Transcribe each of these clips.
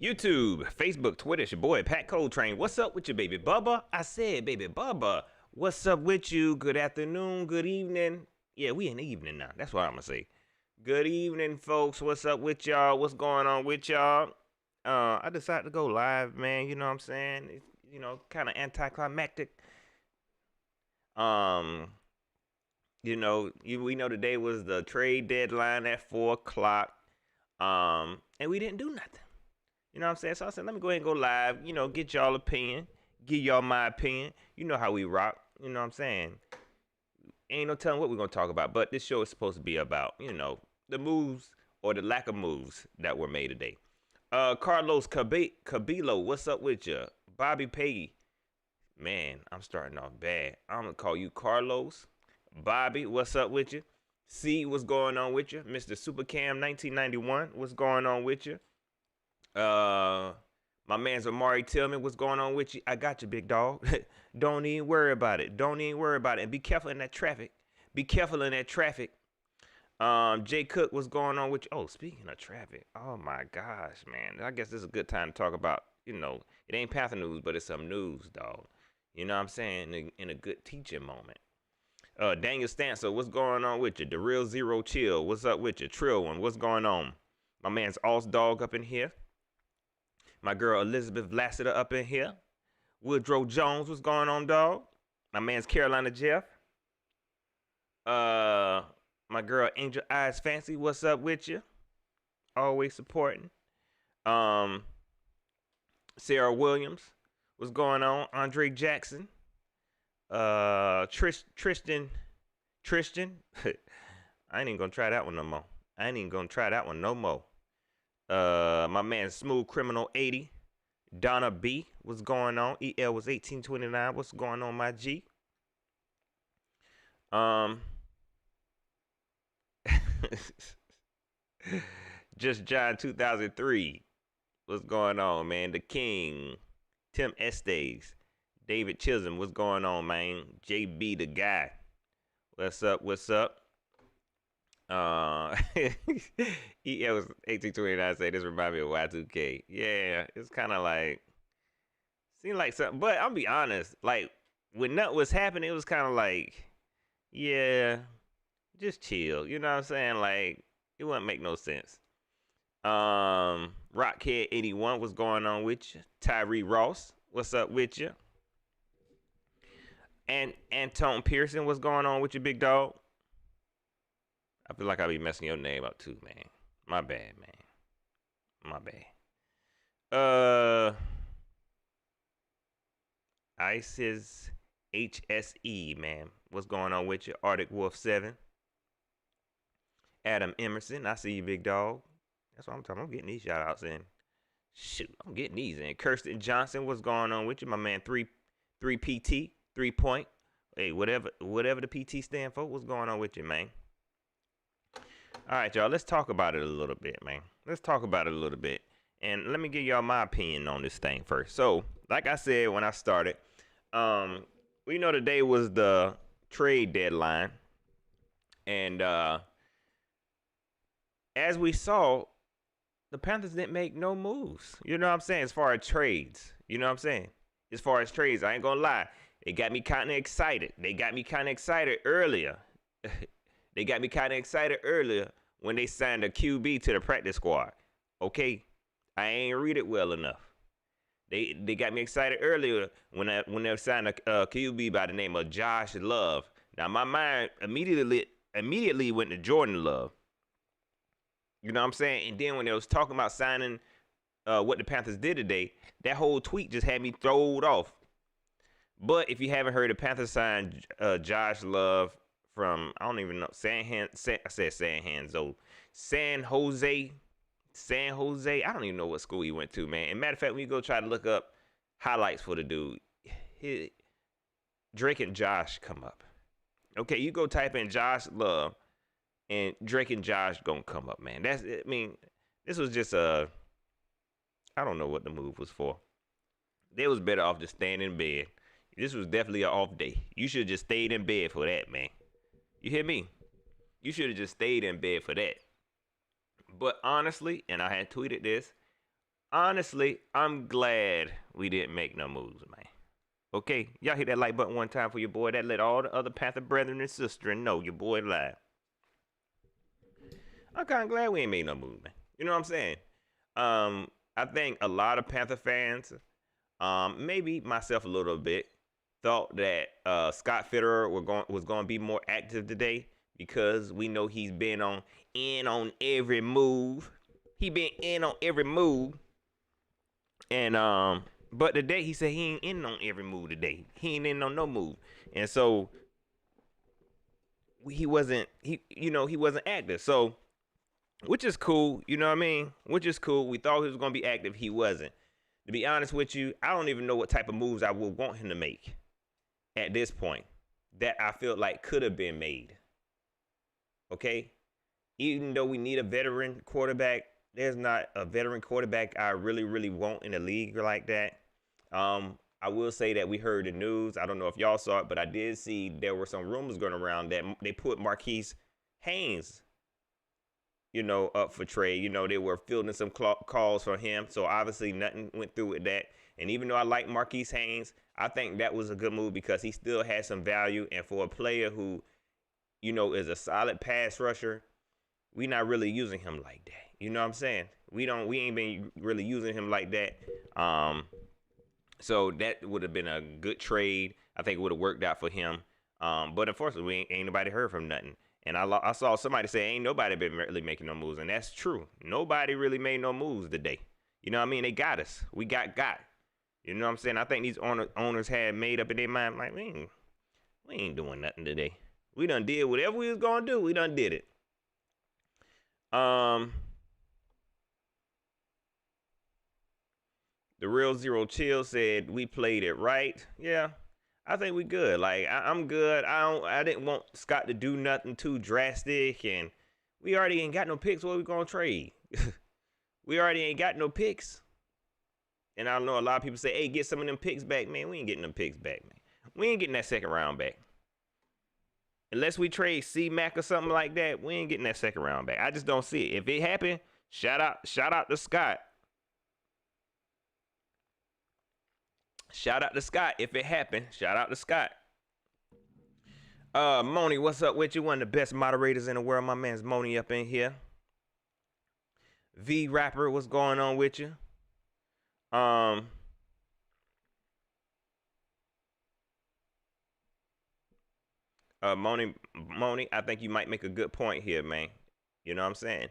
YouTube, Facebook, Twitter, it's your boy Pat Coltrane. What's up with you, baby Bubba? I said, baby Bubba. What's up with you? Good afternoon, good evening. Yeah, we in the evening now. That's what I'm gonna say. Good evening, folks. What's up with y'all? What's going on with y'all? I decided to go live, man. You know what I'm saying? It's, kind of anticlimactic. We know today was the trade deadline at 4 o'clock. And we didn't do nothing. You know what I'm saying? So I said, let me go ahead and go live, get y'all opinion, give y'all my opinion. You know how we rock, you know what I'm saying? Ain't no telling what we're going to talk about, but this show is supposed to be about, the moves or the lack of moves that were made today. Carlos Cabello, what's up with you? Bobby Peggy, man, I'm starting off bad. I'm going to call you Carlos. Bobby, what's up with you? C, what's going on with you? Mr. Supercam 1991, what's going on with you? My man's Amari Tillman, what's going on with you? I got you, big dog. Don't even worry about it. Don't even worry about it. And be careful in that traffic. Be careful in that traffic. Jay Cook, what's going on with you? Oh, speaking of traffic. Oh my gosh, man. I guess this is a good time to talk about, it ain't Panther news, but it's some news, dog. You know what I'm saying? In a good teaching moment. Daniel Stancer, what's going on with you? The Real Zero Chill, what's up with you? Trill One, what's going on? My man's Oz Dog up in here. My girl Elizabeth Lassiter up in here. Woodrow Jones, what's going on, dog? My man's Carolina Jeff. My girl Angel Eyes Fancy, what's up with you? Always supporting. Sarah Williams, what's going on? Andre Jackson. Tristan. I ain't even gonna try that one no more. My man Smooth Criminal 80. Donna B, what's going on? EL was 1829. What's going on, my G? Just John 2003. What's going on, man? The King. Tim Estes. David Chisholm, what's going on, man? JB the guy. What's up? EL was 1829. Say this remind me of Y2K. Yeah, it's kind of like seemed like something, but I'll be honest. Like when nothing was happening, it was kind of like yeah, just chill. You know what I'm saying? Like, it wouldn't make no sense. Rockhead 81, what's going on with you? Tyree Ross, what's up with you? And Antone Pearson, what's going on with you, big dog? I feel like I be messing your name up too, man. My bad, man. My bad. ISIS HSE, man. What's going on with you? Arctic Wolf 7. Adam Emerson, I see you, big dog. That's what I'm talking. I'm getting these shout outs in. Shoot, I'm getting these in. Kirsten Johnson, what's going on with you? My man, 3 PT, 3 point. Hey, whatever the PT stand for, what's going on with you, man? All right, y'all, let's talk about it a little bit, man. Let's talk about it a little bit. And let me give y'all my opinion on this thing first. So, like I said when I started, we know today was the trade deadline. And as we saw, the Panthers didn't make no moves. You know what I'm saying? As far as trades. You know what I'm saying? As far as trades, I ain't gonna lie. They got me kind of excited. They got me kind of excited earlier. They got me kind of excited earlier when they signed a QB to the practice squad. Okay? I ain't read it well enough. They got me excited earlier when they signed a QB by the name of Josh Love. Now my mind immediately went to Jordan Love. You know what I'm saying? And then when they was talking about signing what the Panthers did today, that whole tweet just had me thrown off. But if you haven't heard, the Panthers signed Josh Love from, I don't even know, San Jose. I don't even know what school he went to, man. And matter of fact, when you go try to look up highlights for the dude, Drake and Josh come up. Okay, you go type in Josh Love, and Drake and Josh gonna come up, man. This was just I don't know what the move was for. They was better off just staying in bed. This was definitely an off day. You should have just stayed in bed for that, man. You hear me? You should have just stayed in bed for that. But honestly, and I had tweeted this, honestly, I'm glad we didn't make no moves, man. Okay, y'all hit that like button one time for your boy. That let all the other Panther brethren and sisters know your boy live. I'm kind of glad we ain't made no moves, man. You know what I'm saying? I think a lot of Panther fans, maybe myself a little bit, thought that Scott Fitterer was going to be more active today because we know he's been in on every move. He been in on every move. And but today he said he ain't in on every move today. He ain't in on no move. And so he wasn't active. So which is cool, you know what I mean? Which is cool. We thought he was going to be active. He wasn't. To be honest with you, I don't even know what type of moves I would want him to make at this point that I feel like could have been made. Okay? Even though we need a veteran quarterback, there's not a veteran quarterback I really, really want in the league like that. I will say that we heard the news. I don't know if y'all saw it, but I did see there were some rumors going around that they put Marquise Haynes, up for trade. They were fielding some calls for him. So obviously nothing went through with that. And even though I like Marquise Haynes, I think that was a good move because he still has some value. And for a player who, is a solid pass rusher, we not really using him like that. You know what I'm saying? We ain't been really using him like that. So that would have been a good trade. I think it would have worked out for him. But unfortunately, ain't nobody heard from nothing. And I saw somebody say, ain't nobody been really making no moves. And that's true. Nobody really made no moves today. You know what I mean? They got us. We got. You know what I'm saying? I think these owners had made up in their mind, like, we ain't doing nothing today. We done did whatever we was going to do. We done did it. The Real Zero Chill said, we played it right. Yeah. I think we good. Like I'm good. I didn't want Scott to do nothing too drastic, and we already ain't got no picks. What we gonna trade? We already ain't got no picks. And I know a lot of people say, "Hey, get some of them picks back, man." We ain't getting them picks back, man. We ain't getting that second round back. Unless we trade C-Mac or something like that, we ain't getting that second round back. I just don't see it. If it happened, shout out to Scott. Shout out to Scott if it happened. Shout out to Scott. Moni, what's up with you? One of the best moderators in the world. My man's Moni up in here. V Rapper, what's going on with you? Um, Moni, I think you might make a good point here, man. You know what I'm saying?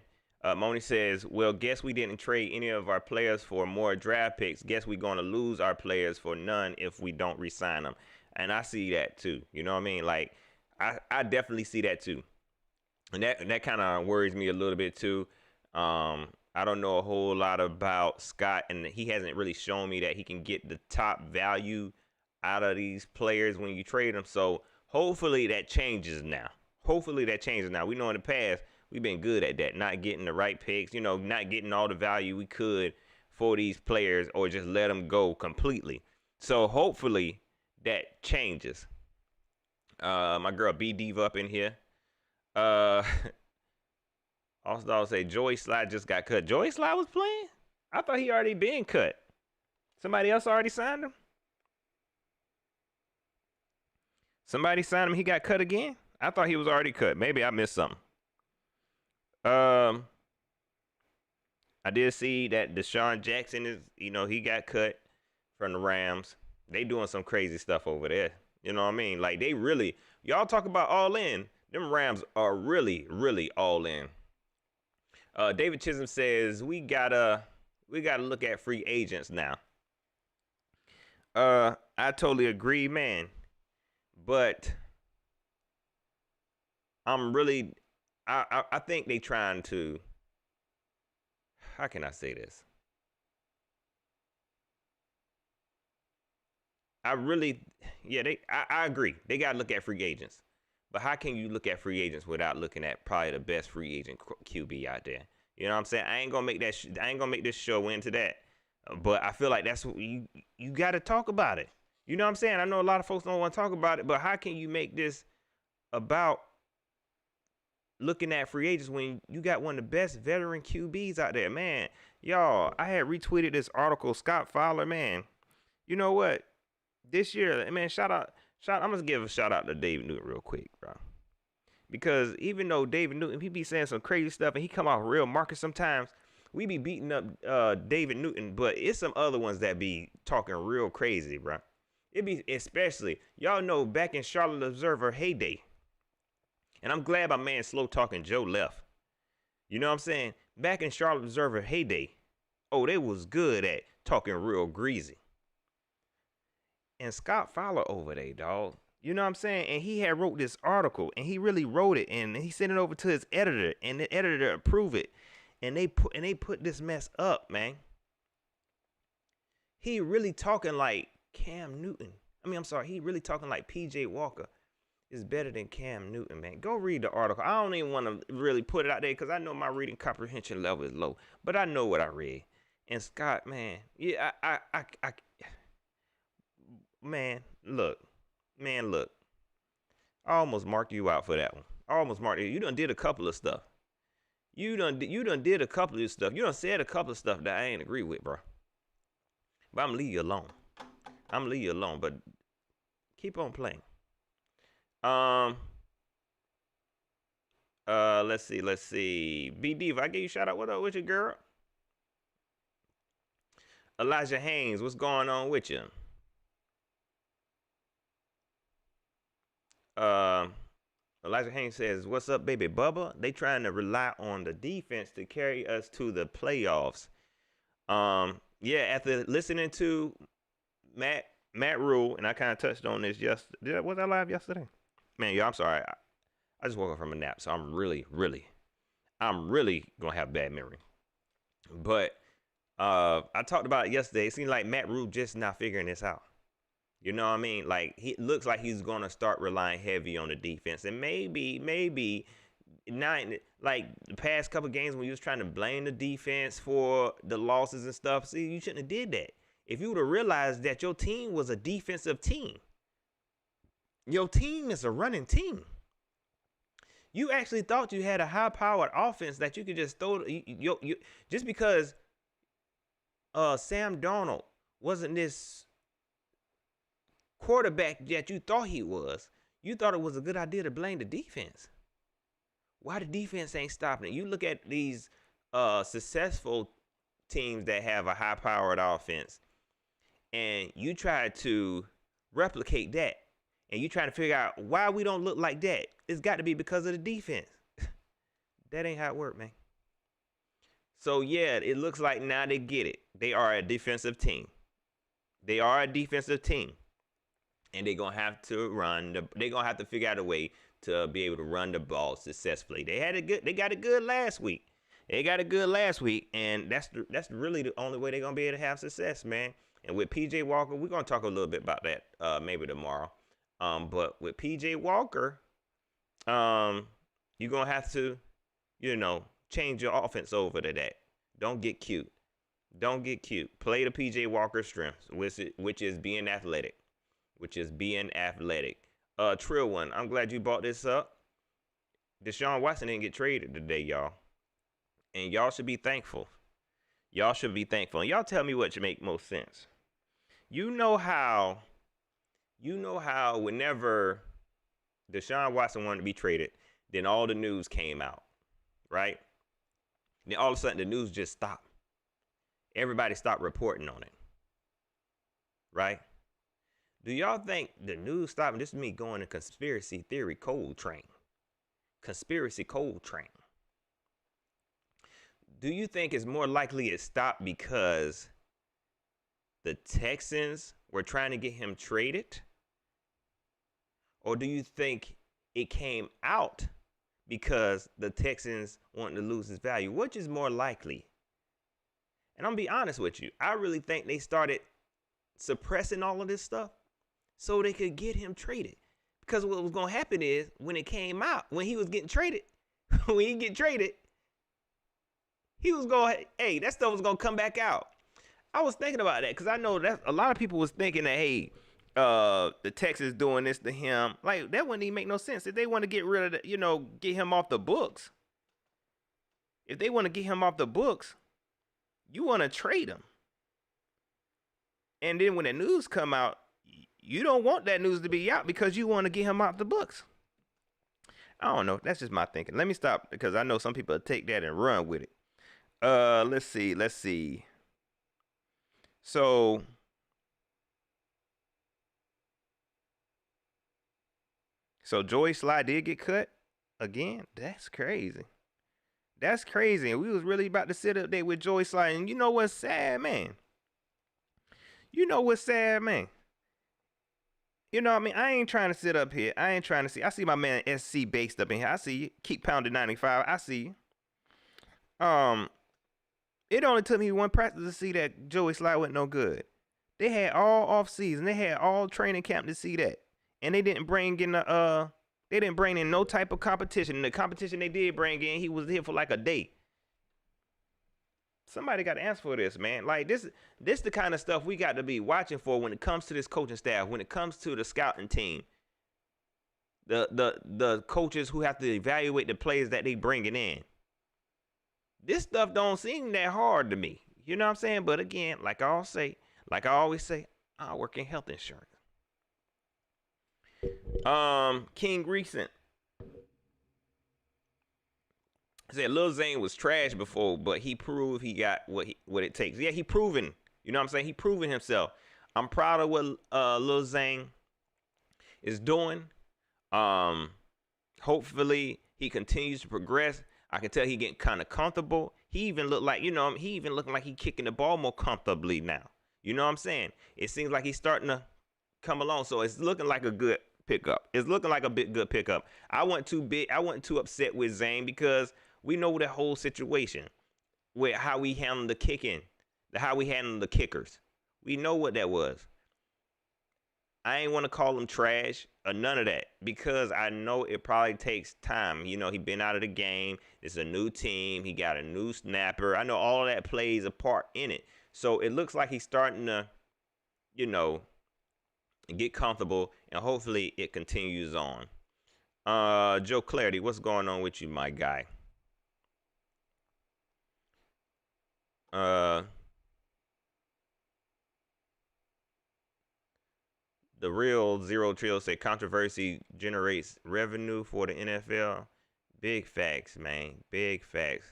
Moni says, well, guess we didn't trade any of our players for more draft picks. Guess we're going to lose our players for none if we don't re-sign them. And I see that too. You know what I mean? Like, I definitely see that too. And that kind of worries me a little bit too. I don't know a whole lot about Scott, and he hasn't really shown me that he can get the top value out of these players when you trade them. So hopefully that changes now. Hopefully that changes now. We know in the past we've been good at that, not getting the right picks, not getting all the value we could for these players, or just let them go completely. So hopefully that changes. My girl B Diva up in here. Uh, Also, I'll say Joey Slye just got cut. Joey Slye was playing? I thought he already been cut. Somebody else already signed him? Somebody signed him, he got cut again? I thought he was already cut. Maybe I missed something. I did see that Deshaun Jackson is, he got cut from the Rams. They doing some crazy stuff over there. You know what I mean? Like, they really, y'all talk about all in. Them Rams are really, really all in. David Chisholm says we gotta look at free agents now. I totally agree, man. But I think they trying to. How can I say this? I agree. They gotta look at free agents. But how can you look at free agents without looking at probably the best free agent QB out there? You know what I'm saying? I ain't gonna make this show into that. But I feel like that's what you got to talk about it. You know what I'm saying? I know a lot of folks don't want to talk about it, but how can you make this about looking at free agents when you got one of the best veteran QBs out there, man? Y'all, I had retweeted this article, Scott Fowler, man. You know what? This year, man, I'm gonna give a shout out to David Newton real quick, bro. Because even though David Newton, he be saying some crazy stuff and he come off real market sometimes, we be beating up David Newton, but it's some other ones that be talking real crazy, bro. It be especially, y'all know back in Charlotte Observer heyday, and I'm glad my man Slow Talking Joe left. You know what I'm saying? Back in Charlotte Observer heyday, they was good at talking real greasy. And Scott Fowler over there, dog. You know what I'm saying? And he had wrote this article, and he really wrote it, and he sent it over to his editor, and the editor approved it, and they put this mess up, man. He really talking like Cam Newton. He really talking like PJ Walker is better than Cam Newton, man. Go read the article. I don't even want to really put it out there because I know my reading comprehension level is low, but I know what I read. And Scott, man, yeah, I man, look. I almost marked you out for that one. I almost marked you. You done did a couple of stuff. You done did a couple of stuff. You done said a couple of stuff that I ain't agree with, bro. But I'm gonna leave you alone. But keep on playing. Let's see. BD, if I give you a shout out, what up with you, girl? Elijah Haynes, what's going on with you? Elijah Haynes says, what's up, baby Bubba? They trying to rely on the defense to carry us to the playoffs. Yeah, after listening to Matt Rule, and I kind of touched on this yesterday. Was I live yesterday? Man, I'm sorry. I just woke up from a nap, so I'm really gonna have bad memory. But I talked about it yesterday. It seems like Matt Rule just not figuring this out. You know what I mean? Like, he looks like he's going to start relying heavy on the defense. And maybe not like the past couple games when you was trying to blame the defense for the losses and stuff. See, you shouldn't have did that. If you would have realized that your team was a defensive team. Your team is a running team. You actually thought you had a high-powered offense that you could just throw. Just because Sam Darnold wasn't this quarterback that you thought he was, You thought it was a good idea to blame the defense. Why the defense ain't stopping it? You look at these successful teams that have a high powered offense, and you try to replicate that, and you try to figure out why we don't look like that. It's got to be because of the defense. That ain't how it works, man. So yeah, it looks like now they get it. They are a defensive team. They are a defensive team, and they're gonna have to they're gonna have to figure out a way to be able to run the ball successfully. They had it good. They got it good last week. And that's really the only way they're gonna be able to have success, man. And with PJ Walker, we're gonna talk a little bit about that maybe tomorrow. But with PJ Walker, you're gonna have to, change your offense over to that. Don't get cute. Don't get cute. Play the PJ Walker strengths, which is being athletic. Trill one. I'm glad you brought this up. Deshaun Watson didn't get traded today, y'all. And y'all should be thankful. And y'all tell me what should make most sense. You know how whenever Deshaun Watson wanted to be traded, then all the news came out, right? Then all of a sudden the news just stopped. Everybody stopped reporting on it, right? Do y'all think the news stopped? And this is me going to conspiracy theory cold train. Conspiracy cold train. Do you think it's more likely it stopped because the Texans were trying to get him traded? Or do you think it came out because the Texans wanted to lose his value? Which is more likely? And I'm going to be honest with you. I really think they started suppressing all of this stuff so they could get him traded. Because what was going to happen is when it came out, when he was getting traded, he was going, hey, that stuff was going to come back out. I was thinking about that because I know that a lot of people was thinking that, hey, the Texans doing this to him. Like, that wouldn't even make no sense. If they want to get rid of get him off the books. If they want to get him off the books, you want to trade him. And then when the news come out, you don't want that news to be out because you want to get him off the books. I don't know. That's just my thinking. Let me stop because I know some people take that and run with it. Let's see. So Joey Sly did get cut again. That's crazy. And we was really about to sit up there with Joey Sly. And you know what's sad, man? You know what I mean? I ain't trying to sit up here. I see my man SC based up in here. I see you. Keep pounding 95. I see you. It only took me one practice to see that Joey Sly wasn't no good. They had all off season. They had all training camp to see that. And they didn't bring in no type of competition. The competition they did bring in, he was here for like a day. Somebody got to answer for this, man. Like this the kind of stuff we got to be watching for when it comes to this coaching staff, when it comes to the scouting team. The coaches who have to evaluate the players that they bringing in. This stuff don't seem that hard to me. You know what I'm saying? But again, like I always say, I work in health insurance. King Recent said Lil Zane was trash before, but he proved he got what it takes. Yeah, he proven. You know what I'm saying? He proven himself. I'm proud of what Lil Zane is doing. Hopefully he continues to progress. I can tell he getting kind of comfortable. He even looked like, looking like he kicking the ball more comfortably now. You know what I'm saying? It seems like he's starting to come along. So it's looking like a good pickup. Good pickup. I wasn't too upset with Zane because we know the whole situation with how we handled the kicking, how we handled the kickers. We know what that was. I ain't want to call him trash or none of that because I know it probably takes time. He been out of the game. It's a new team. He got a new snapper. I know all of that plays a part in it. So it looks like he's starting to, get comfortable, and hopefully it continues on. Joe Clarity, what's going on with you, my guy? The The real Zero Trill said controversy generates revenue for the NFL. Big facts, man. Big facts.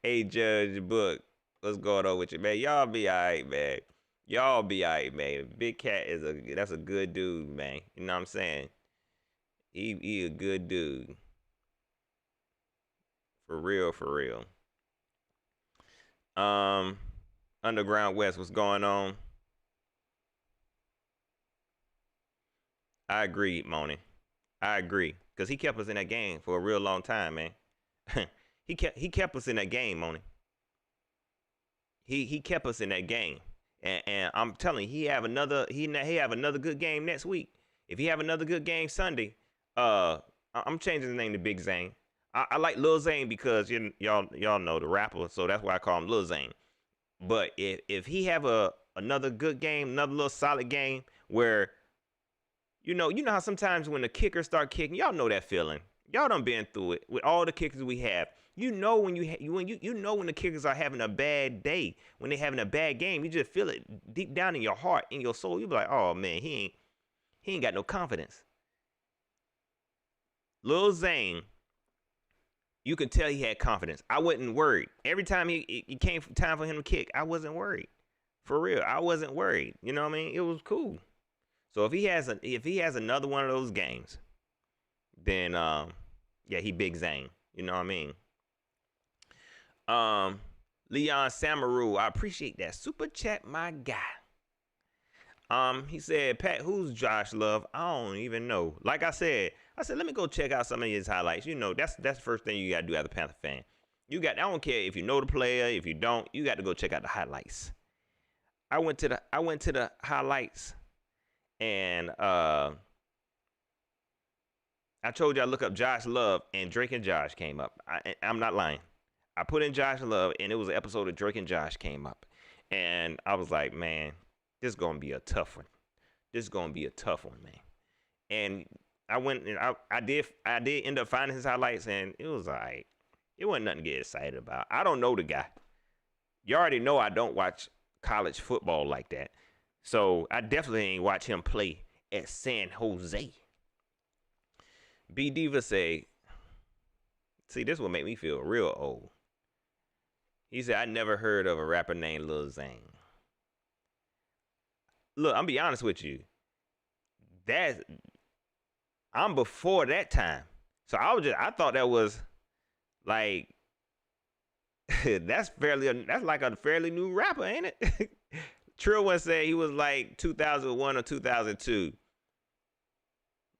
Hey, Judge Book, what's going on with you, man? Y'all be alright, man. Y'all be alright, man. Big Cat that's a good dude, man. You know what I'm saying? He a good dude. For real, for real. Um, Underground West, what's going on? I agree, Moni. I agree, cause he kept us in that game for a real long time, man. he kept us in that game, Moni. He kept us in that game, and I'm telling you, he have another good game next week. If he have another good game Sunday, I'm changing the name to Big Zane. I like Lil Zane because y'all know the rapper, so that's why I call him Lil Zane. But if he have another good game, another little solid game where you know how sometimes when the kickers start kicking, y'all know that feeling. Y'all done been through it with all the kickers we have. You know when the kickers are having a bad day, when they having a bad game, you just feel it deep down in your heart, in your soul. You be like, oh man, he ain't got no confidence. Lil Zane, you could tell he had confidence. I wasn't worried. Every time it came time for him to kick, I wasn't worried. For real, I wasn't worried. You know what I mean? It was cool. So if he has another one of those games, then yeah, he Big Zane. You know what I mean? Leon Samaru, I appreciate that super chat, my guy. He said, Pat, who's Josh Love? I don't even know. Like I said, let me go check out some of his highlights. You know, that's the first thing you gotta do as a Panther fan. I don't care if you know the player, if you don't, you got to go check out the highlights. I went to the highlights, and I told you I look up Josh Love, and Drake and Josh came up. I'm not lying. I put in Josh Love, and it was an episode of Drake and Josh came up, and I was like, man, this is gonna be a tough one. This is gonna be a tough one, man. And I went and I did end up finding his highlights, and it was alright. It wasn't nothing to get excited about. I don't know the guy. You already know I don't watch college football like that, so I definitely ain't watch him play at San Jose. B Diva say, see, this will make me feel real old. He said, I never heard of a rapper named Lil Zane. Look, I'm be honest with you. I'm before that time. So I thought that was like that's like a fairly new rapper, ain't it? Trill one said he was like 2001 or 2002.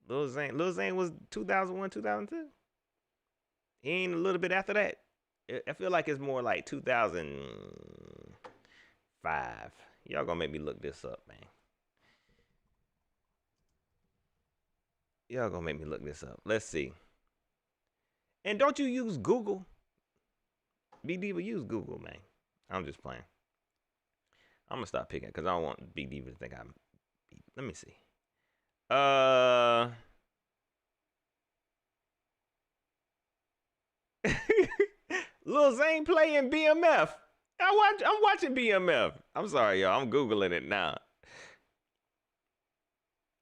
Lil Zane was 2001, 2002. He ain't a little bit after that. I feel like it's more like 2005. Y'all gonna make me look this up, man. Y'all gonna make me look this up. Let's see. And don't you use Google? B Diva, use Google, man. I'm just playing. I'm gonna stop picking because I don't want B Diva to think I'm. Let me see. Lil Zane playing BMF. I'm watching BMF. I'm sorry, y'all. I'm Googling it now.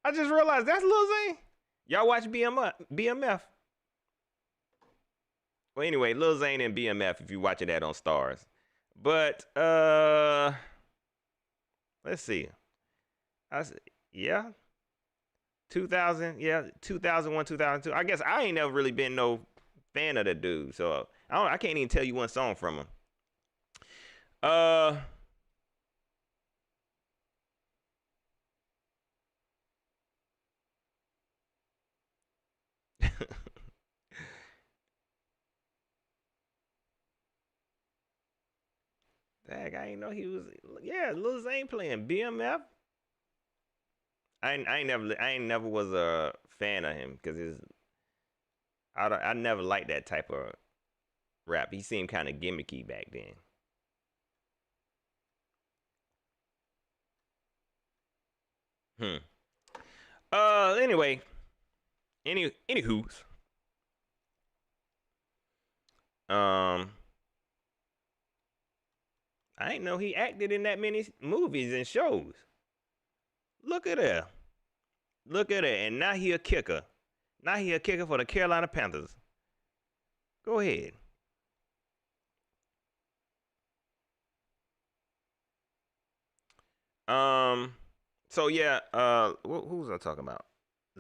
I just realized that's Lil Zane. Y'all watch BMF. Well, anyway, Lil Zane and BMF if you watching that on Stars. But let's see. Yeah. 2000, yeah, 2001, 2002. I guess I ain't never really been no fan of the dude, so I can't even tell you one song from him. Dang, I ain't know he was. Yeah, Lil Zane playing BMF. I ain't never was a fan of him because I never liked that type of rap. He seemed kind of gimmicky back then. Anyway, anywho's. I ain't know he acted in that many movies and shows. Look at that. Look at that. And now he a kicker. Now he a kicker for the Carolina Panthers. Go ahead. Um. So yeah. Who was I talking about?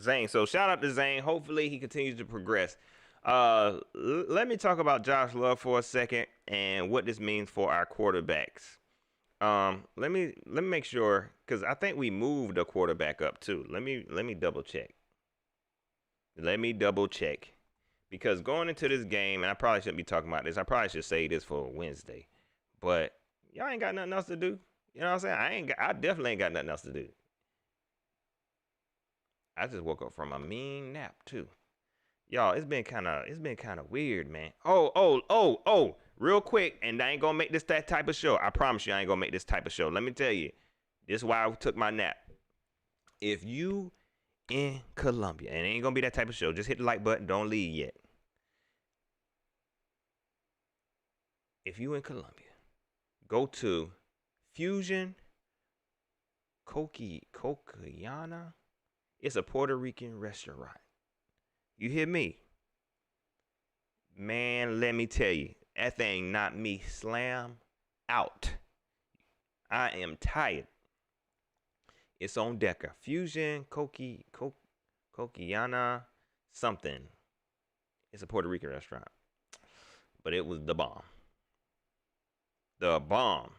Zane. So shout out to Zane. Hopefully he continues to progress. Let me talk about Josh Love for a second and what this means for our quarterbacks. Let me make sure because I think we moved a quarterback up too. Let me double check. Let me double check because going into this game, and I probably shouldn't be talking about this. I probably should say this for Wednesday, but y'all ain't got nothing else to do. You know what I'm saying? I definitely ain't got nothing else to do. I just woke up from a mean nap too. Y'all, it's been kind of weird, man. Oh. Real quick, and I ain't gonna make this that type of show. I promise you, I ain't gonna make this type of show. Let me tell you, this is why I took my nap. If you in Columbia, and it ain't gonna be that type of show, just hit the like button. Don't leave yet. If you in Columbia, go to Fusion Coquiana. It's a Puerto Rican restaurant. You hear me? Man, let me tell you, that thing knocked me slam out. I am tired. It's on Decker. Fusion Coquiana something. It's a Puerto Rican restaurant. But it was the bomb. The bomb.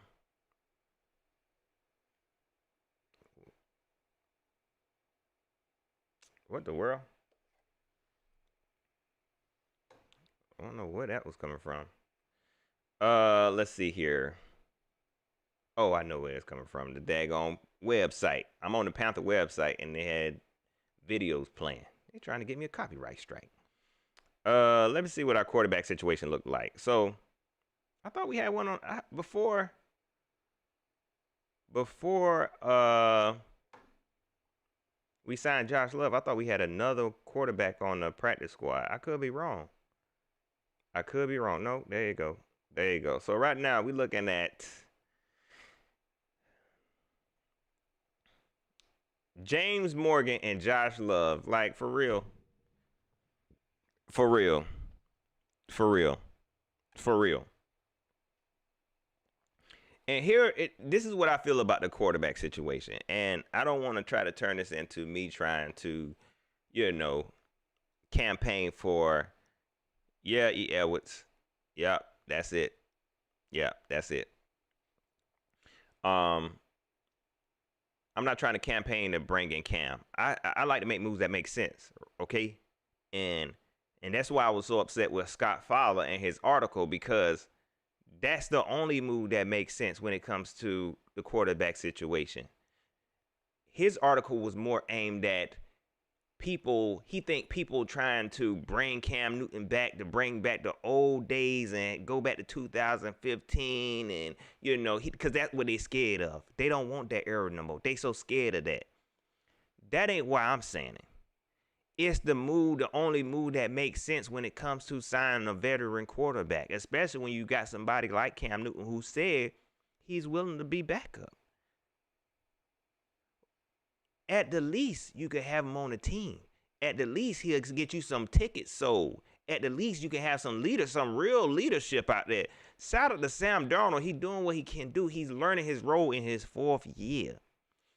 What the world? I don't know where that was coming from. Let's see here. Oh, I know where it's coming from. The daggone website. I'm on the Panther website and they had videos playing. They're trying to get me a copyright strike. Let me see what our quarterback situation looked like. So, I thought we had one on before we signed Josh Love. I thought we had another quarterback on the practice squad. I could be wrong. I could be wrong. No, there you go. There you go. So right now we're looking at James Morgan and Josh Love. Like for real. For real. For real. For real. And this is what I feel about the quarterback situation. And I don't want to try to turn this into me trying to, you know, campaign for, yeah, E. Edwards. Yep, that's it. Yeah, that's it. Um, I'm not trying to campaign to bring in Cam. I like to make moves that make sense. Okay, and that's why I was so upset with Scott Fowler and his article because that's the only move that makes sense when it comes to the quarterback situation. His article was more aimed at people trying to bring Cam Newton back to bring back the old days and go back to 2015 and because that's what they scared of. They don't want that era no more. They so scared of that. That ain't why I'm saying it. It's the only move that makes sense when it comes to signing a veteran quarterback, especially when you got somebody like Cam Newton who said he's willing to be backup. At the least, you could have him on the team. At the least, he'll get you some tickets sold. At the least, you can have some real leadership out there. Shout out to Sam Darnold. He's doing what he can do. He's learning his role in his fourth year.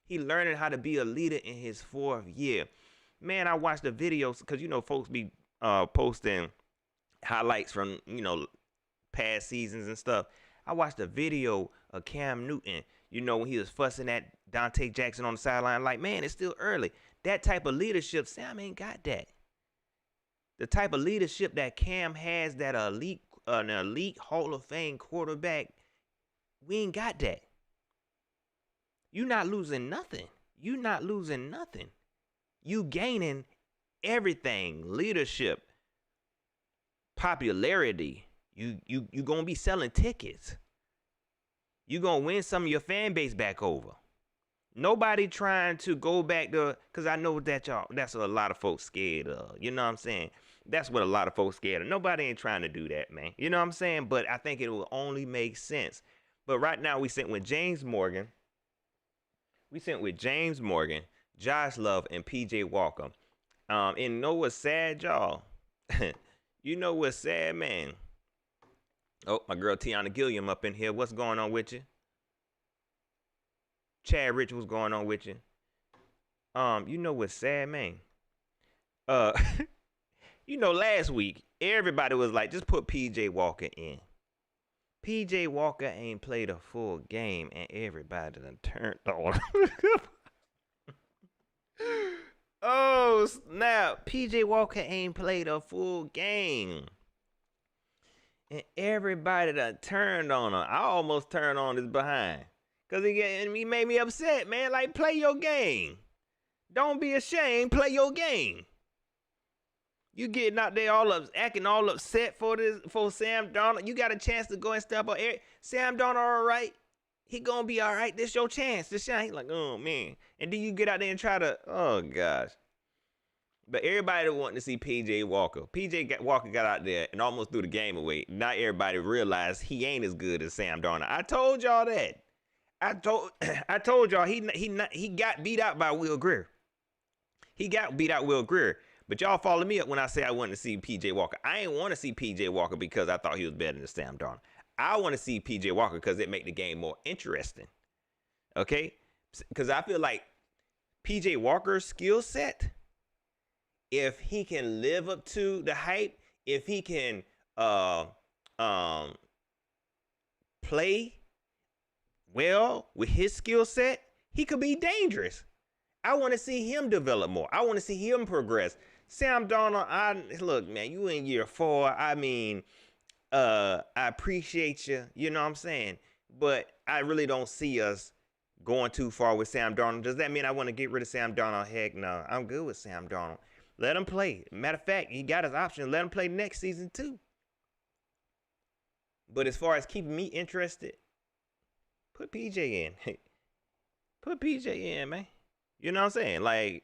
He's learning how to be a leader in his fourth year. Man, I watched the videos because, folks be posting highlights from, past seasons and stuff. I watched a video of Cam Newton, when he was fussing at Dante Jackson on the sideline, like, man, it's still early. That type of leadership, Sam ain't got that. The type of leadership that Cam has, that an elite Hall of Fame quarterback, we ain't got that. You're not losing nothing. You're not losing nothing. You gaining everything. Leadership, popularity. You gonna be selling tickets. You gonna win some of your fan base back over. Nobody trying to go back to, because I know that's what a lot of folks scared of. You know what I'm saying? That's what a lot of folks scared of. Nobody ain't trying to do that, man. You know what I'm saying? But I think it will only make sense. But right now we sitting with James Morgan. We sent with James Morgan, Josh Love, and PJ Walker. And you know what's sad, y'all? You know what's sad, man? Oh, my girl Tiana Gilliam up in here. What's going on with you? Chad Rich, what's going on with you? You know what's sad, man? Uh, last week everybody was like, just put PJ Walker in. PJ Walker ain't played a full game, and everybody done turned on. Oh snap! PJ Walker ain't played a full game, and everybody done turned on him. I almost turned on his behind, cause he made me upset, man. Like, play your game. Don't be ashamed. Play your game. You getting out there acting all upset for Sam Darnold. You got a chance to go and step up. Sam Darnold, all right. He gonna be all right. This your chance. This shine. He like, oh man. And then you get out there and try to, oh gosh. But everybody wanted to see PJ Walker. Walker got out there and almost threw the game away. Not everybody realized he ain't as good as Sam Darnold. I told y'all that. I told y'all he got beat out by Will Grier. He got beat out Will Grier. But y'all follow me up when I say I wanted to see PJ Walker. I ain't want to see PJ Walker because I thought he was better than Sam Darnold. I want to see PJ Walker because it make the game more interesting. Okay? Because I feel like PJ Walker's skill set, if he can live up to the hype, if he can play well with his skill set, he could be dangerous. I want to see him develop more. I want to see him progress. Sam Darnold, look, man, you in year 4. I mean, I appreciate you. You know what I'm saying? But I really don't see us going too far with Sam Darnold. Does that mean I want to get rid of Sam Darnold? Heck no. I'm good with Sam Darnold. Let him play. Matter of fact, he got his option. Let him play next season too. But as far as keeping me interested, put PJ in. Put PJ in, man. You know what I'm saying? Like,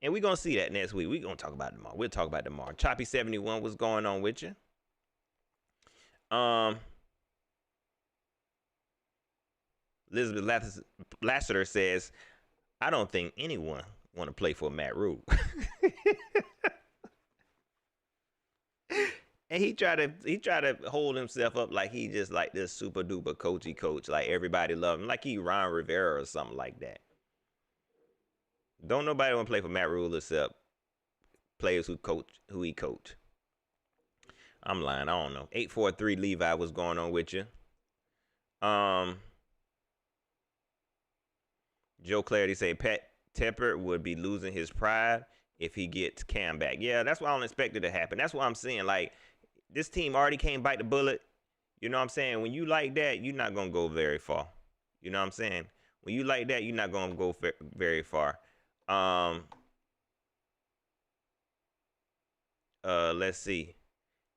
and we're going to see that next week. We're going to talk about it tomorrow. We'll talk about it tomorrow. Choppy 71, what's going on with you? Elizabeth Lassiter says, I don't think anyone want to play for Matt Rule. And he tried to hold himself up like he just like this super duper coachy coach. Like everybody love him. Like he Ron Rivera or something like that. Don't nobody want to play for Matt Rule except players who he coach. I'm lying. I don't know. 843 Levi, what's going on with you? Joe Clarity say Pat Tepper would be losing his pride if he gets Cam back. Yeah, that's what I don't expect it to happen. That's what I'm saying. Like, this team already can't bite the bullet. You know what I'm saying? When you like that, you're not going to go very far. You know what I'm saying? When you like that, you're not going to go very far. Let's see.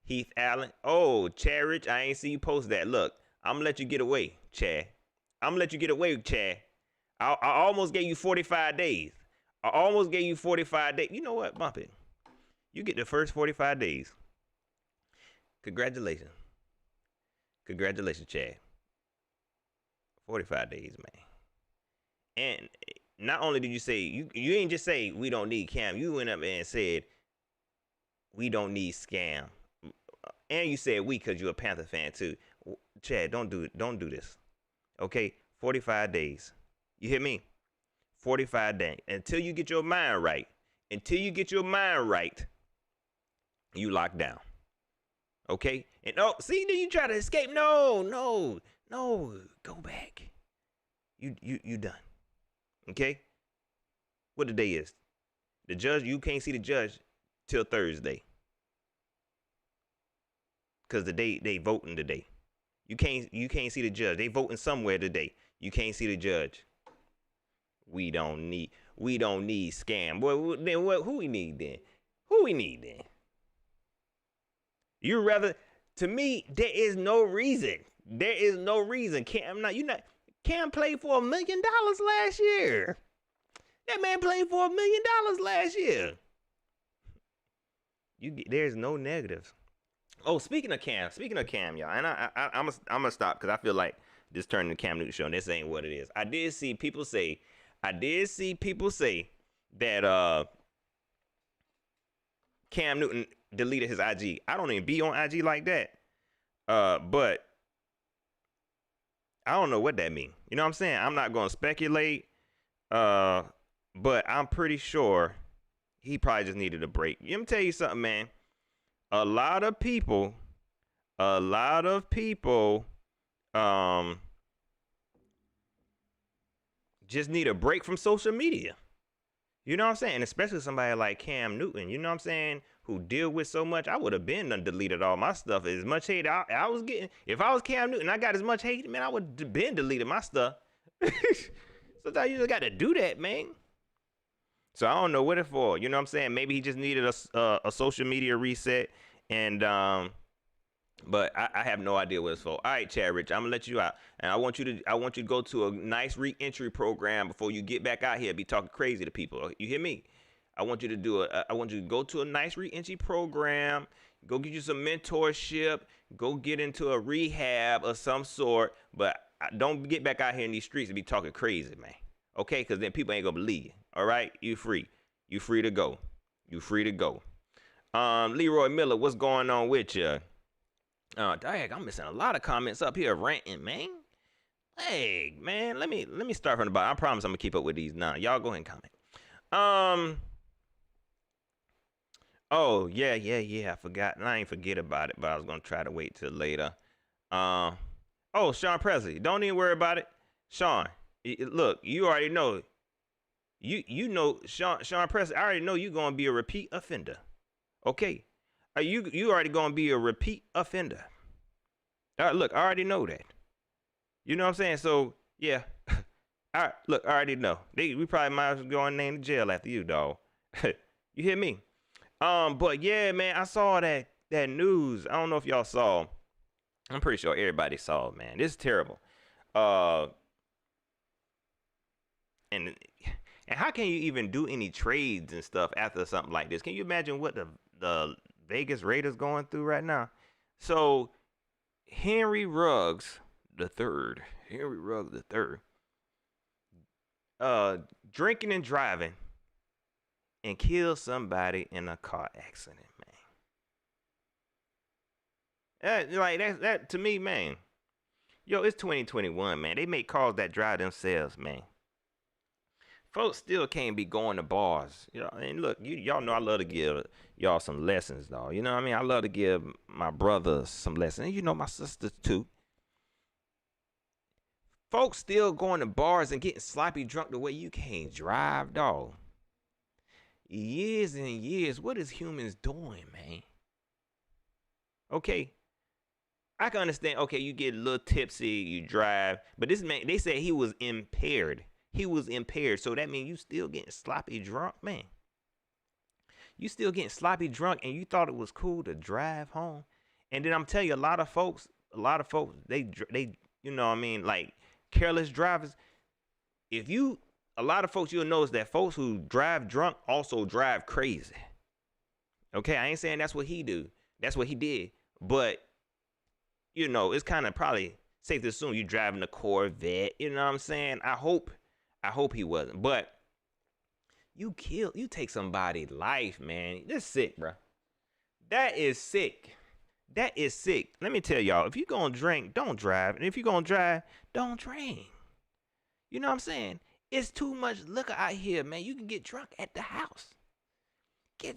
Heath Allen. Oh, Chad Rich, I ain't see you post that. Look, I'm going to let you get away, Chad. I'm going to let you get away, Chad. I almost gave you 45 days. I almost gave you 45 days. You know what? Bump it. You get the first 45 days. Congratulations. Congratulations, Chad. 45 days, man. And not only did you say, you ain't just say we don't need Cam. You went up and said we don't need Scam. And you said we because you're a Panther fan too. Chad, don't do this. Okay? 45 days. You hear me? 45 days. Until you get your mind right. Until you get your mind right, you lock down. Okay? And see, then you try to escape. No. Go back. You done. Okay? What the day is? The judge, you can't see the judge till Thursday. Because they voting today. You can't see the judge. They voting somewhere today. You can't see the judge. We don't need Scam. Boy, then what? Who we need then? You rather, to me, there is no reason. Cam played for $1 million last year. That man played for $1 million last year. There's no negatives. Oh, speaking of Cam, y'all, and I'm gonna stop because I feel like this turned the Cam Newton show, and this ain't what it is. I did see people say that Cam Newton deleted his IG. I don't even be on IG like that. But I don't know what that means. You know what I'm saying? I'm not gonna speculate. But I'm pretty sure he probably just needed a break. Let me tell you something, man. A lot of people just need a break from social media. You know what I'm saying? And especially somebody like Cam Newton, you know what I'm saying, who deal with so much. I would have been done deleted all my stuff. As much hate I was getting, if I was Cam Newton, I got as much hate, man, I would have been deleted my stuff. Sometimes you just got to do that, man. So I don't know what it for. You know what I'm saying? Maybe he just needed a social media reset. And but I have no idea what it's for. All right, Chad Rich, I'm gonna let you out, and I want you to go to a nice re-entry program before you get back out here and be talking crazy to people. You hear me? I want you to go to a nice re-entry program, go get you some mentorship, go get into a rehab of some sort, but don't get back out here in these streets and be talking crazy, man. Okay? Because then people ain't gonna believe you. All right? You free to go. Leroy Miller, what's going on with you? Dang, I'm missing a lot of comments up here ranting, man. Hey, man, let me start from the bottom. I promise I'm gonna keep up with these now. Y'all go ahead and comment. Oh, yeah, I forgot. And I ain't forget about it, but I was gonna try to wait till later. Oh, Sean Presley, don't even worry about it. Sean, look, you already know. You know, Sean Presley, I already know you gonna be a repeat offender. Okay? You already gonna be a repeat offender. Look, I already know that. You know what I'm saying? So yeah, I already know. We probably might as well go and name the jail after you, dog. You hear me? But yeah, man, I saw that news. I don't know if y'all saw. I'm pretty sure everybody saw it, man. This is terrible. And how can you even do any trades and stuff after something like this? Can you imagine what the Vegas Raiders going through right now? So Henry Ruggs the third, drinking and driving and killed somebody in a car accident, man. Like that to me, man. Yo, it's 2021, man. They make cars that drive themselves, man. Folks still can't be going to bars, you know. And look, y'all know I love to give y'all some lessons, though. You know what I mean? I love to give my brothers some lessons, and you know my sisters too. Folks still going to bars and getting sloppy drunk the way you can't drive, dog. Years and years, what is humans doing, man? Okay, I can understand. Okay, you get a little tipsy, you drive, but this man, they said he was impaired. So that means you still getting sloppy drunk, man. You still getting sloppy drunk, and you thought it was cool to drive home. And then I'm telling you, a lot of folks, they you know what I mean, like careless drivers. A lot of folks, you'll notice that folks who drive drunk also drive crazy. Okay, I ain't saying that's what he do. That's what he did. But, you know, it's kind of probably safe to assume you driving a Corvette. You know what I'm saying? I hope he wasn't. But you take somebody's life, man. That's sick, bro. That is sick. Let me tell y'all, if you gonna drink, don't drive. And if you gonna drive, don't drink. You know what I'm saying? It's too much liquor out here, man. You can get drunk at the house. You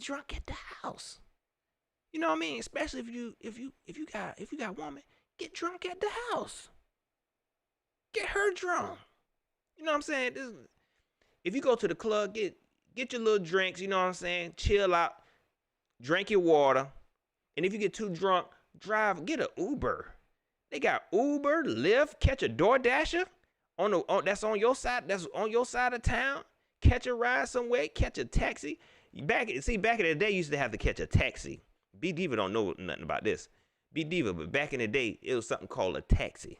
know what I mean? Especially if you got woman, get drunk at the house. Get her drunk. You know what I'm saying? If you go to the club, get your little drinks, you know what I'm saying? Chill out, drink your water. And if you get too drunk, get an Uber. They got Uber, Lyft, catch a DoorDasher that's on your side of town. Catch a ride somewhere, catch a taxi. Back in the day, you used to have to catch a taxi. B Diva don't know nothing about this. B Diva, but back in the day, it was something called a taxi.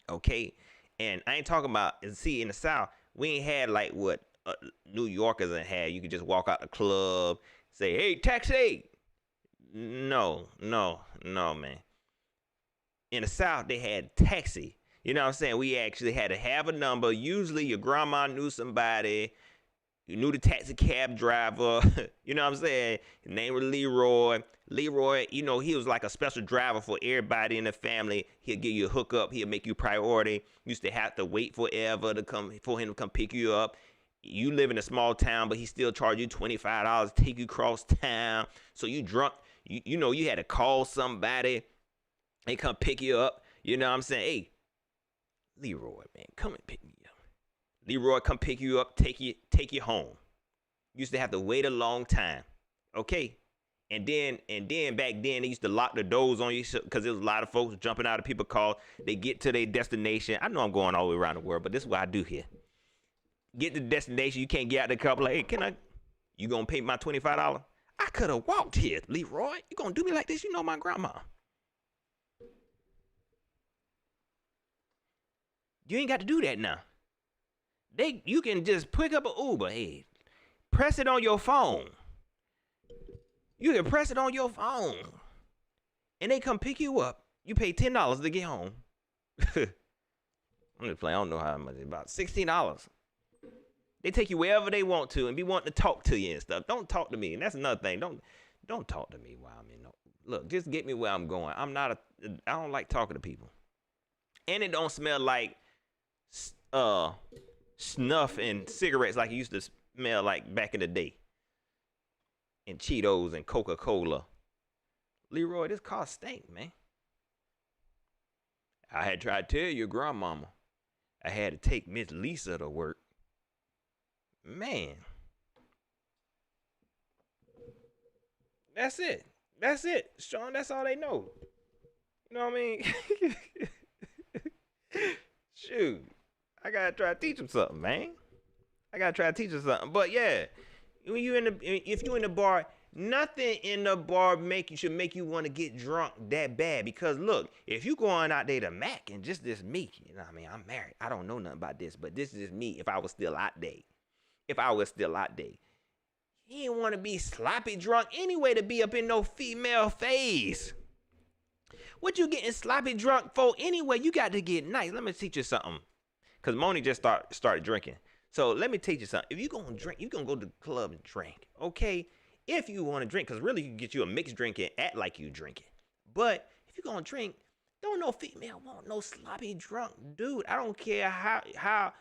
Okay? And I ain't talking about, see, in the South, we ain't had like what New Yorkers had. You could just walk out the club, say, hey, taxi. No, man. In the South, they had taxi. You know what I'm saying? We actually had to have a number. Usually your grandma knew somebody. You knew the taxi cab driver. You know what I'm saying? His name was Leroy. Leroy, he was like a special driver for everybody in the family. He'll give you a hookup. He'll make you priority. Used to have to wait forever for him to come pick you up. You live in a small town, but he still charge you $25 to take you across town. So you drunk. You had to call somebody. They come pick you up. You know what I'm saying? Hey, Leroy, man, come and pick me up. Leroy come pick you up, take you home. Used to have to wait a long time. Okay? And then back then they used to lock the doors on you because there was a lot of folks jumping out of people's cars. They get to their destination. I know I'm going all the way around the world, but this is what I do here. Get to the destination, you can't get out the car. Like, hey, you gonna pay my $25? I could have walked here, Leroy. You gonna do me like this? You know my grandma. You ain't got to do that now. You can just pick up an Uber. Hey, press it on your phone. You can press it on your phone. And they come pick you up. You pay $10 to get home. I'm just playing. I don't know how much. About $16. They take you wherever they want to and be wanting to talk to you and stuff. Don't talk to me. And that's another thing. Don't talk to me while I'm in. Look, just get me where I'm going. I don't like talking to people. And it don't smell like snuff and cigarettes like it used to smell like back in the day. And Cheetos and Coca-Cola. Leroy, this car stink, man. I had tried to tell your grandmama I had to take Miss Lisa to work. Man. That's it. Sean, that's all they know. You know what I mean? Shoot. I gotta try to teach them something, man. But yeah, if you in the bar, nothing in the bar should make you want to get drunk that bad. Because look, if you going out there to Mac and just this me, you know what I mean? I'm married. I don't know nothing about this, but this is me if I was still out there. You ain't want to be sloppy drunk anyway to be up in no female face. What you getting sloppy drunk for anyway? You got to get nice. Let me teach you something. Because Moni just started drinking. So let me teach you something. If you're going to drink, you're going to go to the club and drink. Okay? If you want to drink, because really you can get you a mixed drink and act like you drinking. But if you're going to drink, don't no female want no sloppy drunk dude. I don't care how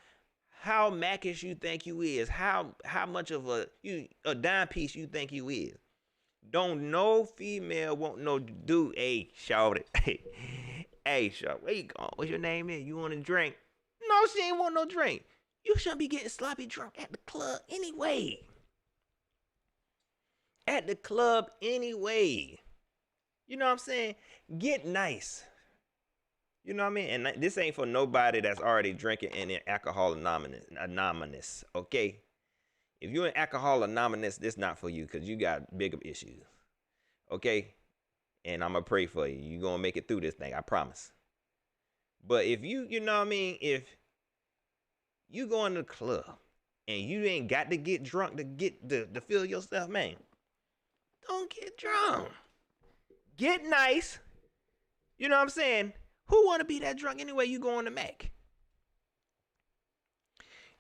mackish you think you is, how much of a dime piece you think you is. Don't no female want no dude. Hey, shawty. Hey, shawty, where you going? What's your name is? You want to drink? No, she ain't want no drink. You shouldn't be getting sloppy drunk at the club anyway. You know what I'm saying? Get nice. You know what I mean? And this ain't for nobody that's already drinking and in Alcohol Anonymous, okay? If you're in Alcohol Anonymous, this not for you because you got bigger issues, okay? And I'm going to pray for you. You're going to make it through this thing, I promise. But if you know what I mean, if you go in the club and you ain't got to get drunk to feel yourself, man, don't get drunk. Get nice. You know what I'm saying? Who want to be that drunk anyway? You go on the Mac.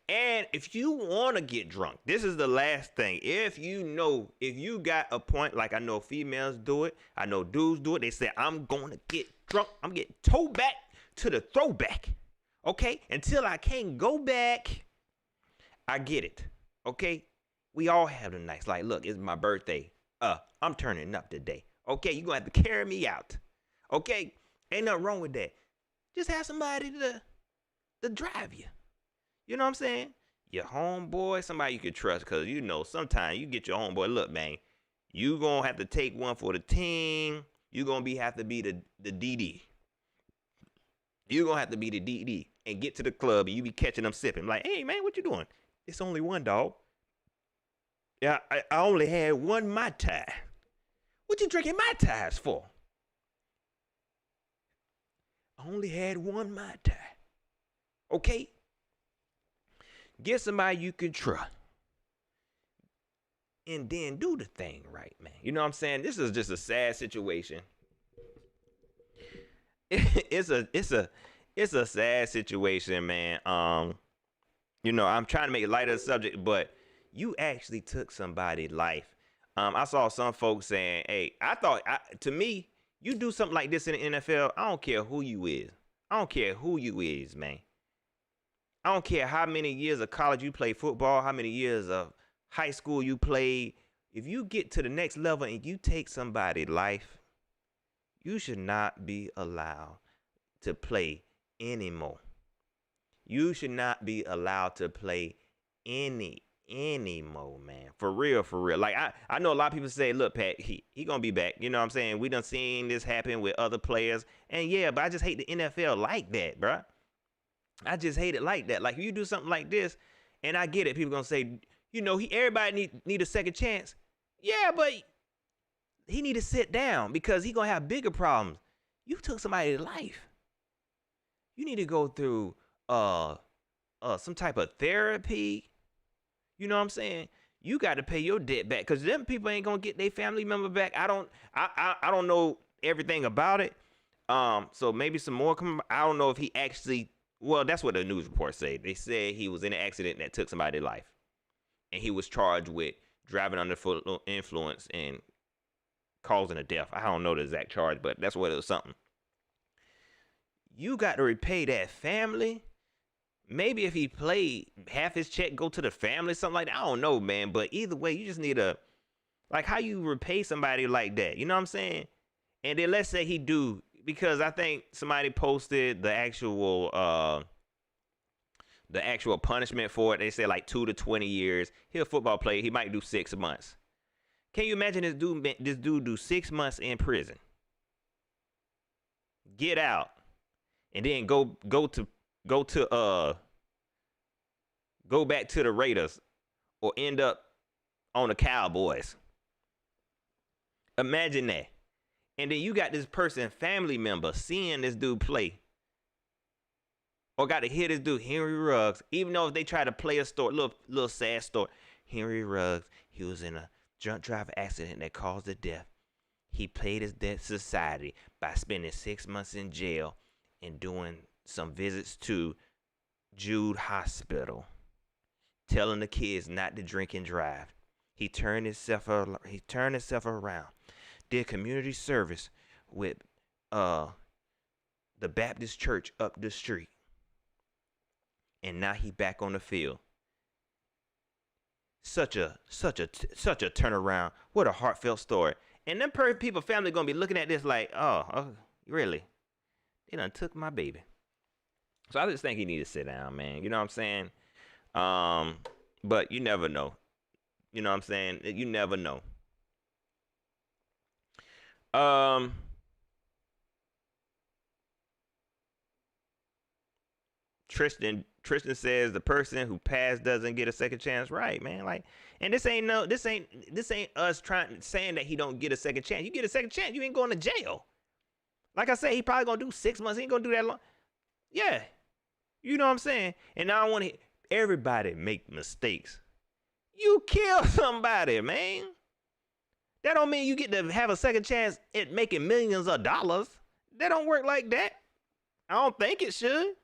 And if you want to get drunk, this is the last thing. If you got a point, like I know females do it, I know dudes do it. They say, I'm going to get drunk. I'm getting towed back to the throwback. Okay? Until I can't go back, I get it. Okay? We all have the nights. Like, look, it's my birthday. I'm turning up today. Okay? You're going to have to carry me out. Okay? Ain't nothing wrong with that. Just have somebody to drive you. You know what I'm saying? Your homeboy, somebody you can trust. Because, sometimes you get your homeboy. Look, man, you going to have to take one for the team. You going to have to be the DD. You going to have to be the DD and get to the club and you be catching them sipping. Like, hey, man, what you doing? It's only one, dog. Yeah, I only had one Mai Tai. What you drinking Mai Tais for? I only had one Mai Tai. Okay? Get somebody you can trust. And then do the thing right, man. You know what I'm saying? This is just a sad situation. It's it's a sad situation, man. I'm trying to make it light of the subject, but you actually took somebody's life. I saw some folks saying, "Hey, to me, you do something like this in the NFL. I don't care who you is. I don't care who you is, man. I don't care how many years of college you play football, how many years of high school you played. If you get to the next level and you take somebody's life, you should not be allowed to play anymore. You should not be allowed to play anymore, man. For real, for real. Like I know a lot of people say, look, Pat, he gonna be back. You know what I'm saying? We done seen this happen with other players. And yeah, but I just hate the NFL like that, bruh. I just hate it like that. Like if you do something like this, and I get it, people gonna say, everybody need a second chance. Yeah, but he need to sit down because he gonna have bigger problems. You took somebody's life. You need to go through some type of therapy. You know what I'm saying? You got to pay your debt back because them people ain't gonna get their family member back. I don't know everything about it. So maybe some more come. I don't know if he actually. Well, that's what the news reports say. They said he was in an accident that took somebody's life, and he was charged with driving under full influence and causing a death. I don't know the exact charge, but that's what it was, something. You got to repay that family. Maybe if he played, half his check go to the family, something like that. I don't know, man. But either way, you just need like how you repay somebody like that. You know what I'm saying? And then let's say he do, because I think somebody posted the actual punishment for it. They said like 2 to 20 years. He's a football player. He might do 6 months. Can you imagine this dude do 6 months in prison, get out, and then go back to the Raiders or end up on the Cowboys? Imagine that. And then you got this person, family member, seeing this dude play. Or got to hear this dude, Henry Ruggs, even though if they try to play a story, little sad story. Henry Ruggs, he was in a drunk driver accident that caused a death. He paid his debt to society by spending 6 months in jail and doing some visits to Jude Hospital, telling the kids not to drink and drive. He turned himself around, did community service with the Baptist church up the street, and now he back on the field. Such a turnaround. What a heartfelt story. And them people, family gonna be looking at this like, oh, really? They done took my baby. So I just think he need to sit down, man. You know what I'm saying? But you never know. You know what I'm saying? You never know. Tristan says the person who passed doesn't get a second chance. Right, man. Like, and this ain't us saying that he don't get a second chance. You get a second chance, you ain't going to jail. Like I said, he probably gonna do 6 months. He ain't gonna do that long. Yeah. You know what I'm saying? And I don't want to. Everybody make mistakes. You kill somebody, man. That don't mean you get to have a second chance at making millions of dollars. That don't work like that. I don't think it should.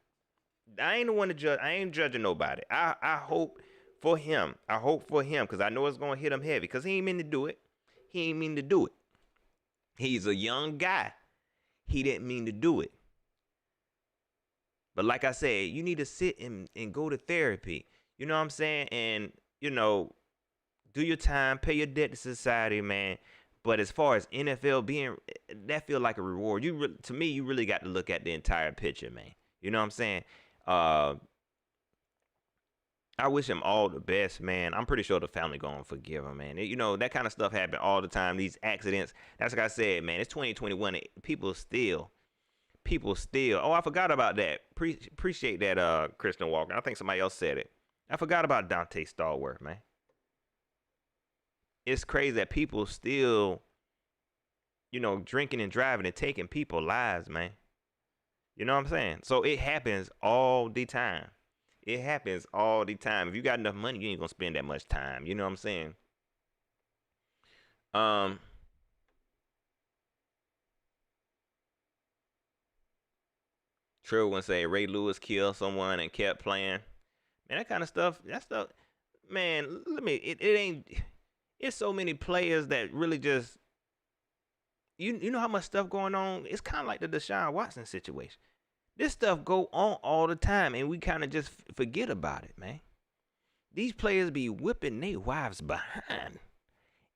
I ain't the one to judge. I ain't judging nobody. I hope for him. I hope for him because I know it's gonna hit him heavy because he ain't mean to do it. He ain't mean to do it. He's a young guy. He didn't mean to do it. But like I said, you need to sit and go to therapy. You know what I'm saying? And, do your time, pay your debt to society, man. But as far as NFL being, that feel like a reward. To me, you really got to look at the entire picture, man. You know what I'm saying? I wish him all the best, man. I'm pretty sure the family gonna forgive him, man. That kind of stuff happen all the time. These accidents. That's like I said, man. It's 2021. People still. Oh, I forgot about that. Appreciate that, Kristen Walker. I think somebody else said it. I forgot about Dante Stallworth, man. It's crazy that people still, drinking and driving and taking people's lives, man. You know what I'm saying? So it happens all the time. It happens all the time. If you got enough money, you ain't gonna spend that much time. You know what I'm saying? Trill would say Ray Lewis killed someone and kept playing. Man, that kind of stuff. That stuff. Man, it ain't. It's so many players that really just. You know how much stuff going on. It's kind of like the Deshaun Watson situation. This stuff go on all the time, and we kind of just forget about it, man. These players be whipping their wives behind,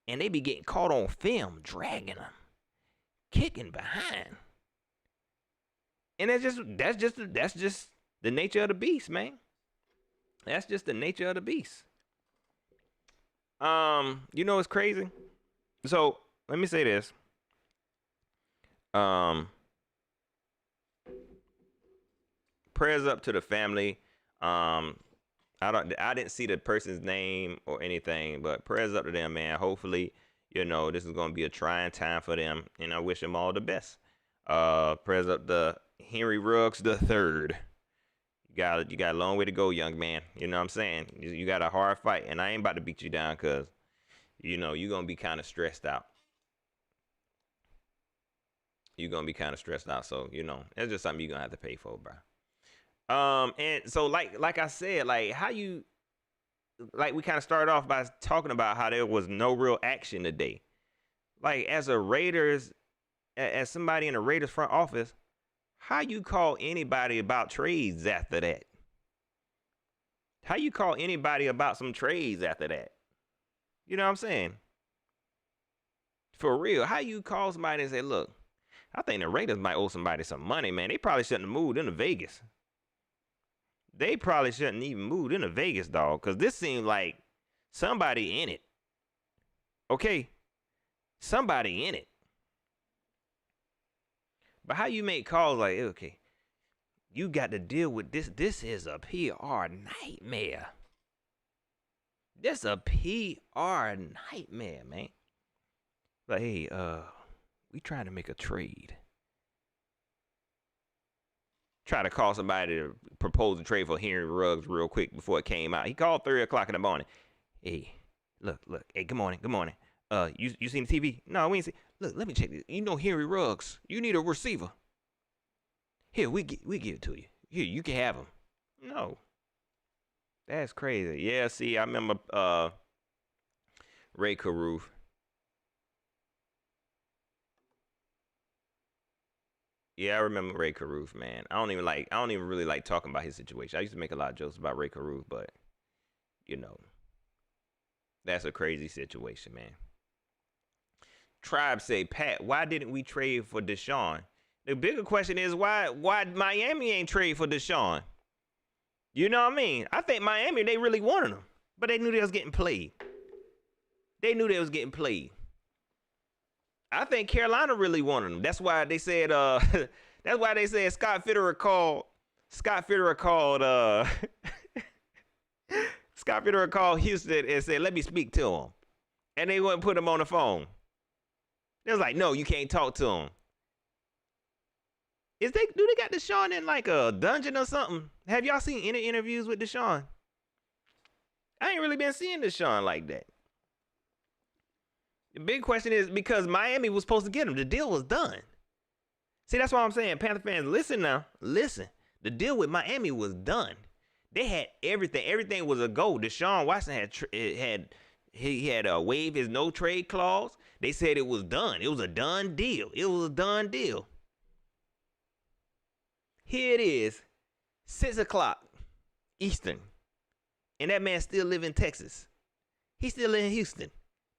and they be getting caught on film, dragging them, kicking behind, and that's just the nature of the beast, man. That's just the nature of the beast. You know what's crazy? So let me say this. Prayers up to the family. I didn't see the person's name or anything, but prayers up to them, man. Hopefully, this is gonna be a trying time for them, and I wish them all the best. Prayers up to Henry Ruggs the third. You got a long way to go, young man. You know what I'm saying? You got a hard fight, and I ain't about to beat you down because, you're gonna be kind of stressed out. You're gonna be kind of stressed out, so that's just something you're gonna have to pay for, bro. And so like I said, like we kind of started off by talking about how there was no real action today. Like as somebody in the Raiders front office, how you call anybody about trades after that? How you call anybody about some trades after that? You know what I'm saying? For real, how you call somebody and say, look, I think the Raiders might owe somebody some money, man. They probably shouldn't have moved into Vegas. They probably shouldn't even moved into Vegas, dog, because this seemed like somebody in it. Okay? Somebody in it. But how you make calls like, okay, you got to deal with this. This is a PR nightmare. This a PR nightmare, man. Like, hey, we trying to make a trade. Try to call somebody to propose a trade for Henry Ruggs real quick before it came out. He called 3 o'clock in the morning. Hey, look. Hey, good morning. You seen the TV? No, we ain't see. Look, let me check this. Henry Ruggs. You need a receiver. Here, we give it to you. Here, you can have him. No. That's crazy. Yeah, see, I remember Ray Caruth. Yeah, I remember Ray Caruth, man. I don't even really like talking about his situation. I used to make a lot of jokes about Ray Caruth, but that's a crazy situation, man. Tribe say, Pat, why didn't we trade for Deshaun? The bigger question is why Miami ain't trade for Deshaun? You know what I mean? I think Miami, they really wanted him, but they knew they was getting played. I think Carolina really wanted him. That's why they said Scott Fitterer called Houston and said, let me speak to him. And they wouldn't put him on the phone. They was like, no, you can't talk to him. Do they got Deshaun in like a dungeon or something? Have y'all seen any interviews with Deshaun? I ain't really been seeing Deshaun like that. The big question is because Miami was supposed to get him. The deal was done. See, that's what I'm saying. Panther fans, listen now. Listen. The deal with Miami was done. They had everything. Everything was a go. Deshaun Watson had waived his no trade clause. They said it was done. It was a done deal. Here it is, 6 o'clock Eastern, and that man still live in Texas. He still in Houston.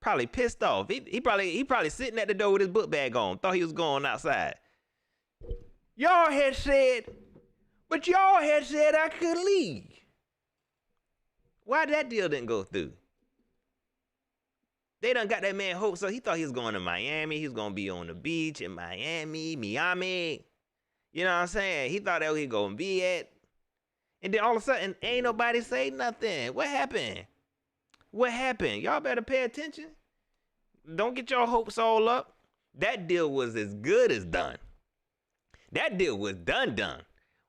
Probably pissed off. He probably sitting at the door with his book bag on. Thought he was going outside. Y'all had said I could leave. Why that deal didn't go through? They done got that man hope, so he thought he was going to Miami. He was going to be on the beach in Miami. You know what I'm saying? He thought that he going to be at. And then all of a sudden, ain't nobody say nothing. What happened? Y'all better pay attention. Don't get your hopes all up. That deal was as good as done. That deal was done.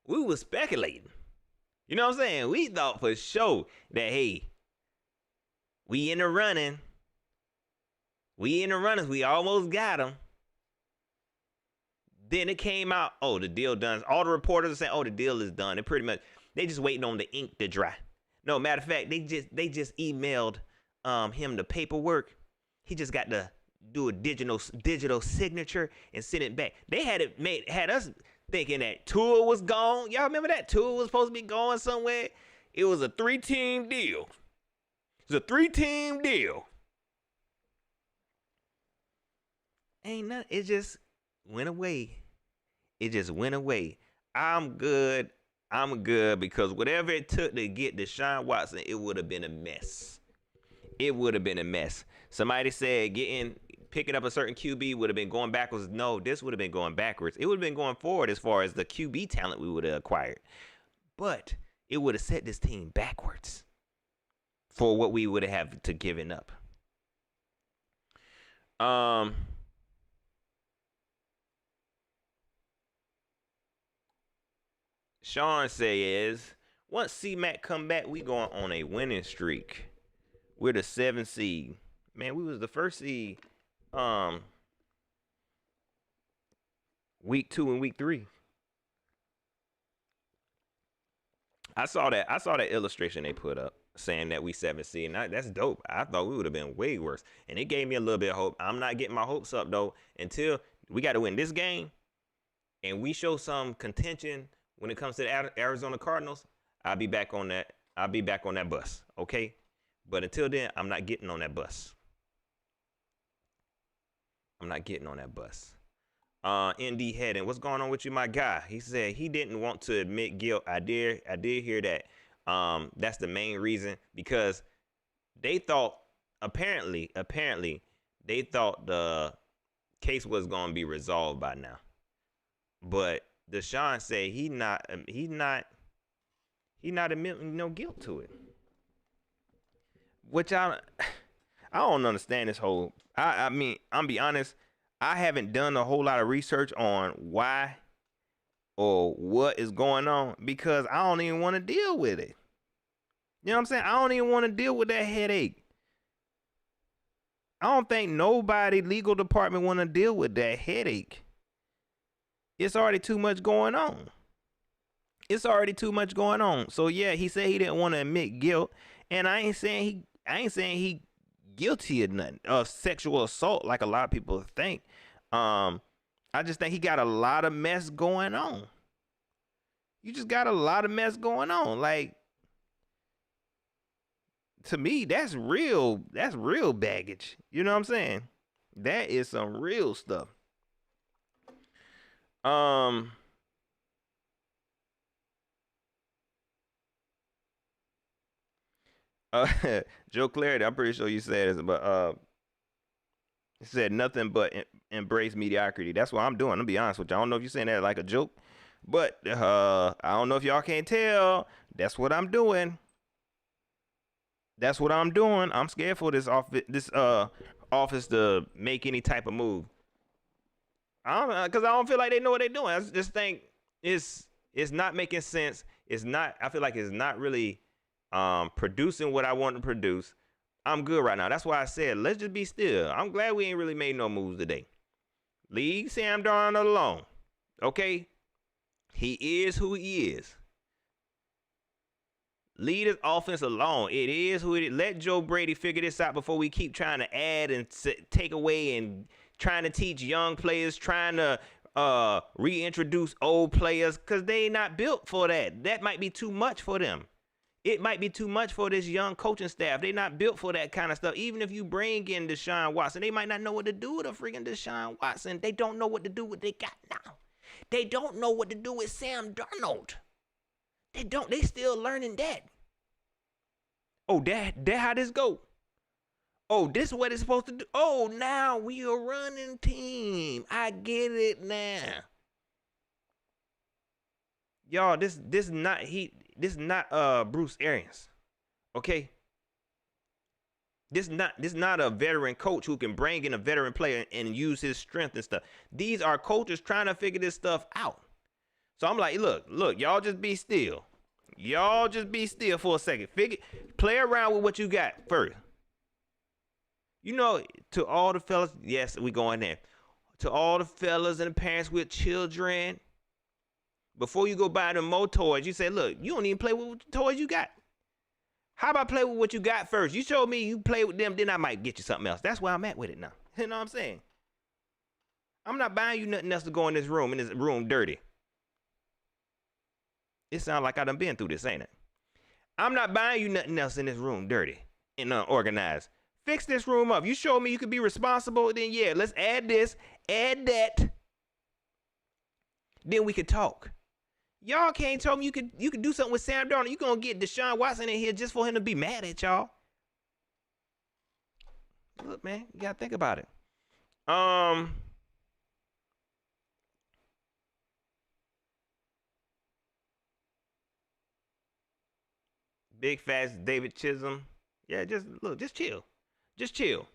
We was speculating. You know what I'm saying? We thought for sure that, hey, we in the running. We almost got him. Then it came out, oh, the deal done. All the reporters are saying, oh, the deal is done. It pretty much, they just waiting on the ink to dry. No, matter of fact, they just emailed him the paperwork. He just got to do a digital signature and send it back. They had us thinking that Tua was gone. Y'all remember that Tua was supposed to be going somewhere? It was a 3-team deal. It was a 3-team deal. Ain't nothing. It just went away. It just went away. I'm good. I'm good because whatever it took to get Deshaun Watson, it would have been a mess. It would have been a mess. Somebody said picking up a certain QB would have been going backwards. No, this would have been going backwards. It would have been going forward as far as the QB talent we would have acquired. But it would have set this team backwards for what we would have to given up. Sean says, once C-Mac come back, we going on a winning streak. We're the 7th seed. Man, we was the 1st seed week 2 and week 3. I saw that illustration they put up saying that we 7th seed. And that's dope. I thought we would have been way worse. And it gave me a little bit of hope. I'm not getting my hopes up though until we got to win this game and we show some contention when it comes to the Arizona Cardinals. I'll be back on that. I'll be back on that bus. Okay? But until then, I'm not getting on that bus. I'm not getting on that bus. ND Heading, what's going on with you, my guy? He said he didn't want to admit guilt. I did hear that. That's the main reason because they thought apparently they thought the case was gonna be resolved by now. But Deshaun said he not admitting no guilt to it. Which I don't understand this whole. I mean, I'm be honest. I haven't done a whole lot of research on why or what is going on because I don't even want to deal with it. You know what I'm saying? I don't even want to deal with that headache. I don't think nobody legal department want to deal with that headache. It's already too much going on. It's already too much going on. So yeah, he said he didn't want to admit guilt, and I ain't saying he guilty of nothing of sexual assault like a lot of people think. I just think he got a lot of mess going on. You just got a lot of mess going on. Like, to me, that's real baggage. You know what I'm saying? That is some real stuff. Joe Clarity, I'm pretty sure you said this, but he said nothing but embrace mediocrity. That's what I'm doing. I'm gonna be honest with you. I don't know if you're saying that like a joke, but I don't know if y'all can't tell. That's what I'm doing. That's what I'm doing. I'm scared for this office to make any type of move. Because I don't feel like they know what they're doing. I just think it's not making sense. It's not. I feel like it's not really producing what I want to produce. I'm good right now. That's why I said let's just be still. I'm glad we ain't really made no moves today. Leave Sam Darnold alone. Okay? He is who he is. Leave his offense alone. It is who it is. Let Joe Brady figure this out before we keep trying to add and take away and trying to teach young players, trying to reintroduce old players because they not built for that. That might be too much for them. It might be too much for this young coaching staff. They're not built for that kind of stuff. Even if you bring in Deshaun Watson, they might not know what to do with a freaking Deshaun Watson. They don't know what to do with what they got now. They don't know what to do with Sam Darnold. They don't. They still learning that. Oh, that how this go? Oh, this is what it's supposed to do. Oh, now we a running team. I get it now. Y'all, this not Bruce Arians. Okay? This not a veteran coach who can bring in a veteran player and use his strength and stuff. These are coaches trying to figure this stuff out. So I'm like, look, y'all just be still. Y'all just be still for a second. Play around with what you got first. You know, to all the fellas, yes, we going there. to all the fellas and the parents with children, before you go buy them more toys, you say, look, you don't even play with the toys you got. How about play with what you got first? You show me you play with them, then I might get you something else. That's where I'm at with it now. You know what I'm saying? I'm not buying you nothing else to go in this room dirty. It sounds like I done been through this, ain't it? I'm not buying you nothing else in this room dirty and unorganized. Fix this room up. You show me you can be responsible, then yeah, let's add this, add that. Then we could talk. Y'all can't tell me you could do something with Sam Darnold. You gonna get Deshaun Watson in here just for him to be mad at y'all. Look, man, you gotta think about it. Big Fast David Chisholm. Yeah, just look, just chill. Just chill.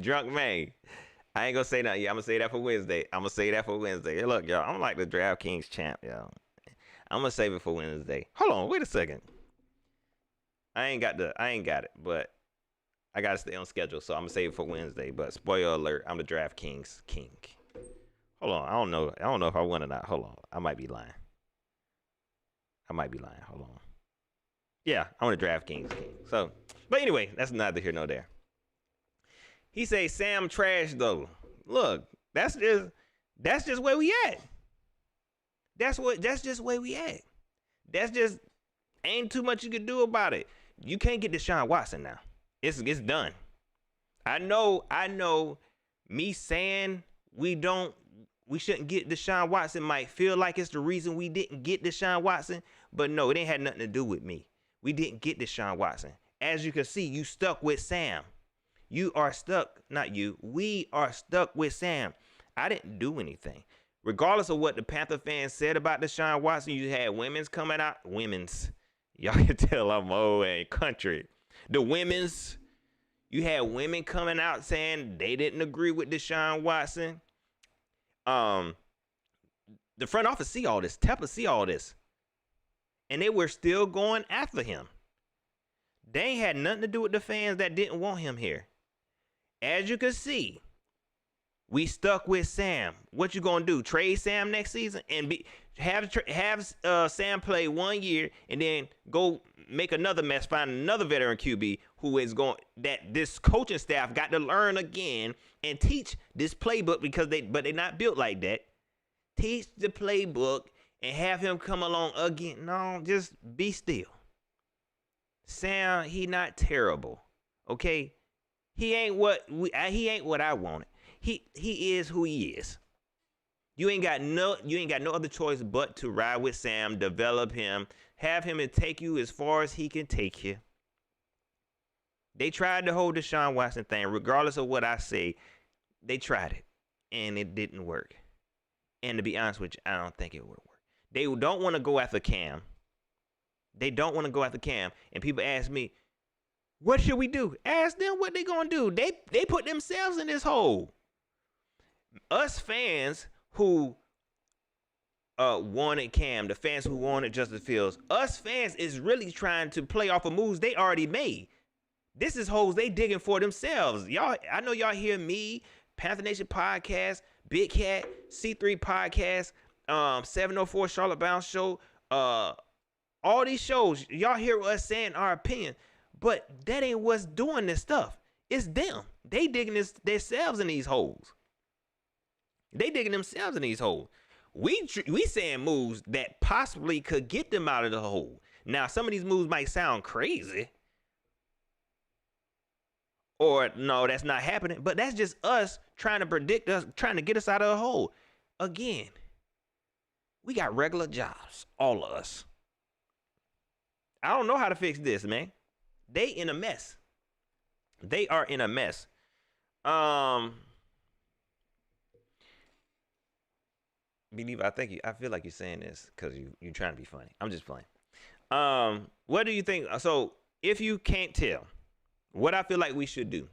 Drunk man. I ain't gonna say nothing. Yeah, I'm gonna say that for Wednesday. Hey, look, y'all, I'm like the DraftKings champ, y'all. I'm gonna save it for Wednesday. Hold on, wait a second. I ain't got it, but I gotta stay on schedule, so I'm gonna save it for Wednesday. But spoiler alert, I'm the DraftKings king. Hold on, I don't know if I won or not. Hold on, I might be lying. Hold on. Yeah, I'm the DraftKings king. So, but anyway, that's neither here nor there. He say Sam trash though. Look, that's just where we at. That's just where we at. That's just ain't too much you can do about it. You can't get Deshaun Watson now. It's done. I know me saying we shouldn't get Deshaun Watson might feel like it's the reason we didn't get Deshaun Watson, but no, it ain't had nothing to do with me. We didn't get Deshaun Watson. As you can see, you stuck with Sam. You are stuck, not you. We are stuck with Sam. I didn't do anything. Regardless of what the Panther fans said about Deshaun Watson, you had women's coming out. Y'all can tell I'm old and country. You had women coming out saying they didn't agree with Deshaun Watson. The front office see all this. Tepper see all this. And they were still going after him. They ain't had nothing to do with the fans that didn't want him here. As you can see, we stuck with Sam. What you gonna do? Trade Sam next season and have Sam play 1 year and then go make another mess, find another veteran QB who is going that this coaching staff got to learn again and teach this playbook because they're not built like that. Teach the playbook and have him come along again. No, just be still. Sam, he not terrible. Okay? He ain't what I wanted. He is who he is. You ain't got no other choice but to ride with Sam, develop him, have him and take you as far as he can take you. They tried the whole Deshaun Watson thing, regardless of what I say. They tried it, and it didn't work. And to be honest with you, I don't think it would work. They don't want to go after Cam. And people ask me, what should we do? Ask them what they gonna do. They put themselves in this hole. Us fans who wanted Cam, the fans who wanted Justin Fields, us fans is really trying to play off of moves they already made. This is holes they digging for themselves. Y'all, I know y'all hear me, Panther Nation Podcast, Big Cat, C3 Podcast, 704 Charlotte Bounce Show, all these shows, y'all hear us saying our opinion, but that ain't what's doing this stuff. It's them. They digging themselves in these holes. We saying moves that possibly could get them out of the hole. Now, some of these moves might sound crazy. Or, no, that's not happening. But that's just us trying to predict us, trying to get us out of the hole. Again, we got regular jobs, all of us. I don't know how to fix this, man. They in a mess. They are in a mess. Believe I feel like you're saying this because you're trying to be funny. I'm just playing. What do you think? So if you can't tell, what I feel like we should do.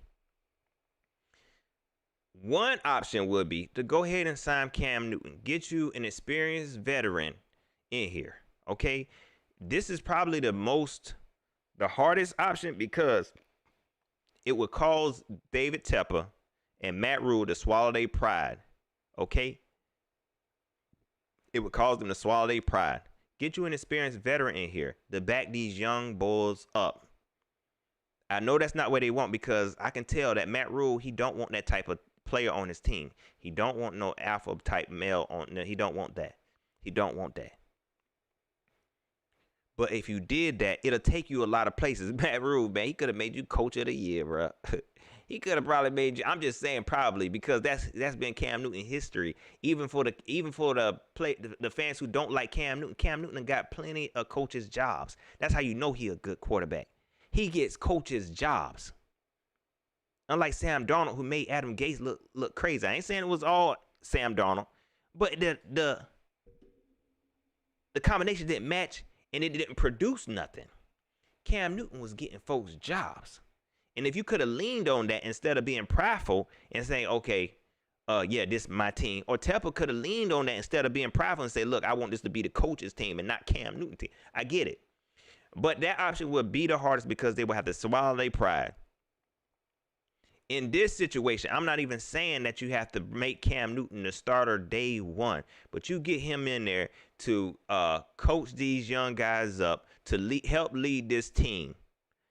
One option would be to go ahead and sign Cam Newton. Get you an experienced veteran in here. Okay? This is probably the hardest option because it would cause David Tepper and Matt Rule to swallow their pride, okay? It would cause them to swallow their pride. Get you an experienced veteran in here to back these young bulls up. I know that's not what they want, because I can tell that Matt Rule, he don't want that type of player on his team. He don't want no alpha type male on. He don't want that. He don't want that. But if you did that, it'll take you a lot of places. Matt Rule, man, he could have made you coach of the year, bro. He could have probably made you. I'm just saying probably, because that's been Cam Newton history. Even for the fans who don't like Cam Newton got plenty of coaches' jobs. That's how you know he a good quarterback. He gets coaches' jobs. Unlike Sam Darnold, who made Adam Gase look crazy. I ain't saying it was all Sam Darnold, but the combination didn't match, and it didn't produce nothing. Cam Newton was getting folks jobs. And if you could have leaned on that instead of being prideful and saying, okay, yeah, this is my team. Or Tepper could have leaned on that instead of being prideful and say, look, I want this to be the coach's team and not Cam Newton's team. I get it. But that option would be the hardest, because they would have to swallow their pride. In this situation, I'm not even saying that you have to make Cam Newton the starter day one, but you get him in there to coach these young guys up, to help lead this team.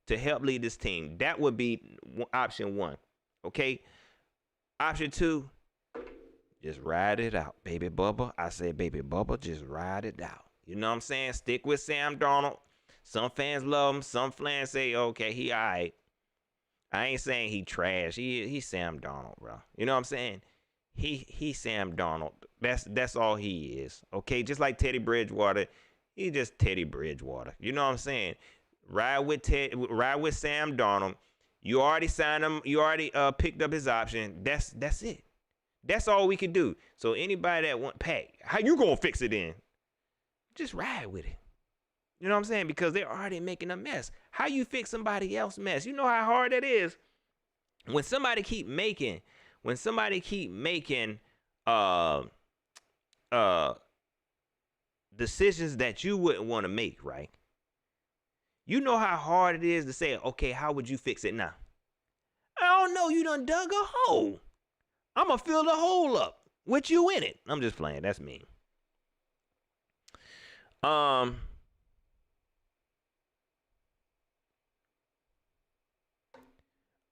That would be option one. Okay? Option two, just ride it out, baby Bubba. I said, baby Bubba, just ride it out. You know what I'm saying? Stick with Sam Darnold. Some fans love him. Some fans say, okay, he all right. I ain't saying he trash. He's Sam Darnold, bro. You know what I'm saying? He Sam Darnold. That's all he is. Okay, just like Teddy Bridgewater. He just Teddy Bridgewater. You know what I'm saying? Ride with Sam Darnold. You already signed him. You already picked up his option. That's it. That's all we can do. So anybody that want Pat, how you gonna fix it then? Just ride with it. You know what I'm saying? Because they're already making a mess. How you fix somebody else's mess? You know how hard that is. When somebody keep making decisions that you wouldn't want to make, right? You know how hard it is to say, okay, how would you fix it now? I don't know. You done dug a hole. I'm going to fill the hole up with you in it. I'm just playing. That's me.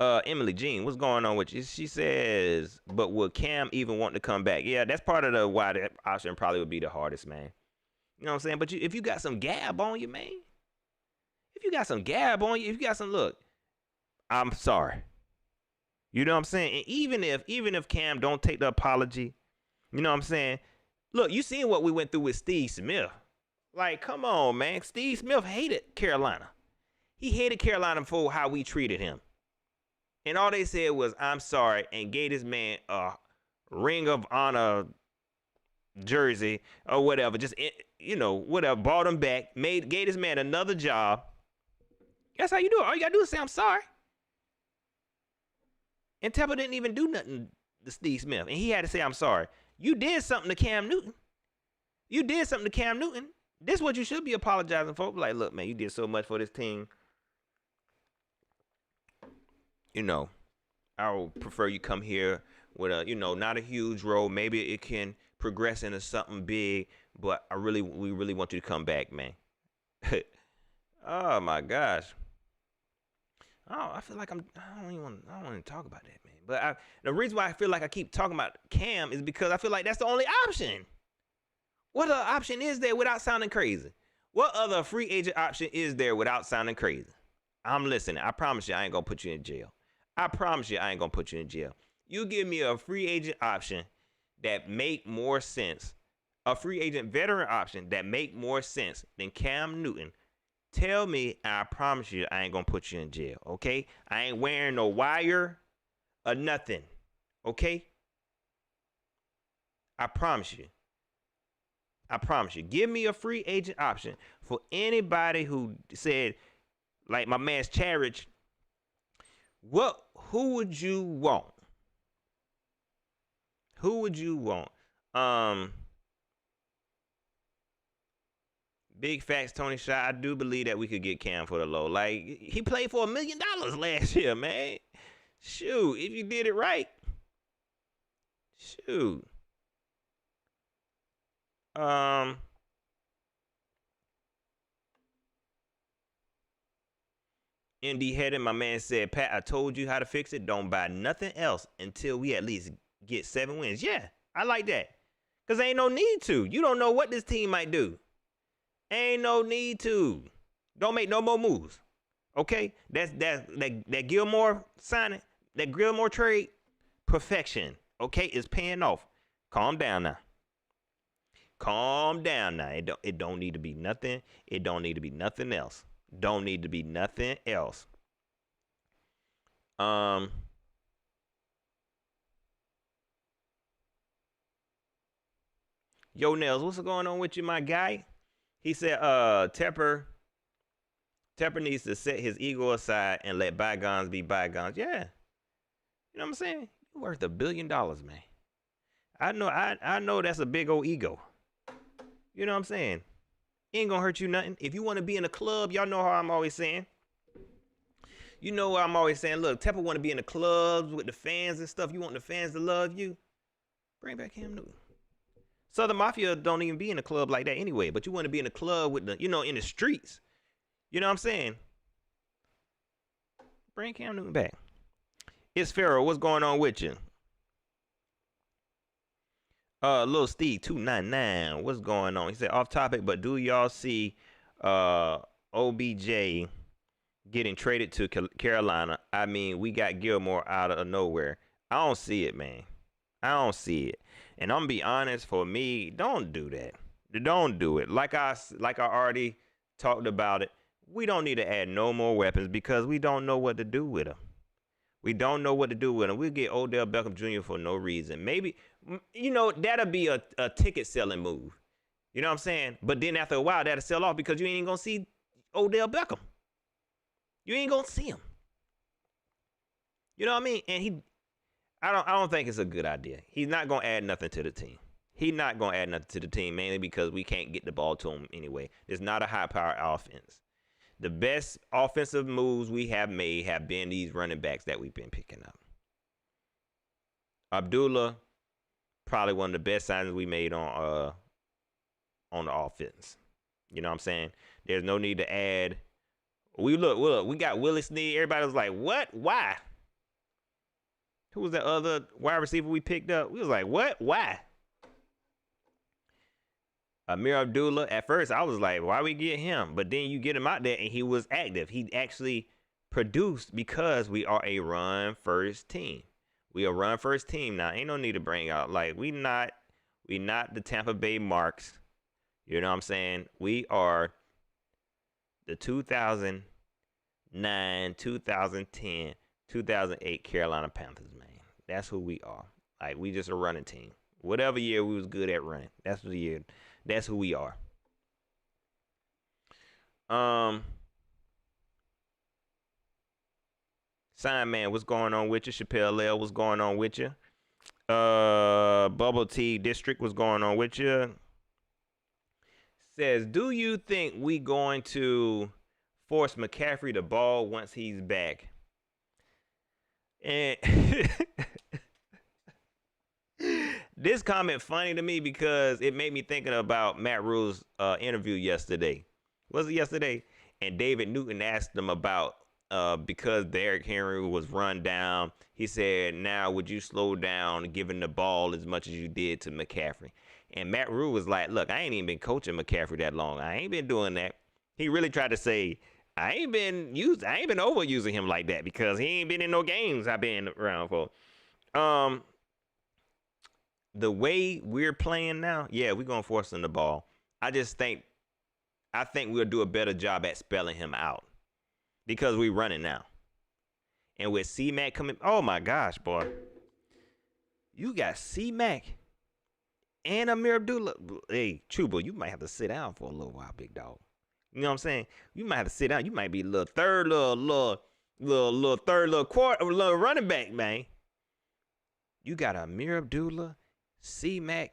Emily Jean, what's going on with you? She says, but would Cam even want to come back? Yeah, that's part of the why that option probably would be the hardest, man. You know what I'm saying? But if you got some gab on you, man. If you got some gab on you, if you got some look, I'm sorry. You know what I'm saying? And even if Cam don't take the apology, you know what I'm saying? Look, you seen what we went through with Steve Smith. Like, come on, man. Steve Smith hated Carolina. He hated Carolina for how we treated him. And all they said was, I'm sorry, and gave this man a Ring of Honor jersey or whatever. Just, you know, whatever. Bought him back. Gave this man another job. That's how you do it. All you got to do is say, I'm sorry. And Tepper didn't even do nothing to Steve Smith. And he had to say, I'm sorry. You did something to Cam Newton. This is what you should be apologizing for. Like, look, man, you did so much for this team. You know, I would prefer you come here with a, you know, not a huge role. Maybe it can progress into something big, but we really want you to come back, man. Oh my gosh. Oh, I feel like I don't want to talk about that, man. But the reason why I feel like I keep talking about Cam is because I feel like that's the only option. What other option is there without sounding crazy? What other free agent option is there without sounding crazy? I'm listening. I promise you I ain't going to put you in jail. You give me a free agent option that make more sense, a free agent veteran option that make more sense than Cam Newton. Tell me, I promise you I ain't going to put you in jail, okay? I ain't wearing no wire or nothing, okay? I promise you. Give me a free agent option for anybody who said, like my man's Charich, who would you want? Big facts, Tony Shaw. I do believe that we could get Cam for the low. Like, he played for $1 million last year, man. Shoot, if you did it right. Shoot. Um, ND headed, my man said, Pat, I told you how to fix it. Don't buy nothing else until we at least get 7 wins. Yeah, I like that. Because ain't no need to. You don't know what this team might do. Ain't no need to. Don't make no more moves. Okay? That Gilmore signing, that Gilmore trade, perfection. Okay? It's paying off. Calm down now. Calm down now. It don't need to be nothing. It don't need to be nothing else. Don't need to be nothing else. Yo, Nels, what's going on with you, my guy? He said, Tepper needs to set his ego aside and let bygones be bygones. Yeah. You know what I'm saying? You're worth $1 billion, man. I know that's a big old ego. You know what I'm saying? Ain't gonna hurt you nothing. If you want to be in a club, y'all know how I'm always saying. You know what I'm always saying. Look, Tepper want to be in the clubs with the fans and stuff. You want the fans to love you? Bring back Cam Newton. Southern Mafia don't even be in a club like that anyway. But you want to be in a club with the, in the streets. You know what I'm saying? Bring Cam Newton back. It's Pharaoh. What's going on with you? Lil Steve 299. What's going on? He said off topic, but do y'all see OBJ getting traded to Carolina? I mean, we got Gilmore out of nowhere. I don't see it, man. I don't see it. And I'm gonna be honest, for me, don't do that. Don't do it. Like I already talked about it. We don't need to add no more weapons because we don't know what to do with them. We don't know what to do with them. We'll get Odell Beckham Jr. for no reason. Maybe, that'll be a ticket selling move. You know what I'm saying? But then after a while, that'll sell off because you ain't gonna see Odell Beckham. You ain't gonna see him. You know what I mean? And I don't think it's a good idea. He's not gonna add nothing to the team. He's not gonna add nothing to the team, mainly because we can't get the ball to him anyway. It's not a high-powered offense. The best offensive moves we have made have been these running backs that we've been picking up. Abdullah, probably one of the best signings we made on the offense. You know what I'm saying? There's no need to add. We got Willie Snead. Everybody was like, what? Why? Who was the other wide receiver we picked up? We was like, what? Why? Amir Abdullah, at first I was like, why we get him? But then you get him out there and he was active. He actually produced because we are a run first team. We are a run first team now. Ain't no need to bring out we not the Tampa Bay Marks. You know what I'm saying? We are the 2009, 2010, 2008 Carolina Panthers, man. That's who we are. Like, we just a running team. Whatever year we was good at running, that's the year. That's who we are. Sign Man, what's going on with you? Chappelle L, what's going on with you? Bubble Tea District, what's going on with you? Says, do you think we going to force McCaffrey the ball once he's back? And this comment funny to me because it made me thinking about Matt Rule's interview yesterday. Was it yesterday? And David Newton asked him about because Derrick Henry was run down. He said, now would you slow down giving the ball as much as you did to McCaffrey? And Matt Rule was like, look, I ain't even been coaching McCaffrey that long. I ain't been doing that. He really tried to say, I ain't been overusing him like that because he ain't been in no games I've been around for. The way we're playing now, yeah, we're gonna force him the ball. I think we'll do a better job at spelling him out because we're running now. And with C-Mac coming, oh my gosh, boy. You got C-Mac and Amir Abdullah. Hey, Chuba, you might have to sit down for a little while, big dog. You know what I'm saying? You might have to sit down. You might be a little third, little quarter, little running back, man. You got Amir Abdullah, C-Mac.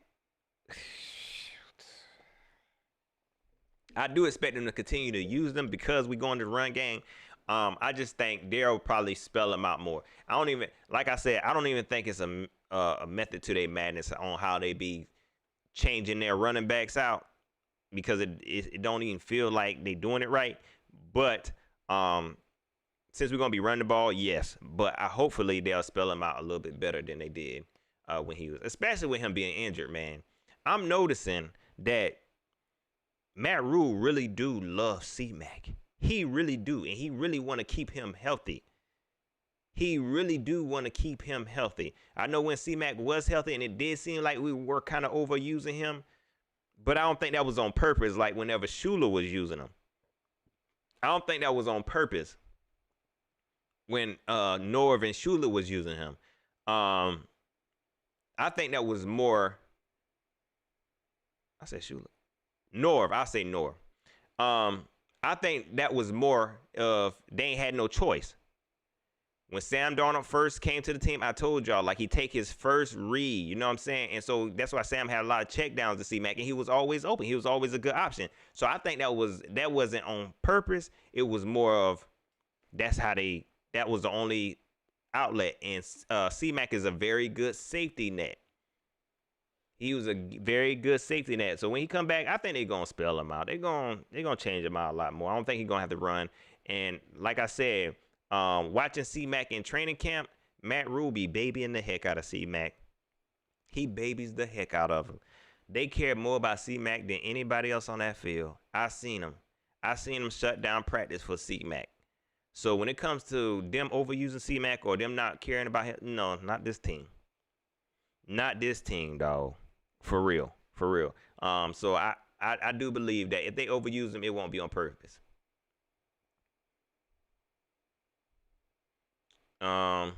I do expect them to continue to use them because we go into the run game. I just think they'll probably spell them out more. I don't even think it's a method to their madness on how they be changing their running backs out, because it don't even feel like they doing it right. But since we're gonna be running the ball, yes. But hopefully they'll spell him out a little bit better than they did when he was, especially with him being injured. Man, I'm noticing that Matt Rule really do love C-Mac. He really do, and he really want to keep him healthy. He really do want to keep him healthy. I know when C-Mac was healthy, and it did seem like we were kind of overusing him, but I don't think that was on purpose. Like whenever Shula was using him, I don't think that was on purpose. When Norv and Shula was using him, I think that was more. I said Shula. Norv, I say Norv. I think that was more of they ain't had no choice. When Sam Darnold first came to the team, I told y'all, like, he take his first read, you know what I'm saying? And so that's why Sam had a lot of check downs to C-Mac, and he was always open. He was always a good option. So I think that wasn't on purpose. It was more of that was the only outlet. And C-Mac is a very good safety net. He was a very good safety net. So when he come back, I think they're going to spell him out. They're going to change him out a lot more. I don't think he's going to have to run. And like I said, watching C-Mac in training camp, Matt Rule be babying the heck out of C-Mac. He babies the heck out of him. They care more about C-Mac than anybody else on that field. I seen him shut down practice for C-Mac. So when it comes to them overusing C-Mac or them not caring about him, no, not this team. Not this team, dog. For real. So I do believe that if they overuse him, it won't be on purpose. EL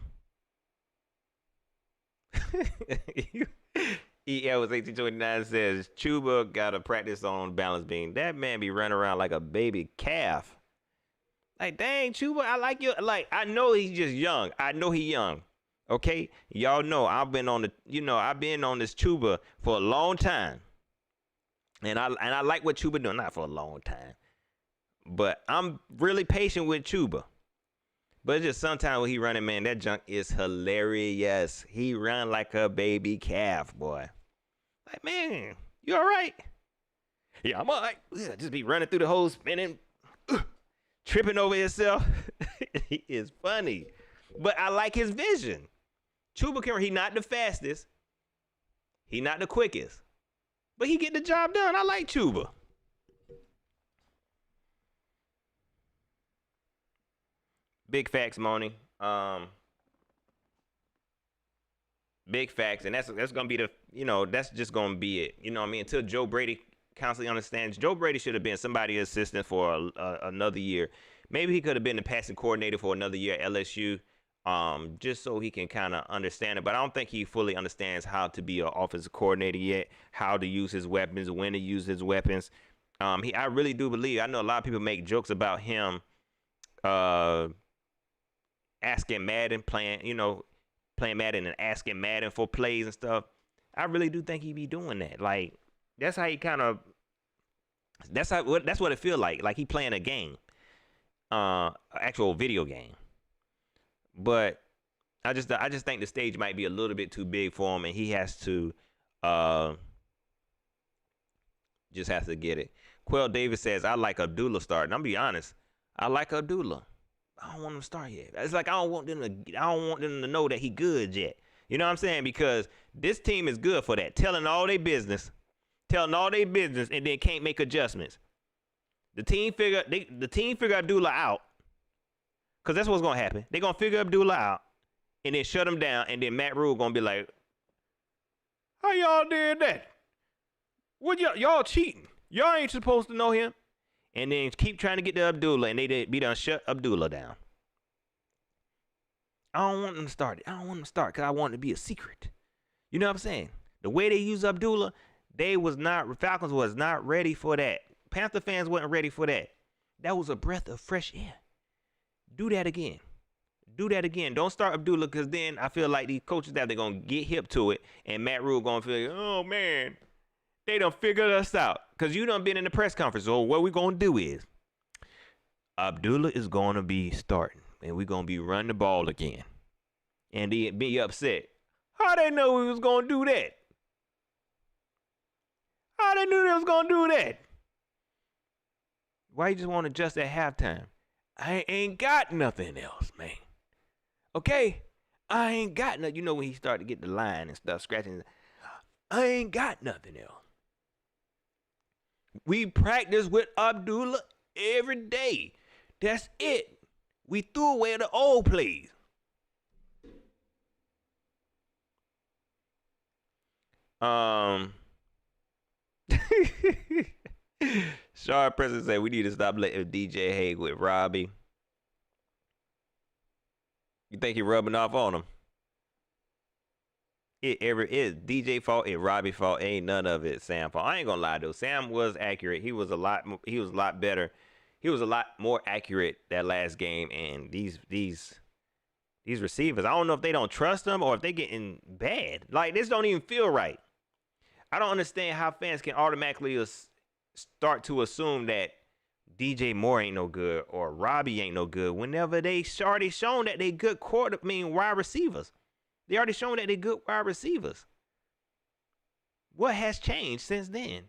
was 1829 says Chuba got to practice on balance beam. That man be running around like a baby calf. Like, dang, Chuba, I like you. Like, I know he's just young. I know he young. Okay, y'all know I've been on this Chuba for a long time, and I like what Chuba doing. Not for a long time, but I'm really patient with Chuba. But it's just sometimes when he running, man, that junk is hilarious. He run like a baby calf, boy. Like, man, you all right? Yeah, I'm all right. Just be running through the hole, spinning, tripping over himself. He is funny, but I like his vision. Chuba Cameron, he not the fastest. He not the quickest. But he get the job done. I like Chuba. Big facts, Moni. Big facts. And that's gonna be that's just gonna be it. You know what I mean? Until Joe Brady constantly understands. Joe Brady should have been somebody's assistant for another year. Maybe he could have been the passing coordinator for another year at LSU. Just so he can kind of understand it. But I don't think he fully understands how to be an offensive coordinator yet, how to use his weapons, when to use his weapons. I really do believe, I know a lot of people make jokes about him asking Madden, playing Madden and asking Madden for plays and stuff. I really do think he be doing that. Like, that's how he kind of, that's what it feel like he playing a game, actual video game. But I just think the stage might be a little bit too big for him, and he has to just has to get it. Quell Davis says, I like Abdullah starting. I'm gonna be honest, I like Abdullah. I don't want him to start yet. It's like I don't want them to know that he good yet. You know what I'm saying? Because this team is good for that. Telling all their business, and then can't make adjustments. The team figure Abdullah out. Because that's what's going to happen. They're going to figure Abdullah out and then shut him down. And then Matt Rule going to be like, how y'all did that? What y'all cheating? Y'all ain't supposed to know him. And then keep trying to get to Abdullah. And they be done shut Abdullah down. I don't want them to start it. I don't want them to start because I want it to be a secret. You know what I'm saying? The way they use Abdullah, Falcons was not ready for that. Panther fans wasn't ready for that. That was a breath of fresh air. Do that again. Don't start Abdullah, because then I feel like these coaches they're going to get hip to it, and Matt Rule going to feel, oh, man, they done figured us out. Because you done been in the press conference. So what we going to do is Abdullah is going to be starting, and we're going to be running the ball again. And he be upset. How they know we was gonna do that? How they knew they was gonna do that? Why you just want to adjust at halftime? I ain't got nothing else, man. Okay? I ain't got nothing. You know when he started to get the line and stuff, scratching. I ain't got nothing else. We practice with Abdullah every day. That's it. We threw away the old plays. Sharp President said we need to stop letting DJ hang with Robbie. You think he rubbing off on him? It is DJ fault, it Robbie fault, ain't none of it Sam fault. I ain't gonna lie though. Sam was accurate. He was a lot better. He was a lot more accurate that last game. And these receivers, I don't know if they don't trust them or if they getting bad. Like this don't even feel right. I don't understand how fans can automatically start to assume that DJ Moore ain't no good or Robbie ain't no good whenever they already shown that they good wide receivers. They already shown that they good wide receivers. What has changed since then?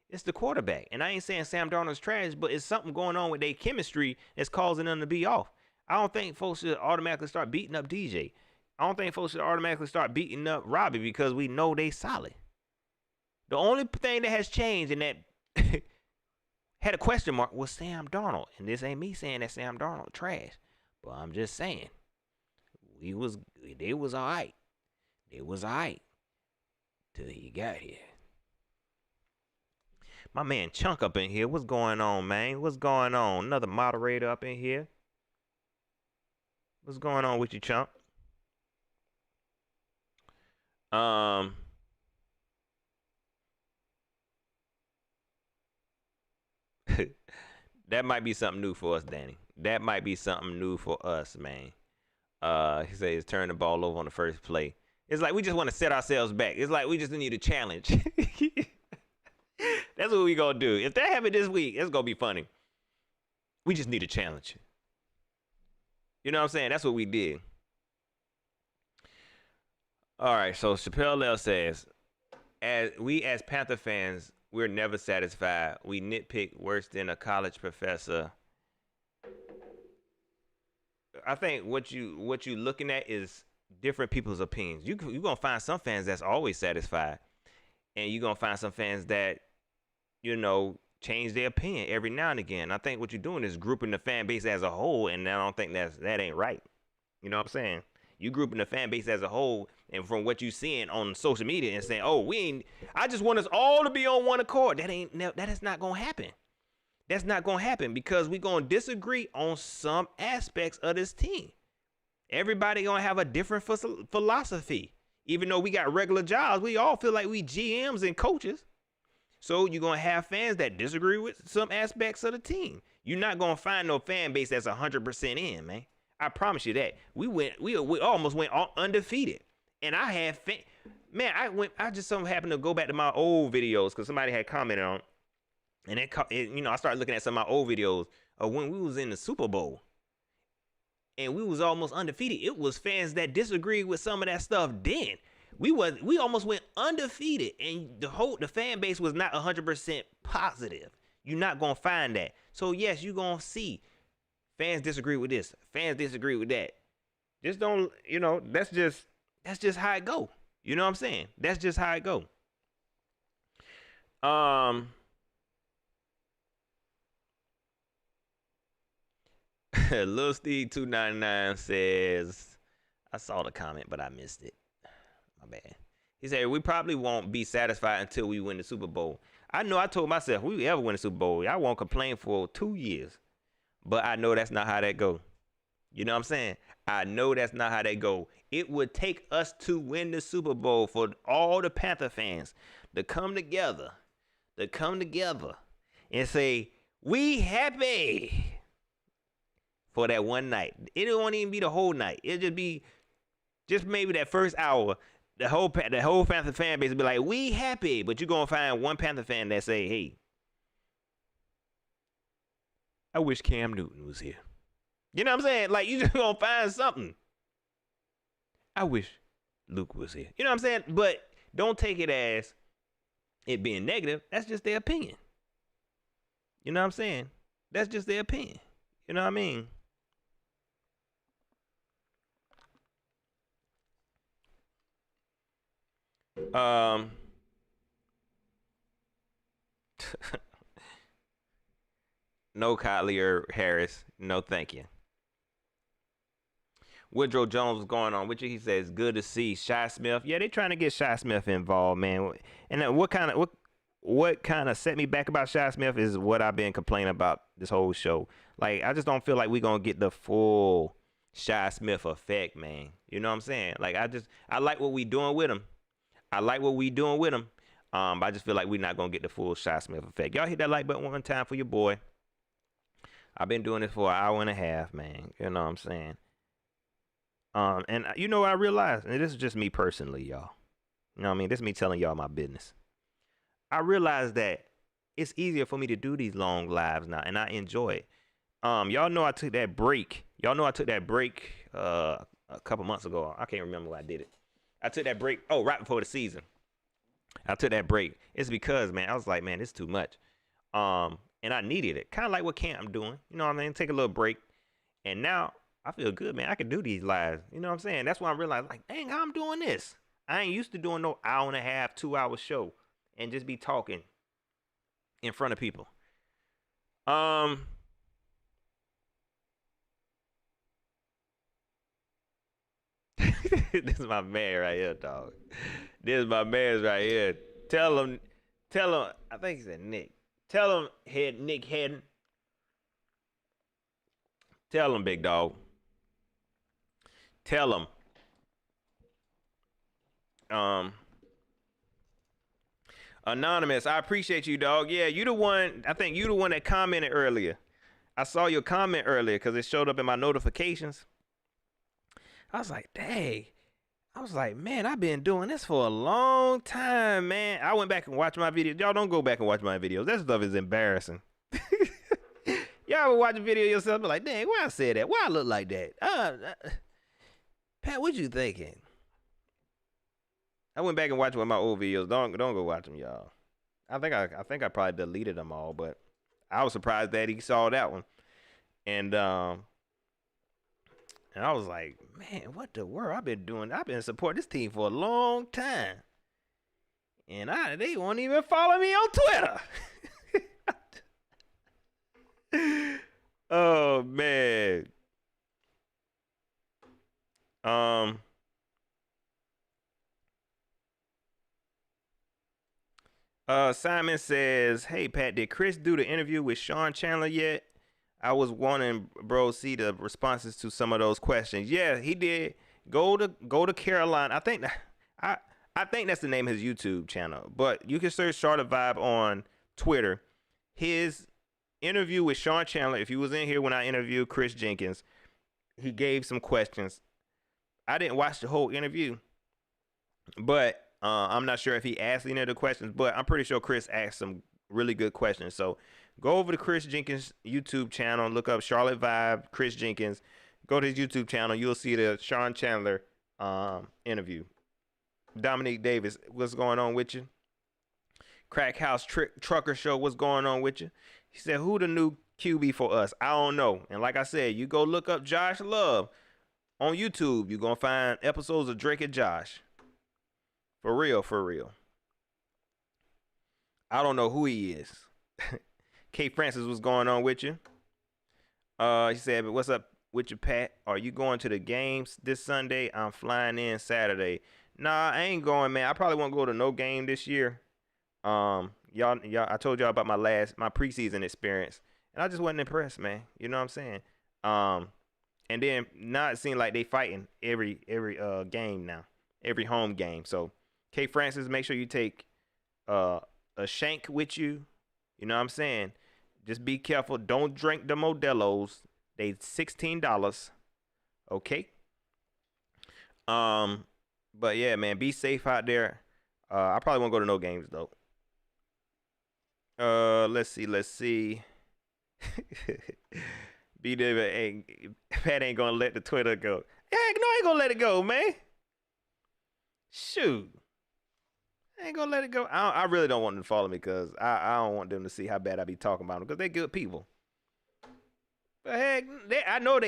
It's the quarterback. And I ain't saying Sam Darnold's trash, but it's something going on with their chemistry that's causing them to be off. I don't think folks should automatically start beating up DJ. I don't think folks should automatically start beating up Robbie because we know they solid. The only thing that has changed and that had a question mark was Sam Darnold. And this ain't me saying that Sam Darnold trash, but I'm just saying they was all right. They was all right till he got here. My man Chunk up in here. What's going on, man? What's going on? Another moderator up in here. What's going on with you, Chunk? That might be something new for us, Danny. That might be something new for us, man. He says turn the ball over on the first play. It's like we just want to set ourselves back. It's like we just need a challenge. That's what we gonna do. If that happened this week, it's gonna be funny. We just need a challenge. You know what I'm saying? That's what we did. All right, so Chappelle L says, as Panther fans, we're never satisfied. We nitpick worse than a college professor. I think what you looking at is different people's opinions. You're gonna find some fans that's always satisfied, and you're gonna find some fans that, change their opinion every now and again. I think what you're doing is grouping the fan base as a whole, and I don't think that ain't right. You know what I'm saying? You grouping the fan base as a whole, and from what you seeing on social media and saying, "Oh, I just want us all to be on one accord." That is not gonna happen. That's not gonna happen because we gonna disagree on some aspects of this team. Everybody gonna have a different philosophy. Even though we got regular jobs, we all feel like we GMs and coaches. So you're gonna have fans that disagree with some aspects of the team. You're not gonna find no fan base that's 100% in, man. I promise you that. We almost went undefeated, and I had I just so happened to go back to my old videos because somebody had commented on, and I started looking at some of my old videos of when we was in the Super Bowl, and we was almost undefeated. It was fans that disagreed with some of that stuff. Then we almost went undefeated, and the fan base was not 100% positive. You're not gonna find that. So yes, you're gonna see fans disagree with this, fans disagree with that. Just don't, that's just how it go. You know what I'm saying? That's just how it go. Lil Steve 299 says, I saw the comment, but I missed it. My bad. He said, we probably won't be satisfied until we win the Super Bowl. I know I told myself, if we ever win the Super Bowl, I won't complain for 2 years. But I know that's not how that go. You know what I'm saying? I know that's not how that go. It would take us to win the Super Bowl for all the Panther fans to come together and say, we happy for that one night. It won't even be the whole night. It'll just be maybe that first hour. The whole Panther fan base will be like, we happy. But you're going to find one Panther fan that say, hey, I wish Cam Newton was here. You know what I'm saying? Like, you just gonna find something. I wish Luke was here. You know what I'm saying? But don't take it as it being negative. That's just their opinion. You know what I'm saying? That's just their opinion. You know what I mean? Um, no Kylie Harris. No, thank you. Woodrow Jones was going on with you. He says, "Good to see Shy Smith." Yeah, they trying to get Shy Smith involved, man. And what kind of set me back about Shy Smith is what I've been complaining about this whole show. Like, I just don't feel like we gonna get the full Shy Smith effect, man. You know what I'm saying? Like, I like what we doing with him. I like what we doing with him. I just feel like we're not gonna get the full Shy Smith effect. Y'all hit that like button one time for your boy. I've been doing this for an hour and a half, man. You know what I'm saying? And you know what I realized, and this is just me personally, y'all. You know what I mean? This is me telling y'all my business. I realized that it's easier for me to do these long lives now, and I enjoy it. Y'all know I took that break. Y'all know I took that break a couple months ago. I can't remember when I did it. I took that break. Oh, right before the season. I took that break. It's because, man, I was like, man, this is too much. And I needed it. Kind of like what Camp doing. You know what I mean? Take a little break. And now I feel good, man. I can do these lives. You know what I'm saying? That's why I realized, like, dang, how I'm doing this. I ain't used to doing no hour and a half, 2 hour show and just be talking in front of people. This is my man right here, dog. This is my man right here. Tell him, I think he said Nick. Tell him, Nick Hedden. Tell him, big dog. Tell him. Anonymous, I appreciate you, dog. Yeah, you the one. I think you the one that commented earlier. I saw your comment earlier because it showed up in my notifications. I was like, dang. I was like, man, I've been doing this for a long time, man. I went back and watched my videos. Y'all don't go back and watch my videos. That stuff is embarrassing. Y'all ever watch a video yourself and be like, dang, why I said that? Why I look like that? Pat, what you thinking? I went back and watched one of my old videos. Don't go watch them, y'all. I think I probably deleted them all, but I was surprised that he saw that one. And I was like, man, what the world? I've been supporting this team for a long time. And they won't even follow me on Twitter. Oh man. Simon says, "Hey Pat, did Chris do the interview with Sean Chandler yet? I was wanting bro see the responses to some of those questions." Yeah, he did. Go to Carolina. I think that's the name of his YouTube channel. But you can search Charlotte Vibe on Twitter. His interview with Sean Chandler. If you was in here when I interviewed Chris Jenkins, he gave some questions. I didn't watch the whole interview, but I'm not sure if he asked any of the questions, but I'm pretty sure Chris asked some really good questions. So go over to Chris Jenkins' YouTube channel, look up Charlotte Vibe, Chris Jenkins. Go to his YouTube channel. You'll see the Sean Chandler interview. Dominique Davis, what's going on with you? Crack House Trucker Show, what's going on with you? He said, who the new QB for us? I don't know. And like I said, you go look up Josh Love on YouTube. You're going to find episodes of Drake and Josh. For real, for real. I don't know who he is. K Francis, what's going on with you? He said, what's up with you, Pat? Are you going to the games this Sunday? I'm flying in Saturday. Nah, I ain't going, man. I probably won't go to no game this year. Y'all, I told y'all about my preseason experience, and I just wasn't impressed, man. You know what I'm saying? And then now it seems like they fighting every game now, every home game. So, K Francis, make sure you take a shank with you. You know what I'm saying? Just be careful. Don't drink the Modelo's. They $16. Okay. But yeah, man, be safe out there. I probably won't go to no games though. Let's see. B David ain't Pat ain't gonna let the Twitter go. Heck no, I ain't gonna let it go, man. Shoot. I ain't gonna let it go. I really don't want them to follow me because I don't want them to see how bad I be talking about them because they good people. But heck, I know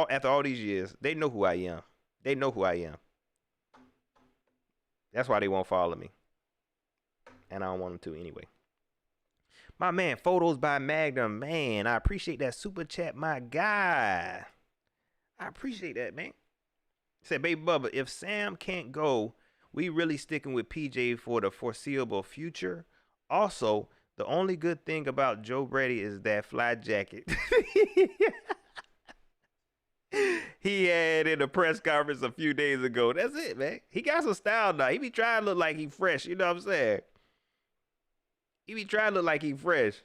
after all these years, they know who I am. They know who I am. That's why they won't follow me. And I don't want them to anyway. My man, photos by Magnum. Man, I appreciate that super chat, my guy. I appreciate that, man. Said, Baby Bubba, if Sam can't go, we really sticking with PJ for the foreseeable future. Also, the only good thing about Joe Brady is that fly jacket he had in a press conference a few days ago. That's it, man. He got some style now. He be trying to look like he fresh. You know what I'm saying? He be trying to look like he fresh.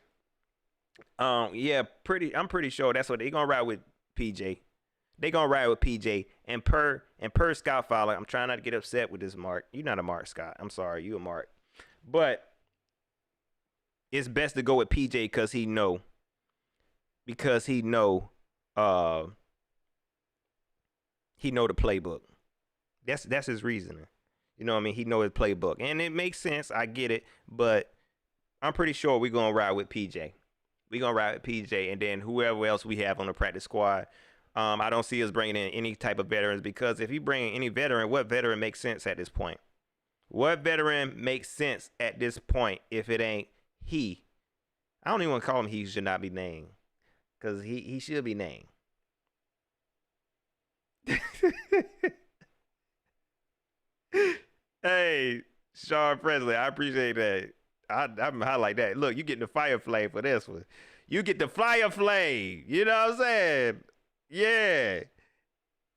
Yeah, I'm pretty sure that's what they gonna ride with PJ. They gonna ride with PJ and per Scott Fowler. I'm trying not to get upset with this Mark. You're not a Mark, Scott. I'm sorry, you a Mark. But it's best to go with PJ because he know the playbook. That's his reasoning. You know what I mean? He know his playbook. And it makes sense. I get it. But I'm pretty sure we're going to ride with PJ. We're going to ride with PJ. And then whoever else we have on the practice squad. I don't see us bringing in any type of veterans because if you bring in any veteran, what veteran makes sense at this point? What veteran makes sense at this point if it ain't he? I don't even want to call him he should not be named because he should be named. Hey, Sean Presley, I appreciate that. I'm highlight that. Look, you getting the fire flame for this one. You get the fire flame. You know what I'm saying? Yeah.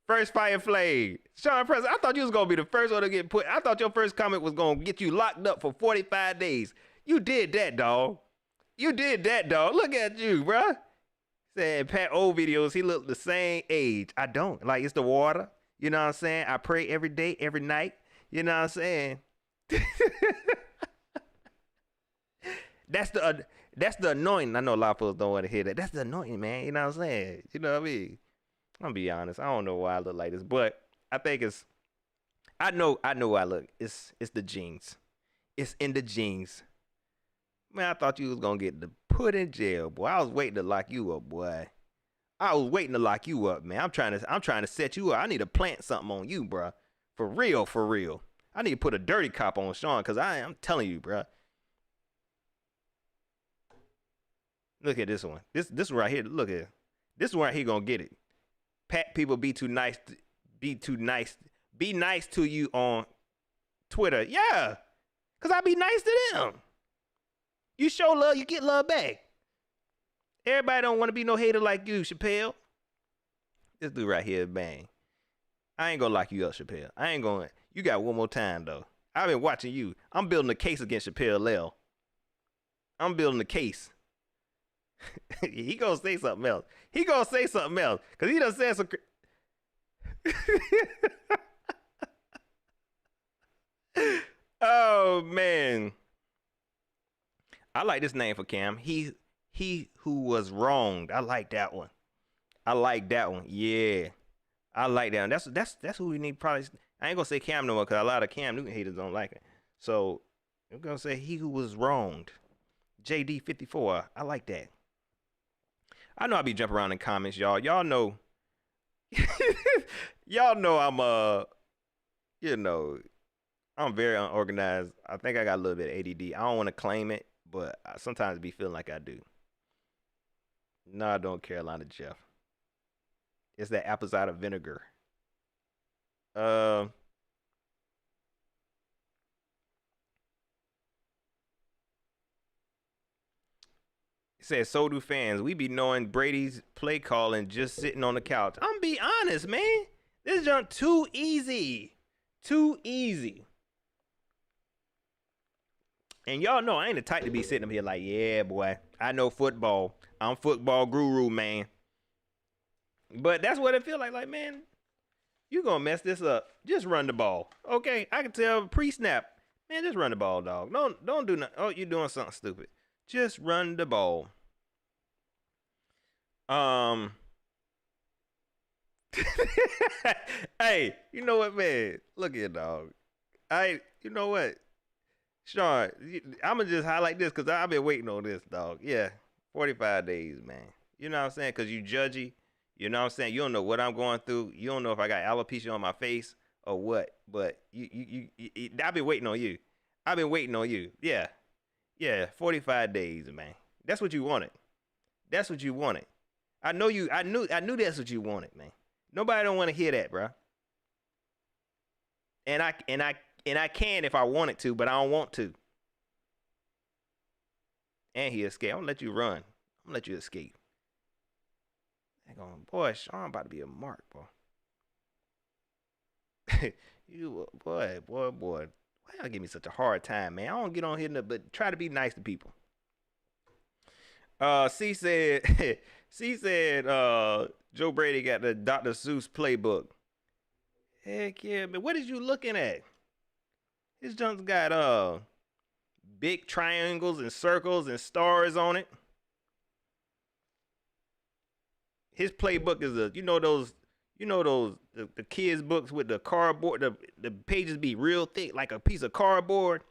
First fire flame. Sean Presley, I thought you was going to be the first one to get put. I thought your first comment was going to get you locked up for 45 days. You did that, dog. You did that, dog. Look at you, bruh. Said Pat old videos, he looked the same age. I don't. Like, it's the water. You know what I'm saying? I pray every day, every night. You know what I'm saying? That's the anointing. I know a lot of folks don't want to hear that. That's the anointing, man. You know what I'm saying? You know what I mean? I'm gonna be honest. I don't know why I look like this, but I think I know why I look. It's the genes. It's in the genes. Man, I thought you was gonna get put in jail, boy. I was waiting to lock you up, boy. I was waiting to lock you up, man. I'm trying to set you up. I need to plant something on you, bro. For real, for real. I need to put a dirty cop on Sean, cause I'm telling you, bro. Look at this one. This one right here. Look at it. This one right here gonna get it. Pat people be nice to you on Twitter. Yeah. Cause I be nice to them. You show love, you get love back. Everybody don't want to be no hater like you, Chappelle. This dude right here, bang. I ain't gonna lock you up, Chappelle. I ain't gonna. You got one more time, though. I've been watching you. I'm building a case against Chappelle L. I'm building a case. He gonna say something else. He gonna say something else. Because he done said some... Oh, man. I like this name for Cam. He who was wronged. I like that one. Yeah. I like that one. That's who we need probably. I ain't gonna say Cam no more because a lot of Cam Newton haters don't like it. So I'm gonna say he who was wronged. JD54. I like that. I know I be jumping around in comments, y'all. Y'all know. Y'all know I'm very unorganized. I think I got a little bit of ADD. I don't want to claim it, but I sometimes be feeling like I do. No, I don't, Carolina Jeff. It's that apple cider vinegar. It says, so do fans. We be knowing Brady's play calling just sitting on the couch. I'm be honest, man. This junk too easy. Too easy. And y'all know I ain't the type to be sitting up here like, yeah, boy, I know football. I'm football guru, man. But that's what it feel like. Like, man, you gonna mess this up. Just run the ball. Okay, I can tell pre-snap. Man, just run the ball, dog. Don't do nothing. Oh, you're doing something stupid. Just run the ball. Hey, you know what, man? Look here, dog. You know what, Sean? I'm gonna just highlight this because I've been waiting on this, dog. Yeah, 45 days, man. You know what I'm saying? Because you judgy. You know what I'm saying? You don't know what I'm going through. You don't know if I got alopecia on my face or what. But I've been waiting on you. I've been waiting on you. Yeah, yeah. 45 days, man. That's what you wanted. That's what you wanted. I know you. I knew that's what you wanted, man. Nobody don't want to hear that, bro. And I can if I wanted to, but I don't want to. And he escaped. I'm gonna let you run. I'm gonna let you escape. Hang on, boy, Sean about to be a mark, boy. You boy. Why y'all give me such a hard time, man? I don't get on here, but try to be nice to people. C said, C said, Joe Brady got the Dr. Seuss playbook. Heck yeah, man. What is you looking at? His junk's got big triangles and circles and stars on it. His playbook is the kids books with the cardboard, the pages be real thick like a piece of cardboard.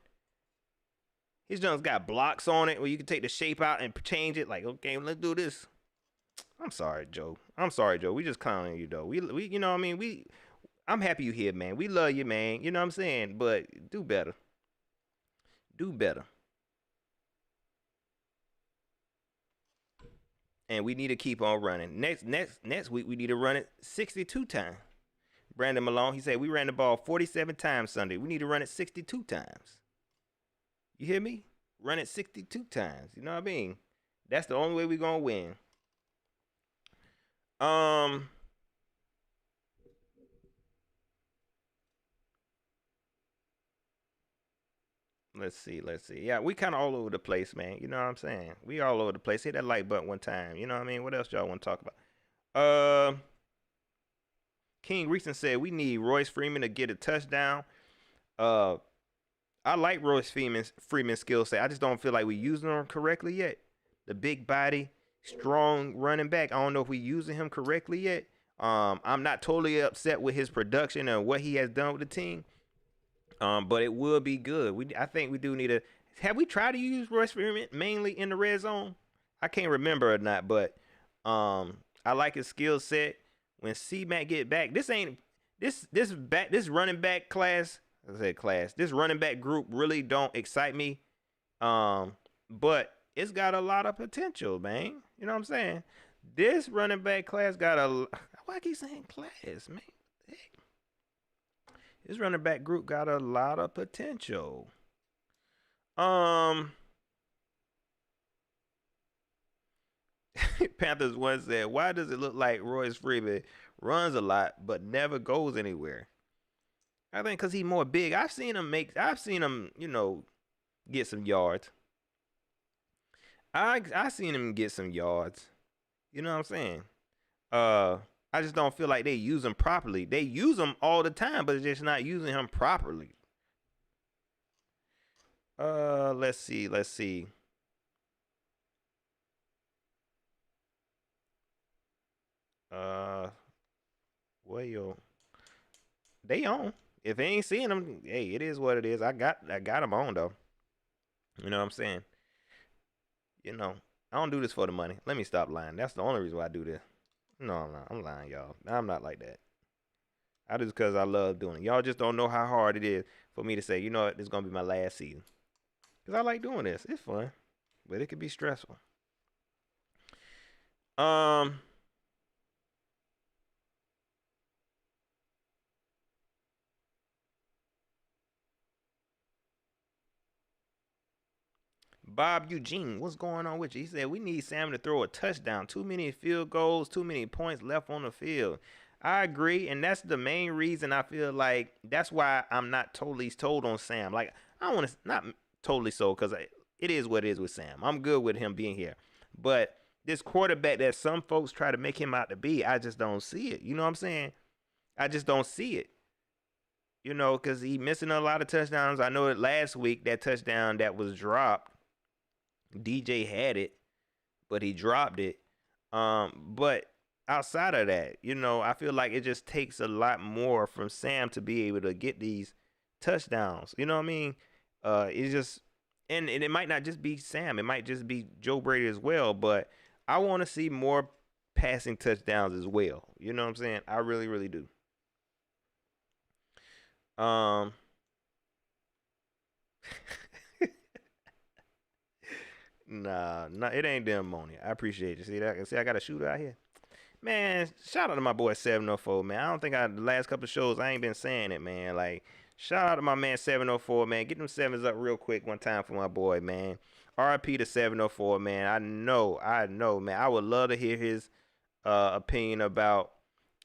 His junk's got blocks on it where you can take the shape out and change it. Like, okay, let's do this. I'm sorry, Joe. We just clowning you though. We you know what I mean? I'm happy you here, man. We love you, man. You know what I'm saying? But do better. Do better. And we need to keep on running. Next week we need to run it 62 times. Brandon Malone, he said we ran the ball 47 times Sunday. We need to run it 62 times. You hear me? Run it 62 times. You know what I mean? That's the only way we're gonna win. Let's see. Yeah, we kind of all over the place, man. You know what I'm saying? We all over the place. Hit that like button one time. You know what I mean? What else y'all want to talk about? King Reason said we need Royce Freeman to get a touchdown. I like Royce Freeman's skill set. I just don't feel like we using him correctly yet. The big body, strong running back. I don't know if we using him correctly yet. I'm not totally upset with his production and what he has done with the team. But it will be good. I think we do need to. Have we tried to use Royce Freeman mainly in the red zone? I can't remember or not, but I like his skill set. When C-Mac get back, this running back class. I said class. This running back group really don't excite me. But it's got a lot of potential, man. You know what I'm saying? This running back class got a. Why I keep saying class, man? This running back group got a lot of potential. Panthers once said, "Why does it look like Royce Freeman runs a lot but never goes anywhere?" I think because he's more big. I've seen him, get some yards. I seen him get some yards. You know what I'm saying? I just don't feel like they use him properly. They use him all the time, but they're just not using him properly. Let's see. Well, they on. If they ain't seeing them, hey, it is what it is. I got them on though. You know what I'm saying? I don't do this for the money. Let me stop lying. That's the only reason why I do this. No, I'm not. I'm lying, y'all. I'm not like that. I just because I love doing it. Y'all just don't know how hard it is for me to say, you know what, this is gonna be my last season. Because I like doing this. It's fun. But it can be stressful. Bob Eugene, what's going on with you? He said we need Sam to throw a touchdown. Too many field goals, too many points left on the field. I agree, and that's the main reason I feel like that's why I'm not totally sold on Sam. Like I don't want to not totally sold because it is what it is with Sam. I'm good with him being here, but this quarterback that some folks try to make him out to be, I just don't see it. You know what I'm saying? I just don't see it. Because he missing a lot of touchdowns. I know that last week that touchdown that was dropped. DJ had it, but he dropped it. But outside of that, I feel like it just takes a lot more from Sam to be able to get these touchdowns. You know what I mean? It's just and it might not just be Sam. It might just be Joe Brady as well. But I want to see more passing touchdowns as well. You know what I'm saying? I really, really do. Um, nah, it ain't them, Moni. I appreciate you. See that? See, I got a shooter out here. Man, shout out to my boy 704, man. I don't think the last couple of shows I ain't been saying it, man. Like, shout out to my man 704, man. Get them sevens up real quick one time for my boy, man. RIP to 704, man. I know, man. I would love to hear his opinion about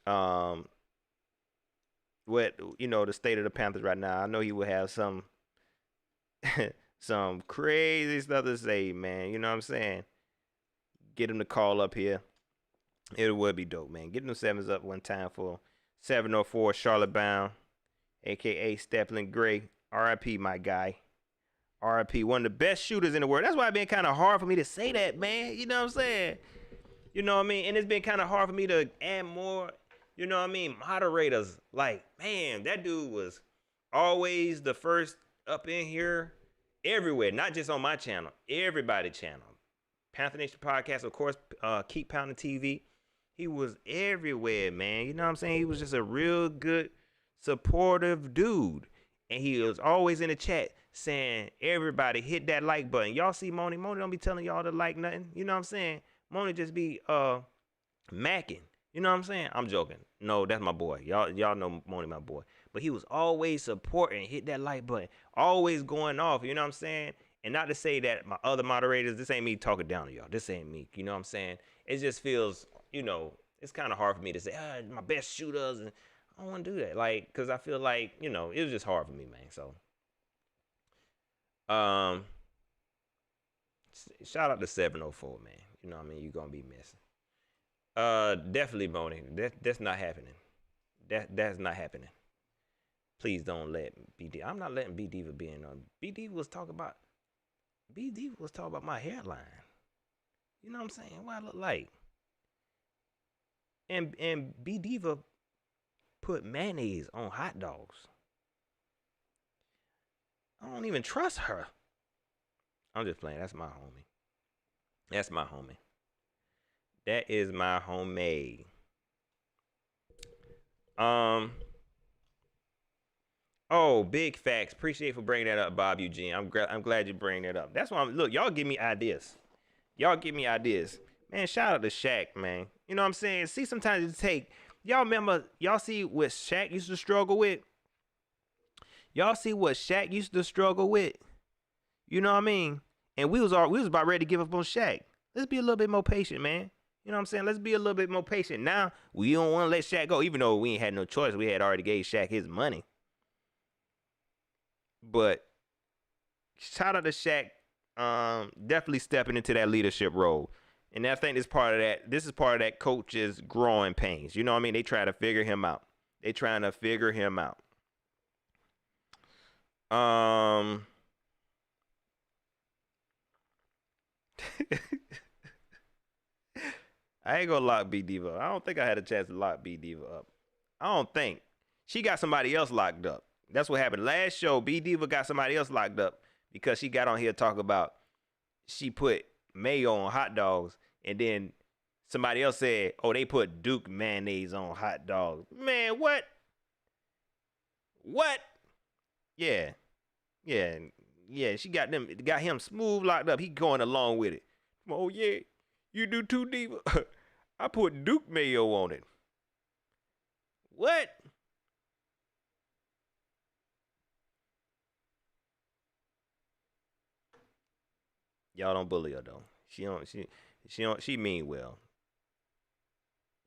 um what the state of the Panthers right now. I know he would have some some crazy stuff to say, man. You know what I'm saying? Get him to call up here. It would be dope, man. Get them sevens up one time for 704 Charlotte Bound, aka Stephen Gray. RIP, my guy. RIP, one of the best shooters in the world. That's why it's been kind of hard for me to say that, man. You know what I'm saying? You know what I mean? And it's been kind of hard for me to add more, moderators. Like, man, that dude was always the first up in here everywhere, not just on my channel, everybody's channel. Panther Nation Podcast, of course, Keep Pounding TV. He was everywhere, man. You know what I'm saying? He was just a real good, supportive dude. And he was always in the chat saying, everybody hit that like button. Y'all see Moni. Moni don't be telling y'all to like nothing. You know what I'm saying? Moni just be macking. You know what I'm saying? I'm joking. No, that's my boy. Y'all know Moni, my boy. But he was always supporting, hit that like button. Always going off, you know what I'm saying? And not to say that my other moderators, this ain't me talking down to y'all. This ain't me. You know what I'm saying? It just feels, it's kind of hard for me to say, my best shooters. And I don't want to do that. Like, because I feel like, it was just hard for me, man. So, shout out to 704, man. You know what I mean? You're going to be missing. Definitely, Boney. That's not happening. That's not happening. Please don't let B Diva. I'm not letting B Diva be in on. B Diva was talking about my hairline. You know what I'm saying? What I look like. And B Diva put mayonnaise on hot dogs. I don't even trust her. I'm just playing. That's my homie. That's my homie. That is my homie. Oh, big facts. Appreciate for bringing that up, Bob Eugene. I'm glad you bring that up. That's why look, y'all give me ideas. Man, shout out to Shaq, man. You know what I'm saying? See, sometimes it take. Y'all remember, y'all see what Shaq used to struggle with? You know what I mean? And we was about ready to give up on Shaq. Let's be a little bit more patient, man. You know what I'm saying? Let's be a little bit more patient. Now, we don't want to let Shaq go, even though we ain't had no choice. We had already gave Shaq his money. But shout out to Shaq, definitely stepping into that leadership role. And I think this is part of that coach's growing pains. You know what I mean? They try to figure him out. I ain't gonna lock B Diva. I don't think I had a chance to lock B Diva up. I don't think. She got somebody else locked up. That's what happened. Last show, B Diva got somebody else locked up because she got on here talk about she put mayo on hot dogs, and then somebody else said, oh, they put Duke mayonnaise on hot dogs. Man, what? What? Yeah. She got him smooth locked up. He going along with it. Oh yeah, you do too, Diva. I put Duke mayo on it. What? Y'all don't bully her though. She mean well.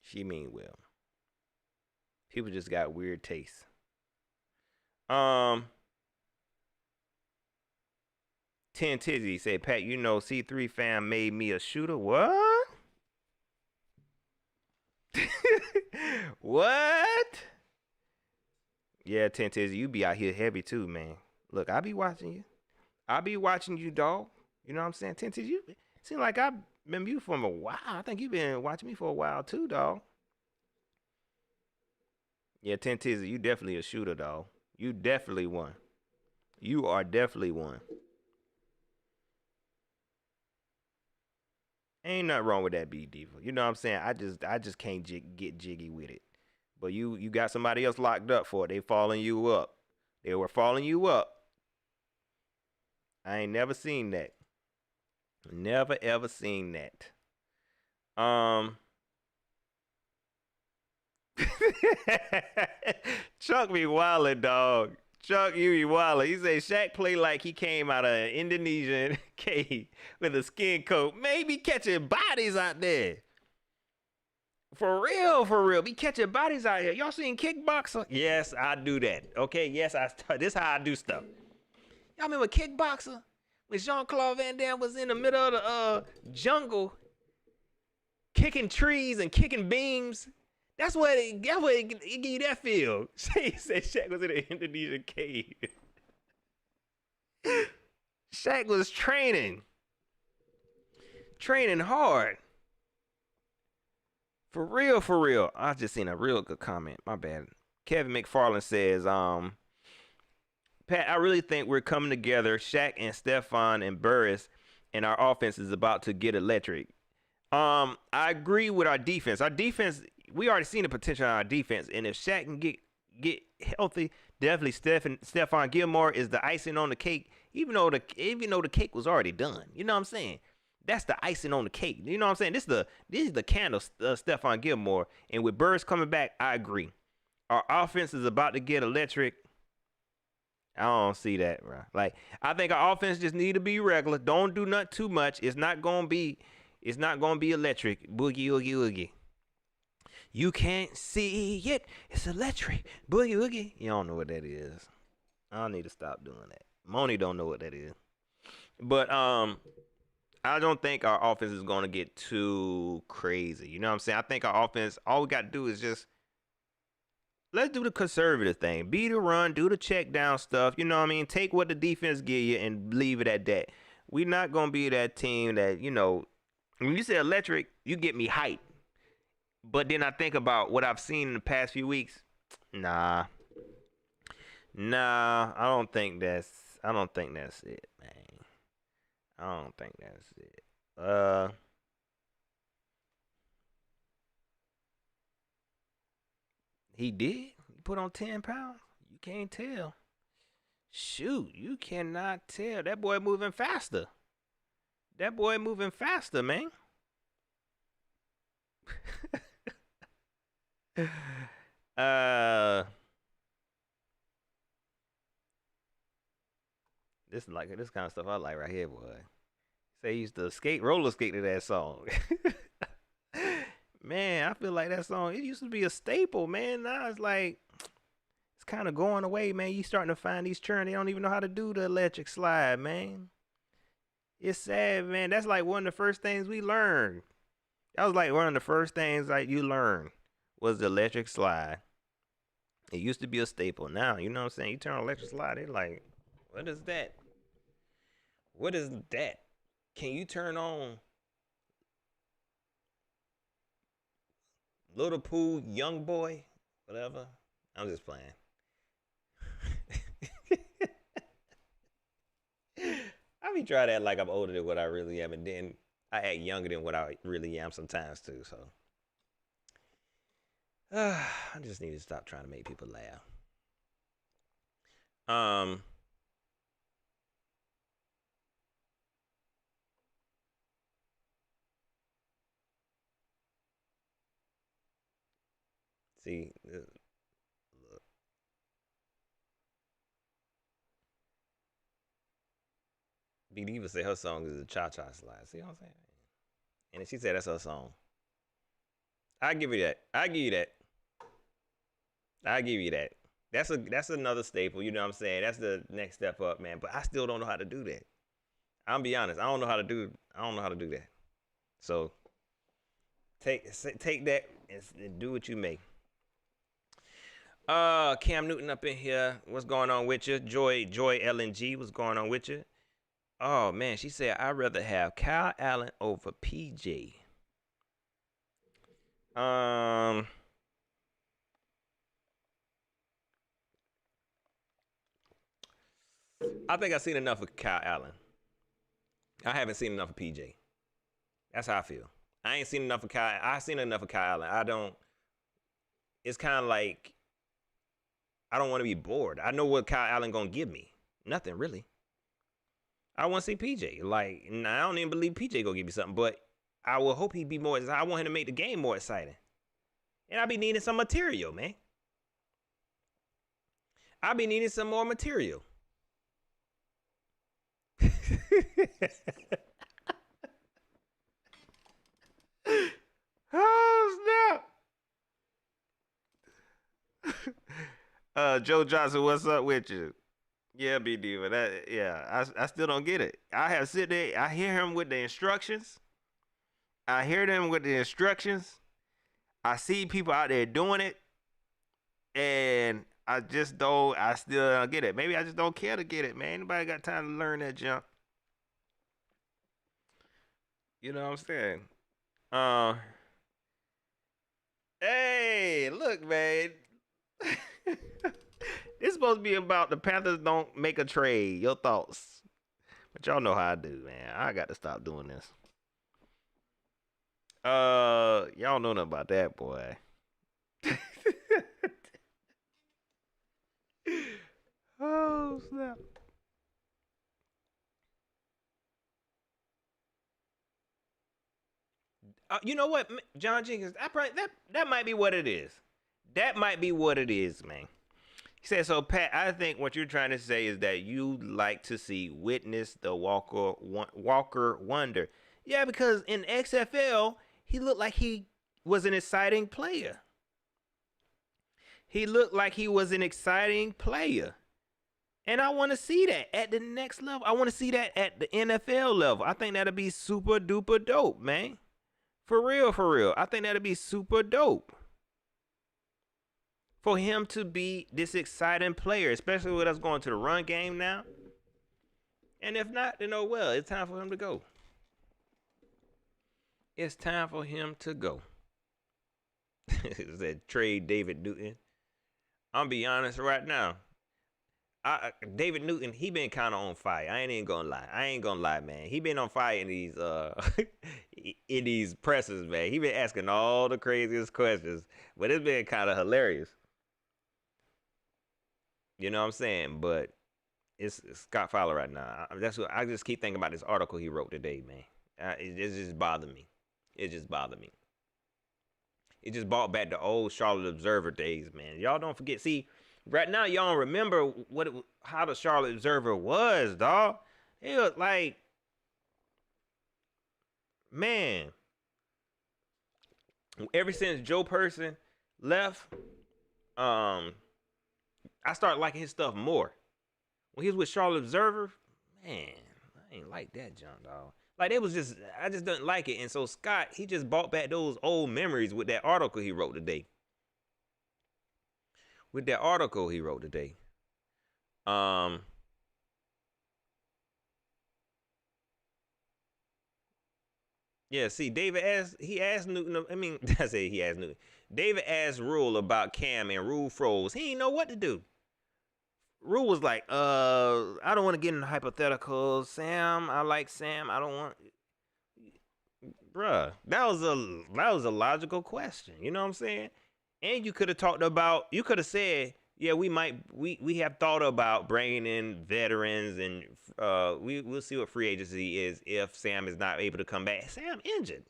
She mean well. People just got weird tastes. 10 Tizzy say, Pat, C3 fam made me a shooter. What? What? Yeah, 10 Tizzy, you be out here heavy too, man. Look, I be watching you, dog. You know what I'm saying? 10 Tizzy, you seem like I've been you for a while. I think you've been watching me for a while too, dog. Yeah, 10 Tizzy, you definitely a shooter, dog. You definitely won. You are definitely one. Ain't nothing wrong with that, B Diva. You know what I'm saying? I just can't get jiggy with it. But you got somebody else locked up for it. They following you up. They were following you up. I ain't never seen that. Never ever seen that. Um Chuck be wildin', dog. Chuck, you be wildin'. He say Shaq play like he came out of an Indonesian cave with a skin coat. Maybe catching bodies out there. For real, for real. Be catching bodies out here. Y'all seen Kickboxer? Yes, I do that. Okay, yes, this how I do stuff. Y'all remember Kickboxer? When Jean-Claude Van Damme was in the middle of the jungle kicking trees and kicking beams. That's what it give you that feel. He said Shaq was in an Indonesian cave. Shaq was training hard. For real, for real. I just seen a real good comment. My bad. Kevin McFarland says, Pat, I really think we're coming together. Shaq and Stefan and Burris, and our offense is about to get electric. I agree with our defense. Our defense, we already seen the potential in our defense, and if Shaq can get healthy, definitely Stephon Gilmore is the icing on the cake. Even though the cake was already done, you know what I'm saying? That's the icing on the cake. You know what I'm saying? This is the candle, Stephon Gilmore, and with Burris coming back, I agree. Our offense is about to get electric. I don't see that, bro. Like, I think our offense just need to be regular. Don't do nothing too much. It's not gonna be electric. Boogie oogie oogie. You can't see it. It's electric. Boogie oogie. You don't know what that is. I need to stop doing that. Moni don't know what that is. But I don't think our offense is gonna get too crazy. You know what I'm saying? I think our offense, all we gotta do is just let's do the conservative thing. Beat the run, do the check down stuff. You know what I mean? Take what the defense give you and leave it at that. We're not going to be that team that, when you say electric, you get me hyped. But then I think about what I've seen in the past few weeks. Nah, I don't think that's it, man. I don't think that's it. He did? He put on 10 pounds? You can't tell. Shoot, you cannot tell. That boy moving faster. Man. This kind of stuff I like right here, boy. Say he used to roller skate to that song. Man, I feel like that song, it used to be a staple, man. Now it's like, it's kind of going away, man. You starting to find these children, they don't even know how to do the electric slide, man. It's sad, man. That's like one of the first things we learned. That was like one of the first things like you learned was the electric slide. It used to be a staple. Now, you know what I'm saying? You turn on electric slide, they're like, what is that? What is that? Can you turn on Little Pooh, Young Boy, whatever? I'm just playing. I be trying to act like I'm older than what I really am, and then I act younger than what I really am sometimes too. So I just need to stop trying to make people laugh. See, look. B Diva say her song is a cha-cha slide. See what I'm saying? And she said that's her song. I give you that. I give you that. I give you that. That's another staple. You know what I'm saying? That's the next step up, man. But I still don't know how to do that. I'll be honest. I don't know how to do that. So take that and do what you may. Cam Newton up in here. What's going on with you? Joy LNG. What's going on with you? Oh man, she said I'd rather have Kyle Allen over PJ. I think I've seen enough of Kyle Allen. I haven't seen enough of PJ. That's how I feel. I ain't seen enough of Kyle. I've seen enough of Kyle Allen. I don't. It's kind of like I don't want to be bored. I know what Kyle Allen gonna give me. Nothing really. I want to see PJ. Like I don't even believe PJ gonna give me something, but I will hope he be more. I want him to make the game more exciting. And I be needing some material, man. I be needing some more material. Oh snap! Joe Johnson, what's up with you? Yeah, B Diva. I still don't get it. I have sit there. I hear him with the instructions. I hear them with the instructions. I see people out there doing it, and I just don't. I still don't get it. Maybe I just don't care to get it, man. Anybody got time to learn that jump? You know what I'm saying? Uh, hey, look, man. It's supposed to be about the Panthers don't make a trade. Your thoughts? But y'all know how I do, man. I got to stop doing this. Y'all know nothing about that, boy. Oh snap! You know what, John Jenkins? That might be what it is. That might be what it is, man. He said, so Pat, I think what you're trying to say is that you like to see witness the Walker wonder. Yeah, because in XFL, he looked like he was an exciting player. He looked like he was an exciting player. And I want to see that at the next level. I want to see that at the NFL level. I think that'll be super duper dope, man. For real, for real. I think that'll be super dope. For him to be this exciting player, especially with us going to the run game now. And if not, then oh well, it's time for him to go. It's time for him to go. Said trade David Newton. I'm be honest right now. David Newton, he been kind of on fire. I ain't even gonna lie. I ain't gonna lie, man. He been on fire in these in these presses, man. He been asking all the craziest questions, but it's been kind of hilarious. You know what I'm saying? But it's Scott Fowler right now. That's what I just keep thinking about this article he wrote today, man. It just bothered me. It just bothered me. It just brought back the old Charlotte Observer days, man. Y'all don't forget. See, right now y'all don't remember how the Charlotte Observer was, dog. It was like, man. Ever since Joe Person left, I started liking his stuff more. When he was with Charlotte Observer, man, I ain't like that junk, dog. Like it was just, I just didn't like it. And so Scott, he just brought back those old memories with that article he wrote today. With that article he wrote today. Yeah, see, he asked Newton, I mean, I say he asked Newton. David asked Rule about Cam and Rule froze. He didn't know what to do. Rule was like, I don't want to get into hypotheticals. Sam, I like Sam. I don't want, bruh. That was a logical question. You know what I'm saying? And you could have talked about. You could have said, yeah, we have thought about bringing in veterans, and we'll see what free agency is if Sam is not able to come back. Sam injured.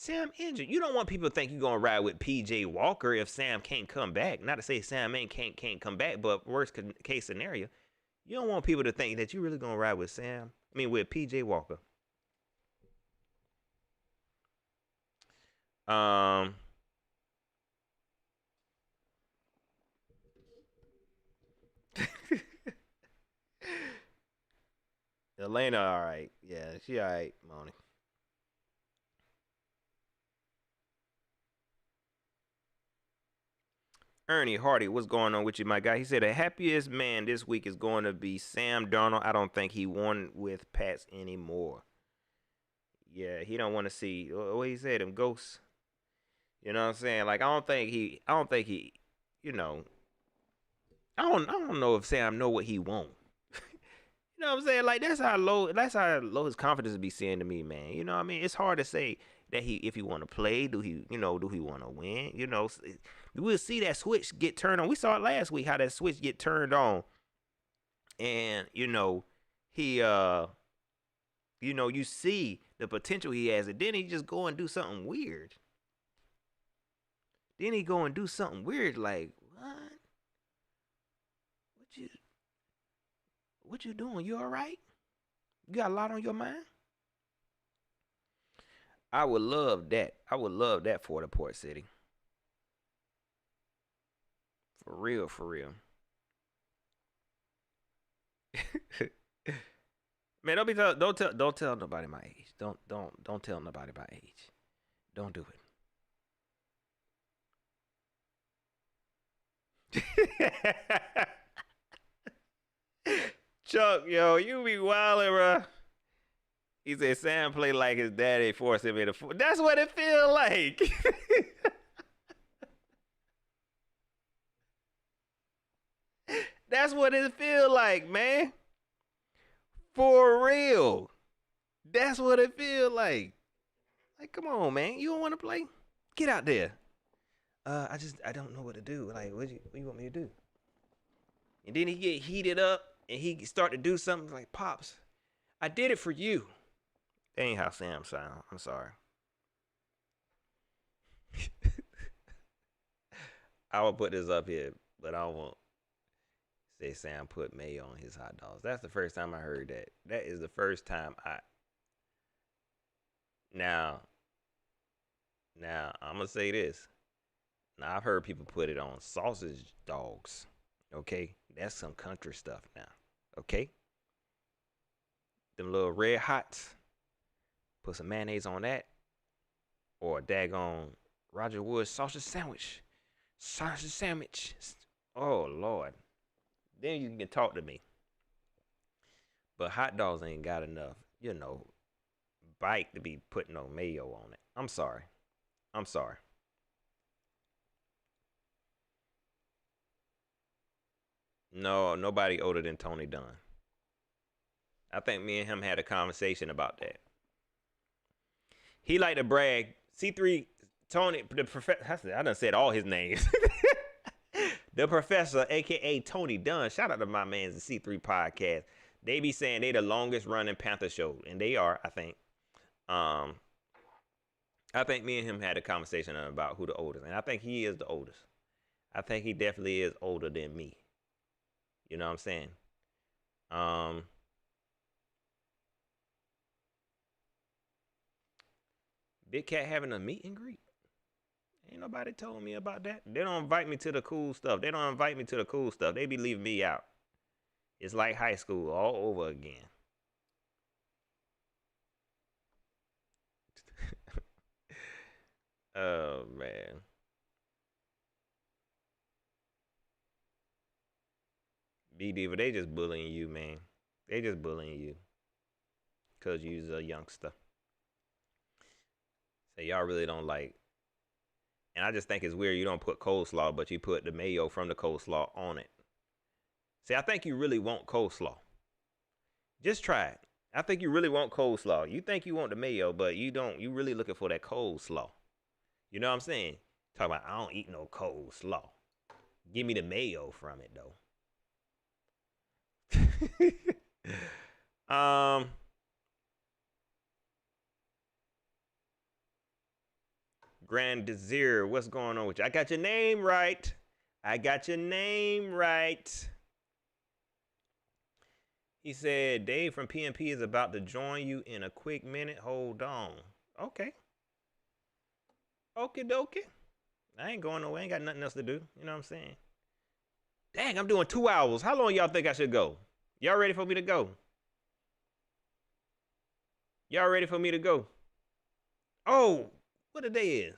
Sam injured. You don't want people to think you're gonna ride with PJ Walker if Sam can't come back. Not to say Sam can't come back, but worst case scenario, you don't want people to think that you're really gonna ride with Sam. I mean, with PJ Walker. Um, Elena, all right. Yeah, she all right, Moni. Ernie Hardy, what's going on with you, my guy? He said the happiest man this week is going to be Sam Darnold. I don't think he won with Pats anymore. Yeah, he don't want to see what he said, them ghosts. You know what I'm saying? Like I don't think he, you know, I don't know if Sam know what he want. You know what I'm saying? Like that's how low his confidence be saying to me, man. You know what I mean? It's hard to say that if he want to play, do he want to win? We'll see that switch get turned on. We saw it last week how that switch get turned on, and he you see the potential he has, and then he just go and do something weird. Then he go and do something weird like what? What you what you doing? You all right? You got a lot on your mind? I would love that. I would love that for the Port City. For real, for real. Man, don't tell nobody my age. Don't tell nobody my age. Don't do it. Chuck, yo, you be wildin', bro. He said Sam played like his daddy forced him into. That's what it feel like. That's what it feel like, man. For real. That's what it feel like. Like, come on, man. You don't want to play? Get out there. I don't know what to do. Like, what you want me to do? And then he get heated up and he start to do something like, Pops, I did it for you. That ain't how Sam sound. I'm sorry. I will put this up here, but I won't say Sam put mayo on his hot dogs. That's the first time I heard that. That is the first time I. Now, I'm gonna say this. Now I've heard people put it on sausage dogs. Okay, that's some country stuff now. Okay, them little red hots. Put some mayonnaise on that, or a daggone Roger Wood sausage sandwich. Sausage sandwich. Oh Lord. Then you can talk to me. But hot dogs ain't got enough, bite to be putting no mayo on it. I'm sorry. I'm sorry. No, nobody older than Tony Dunn. I think me and him had a conversation about that. He like to brag. C3 Tony, the professor. I done said all his names. The professor, aka Tony Dunn. Shout out to my man's the C3 podcast. They be saying they the longest running Panther show, and they are. I think. I think me and him had a conversation about who the oldest, and I think he is the oldest. I think he definitely is older than me. You know what I'm saying? Um, Big Cat having a meet and greet. Ain't nobody told me about that. They don't invite me to the cool stuff. They don't invite me to the cool stuff. They be leaving me out. It's like high school all over again. Oh man. B Diva, they just bullying you, man. They just bullying you. Cause you's a youngster. So y'all really don't like. And I just think it's weird you don't put coleslaw, but you put the mayo from the coleslaw on it. See, I think you really want coleslaw. Just try it. I think you really want coleslaw. You think you want the mayo, but you don't. You really looking for that coleslaw. You know what I'm saying? Talking about I don't eat no coleslaw. Give me the mayo from it though. Grand Desire, what's going on with you? I got your name right. I got your name right. He said, Dave from PNP is about to join you in a quick minute. Hold on. Okay. Okie dokie. I ain't going nowhere. I ain't got nothing else to do. You know what I'm saying? Dang, I'm doing 2 hours. How long y'all think I should go? Y'all ready for me to go? Y'all ready for me to go? Oh, what the day is?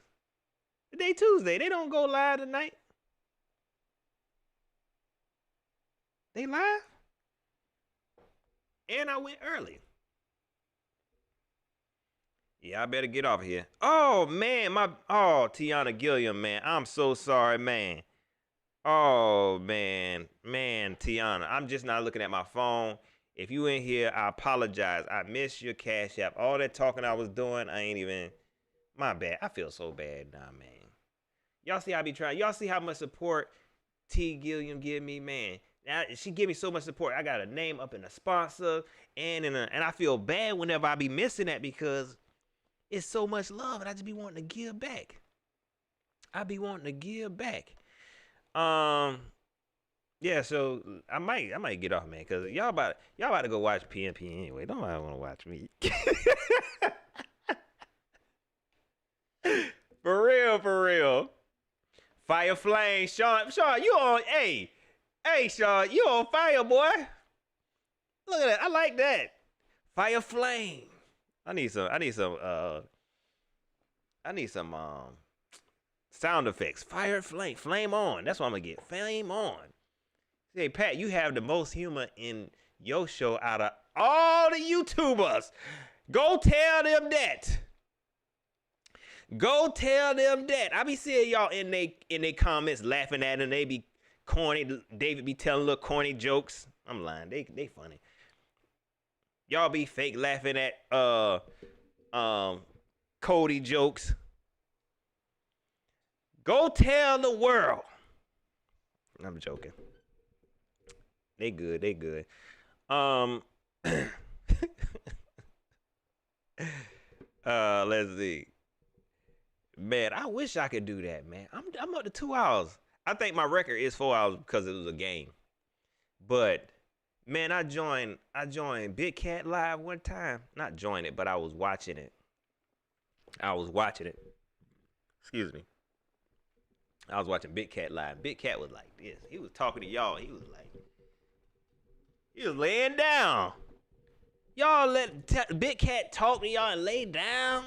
The day Tuesday. They don't go live tonight. They live? And I went early. Yeah, I better get off here. Oh man, Tiana Gilliam, man. I'm so sorry, man. Oh man, Tiana, I'm just not looking at my phone. If you in here, I apologize. I missed your cash app. All that talking I was doing, I ain't even. My bad. I feel so bad now, man. Y'all see how I be trying. Y'all see how much support T. Gilliam give me, man. Now she give me so much support. I got a name up in a sponsor and I feel bad whenever I be missing that because it's so much love and I just be wanting to give back. I be wanting to give back. Um, yeah, so I might get off, man, cause y'all about to go watch PNP anyway. Nobody want to watch me. For real, for real. Fire flame, Sean, you on? Hey, Sean, you on fire, boy? Look at that. I like that. Fire flame. I need some. I need some sound effects. Fire flame. Flame on. That's what I'm gonna get. Flame on. Hey Pat, you have the most humor in your show out of all the YouTubers. Go tell them that. Go tell them that. I be seeing y'all in they comments laughing at them. They be corny. David be telling little corny jokes. I'm lying. They funny. Y'all be fake laughing at Cody jokes. Go tell the world. I'm joking. They good. They good. Let's see. Man, I wish I could do that, man. I'm up to 2 hours. I think my record is 4 hours because it was a game. But man, I joined Big Cat Live one time. Not joined it, but I was watching it. Excuse me. I was watching Big Cat Live. Big Cat was like this. He was talking to y'all. He was laying down. Y'all let Big Cat talk to y'all and lay down.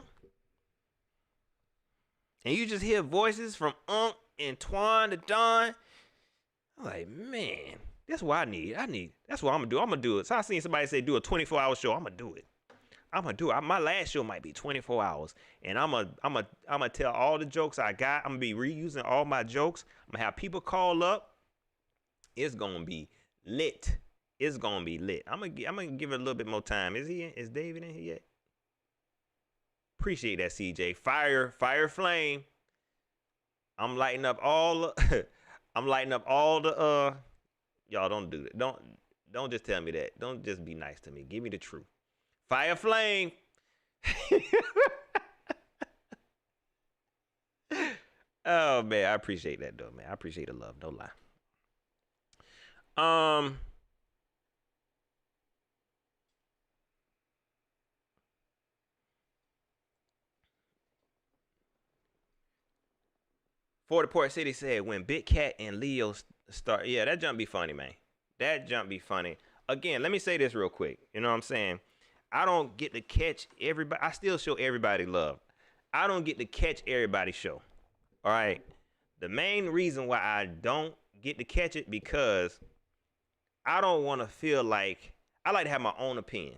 And you just hear voices from Unc and Twan to Don. I'm like, man, that's what I need. That's what I'm gonna do. I'm gonna do it. So I seen somebody say do a 24-hour show. I'm gonna do it. My last show might be 24 hours, and I'm gonna tell all the jokes I got. I'm gonna be reusing all my jokes. I'm gonna have people call up. It's gonna be lit. It's gonna be lit. I'm gonna give it a little bit more time. Is David in here yet? Appreciate that, CJ. Fire flame. I'm lighting up all the y'all don't do that. Don't just tell me that. Don't just be nice to me. Give me the truth. Fire flame. Oh man, I appreciate that though, man. I appreciate the love, no lie. For the Port City said when Big Cat and Leo start, yeah, that jump be funny, man. That jump be funny. Again, let me say this real quick. You know what I'm saying? I don't get to catch everybody. I still show everybody love. I don't get to catch everybody's show. All right. The main reason why I don't get to catch it because I don't want to feel like I like to have my own opinion.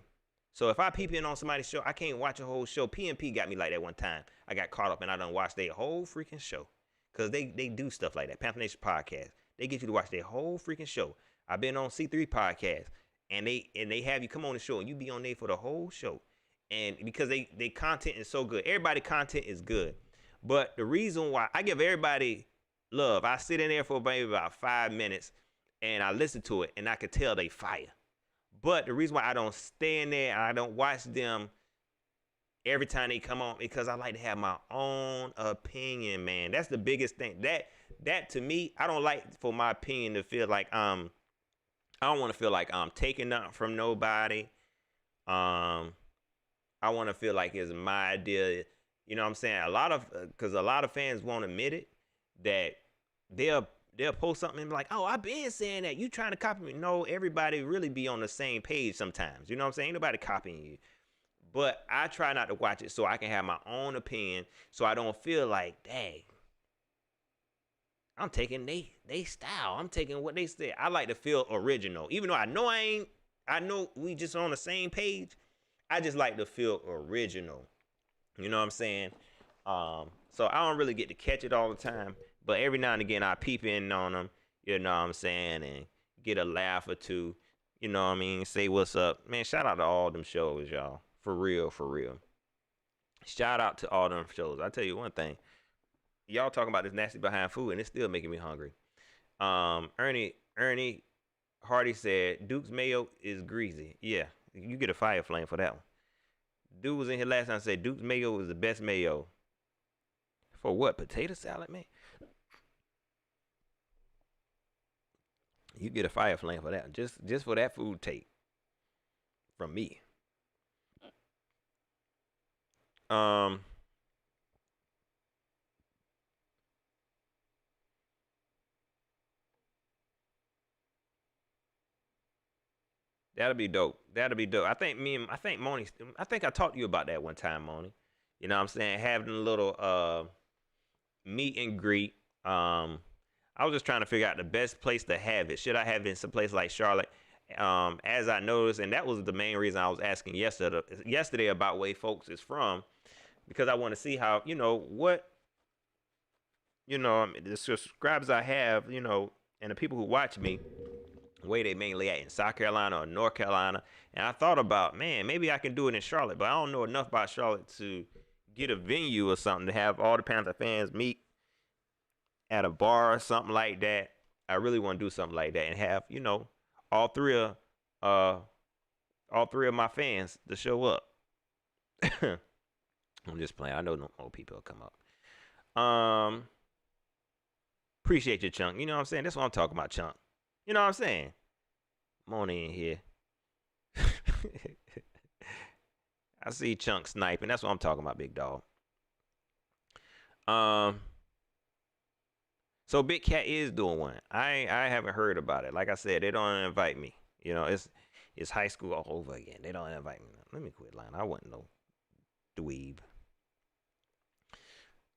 So if I peep in on somebody's show, I can't watch a whole show. PNP got me like that one time. I got caught up and I done watched their whole freaking show. Because they do stuff like that. Panther Nation podcast. They get you to watch their whole freaking show. I've been on C3 podcast. And they have you come on the show and you be on there for the whole show. And because they content is so good. Everybody content is good. But the reason why I give everybody love, I sit in there for maybe about 5 minutes and I listen to it and I could tell they fire. But the reason why I don't stay in there and I don't watch them every time they come on because I like to have my own opinion, man. That's the biggest thing. That to me, I don't like for my opinion to feel like I don't want to feel like I'm taking nothing from nobody. I want to feel like it's my idea. You know what I'm saying? Because a lot of fans won't admit it that they'll post something and be like, oh, I've been saying that. You trying to copy me. No, everybody really be on the same page sometimes. You know what I'm saying? Ain't nobody copying you. But I try not to watch it so I can have my own opinion so I don't feel like, dang, I'm taking they style. I'm taking what they said. I like to feel original. Even though I know we just on the same page, I just like to feel original. You know what I'm saying? So I don't really get to catch it all the time. But every now and again, I peep in on them. You know what I'm saying? And get a laugh or two. You know what I mean? Say what's up. Man, shout out to all them shows, y'all. For real, for real. Shout out to all them shows. I tell you one thing. Y'all talking about this nasty behind food and it's still making me hungry. Ernie Hardy said Duke's mayo is greasy. Yeah, you get a fire flame for that one. Dude was in here last time and said Duke's mayo is the best mayo. For what? Potato salad, man? You get a fire flame for that. Just for that food take from me. Um That'll be dope. That'll be dope. I think Moni I think I talked to you about that one time, Moni. You know what I'm saying? Having a little meet and greet. I was just trying to figure out the best place to have it. Should I have it in some place like Charlotte? As I noticed, and that was the main reason I was asking yesterday about where folks is from, because I want to see how, what, the subscribers I have, and the people who watch me, where they mainly at in South Carolina or North Carolina. And I thought about, man, maybe I can do it in Charlotte, but I don't know enough about Charlotte to get a venue or something to have all the Panther fans meet at a bar or something like that. I really want to do something like that and have, all three of uh all three of my fans to show up. I'm just playing. I know no more people will come up. Appreciate you, Chunk. You know what I'm saying? That's what I'm talking about, Chunk. You know what I'm saying? Money in here. I see Chunk sniping. That's what I'm talking about, big dog. So Big Cat is doing one. I haven't heard about it. Like I said, they don't invite me. It's high school all over again. They don't invite me. Let me quit lying. I wasn't no dweeb.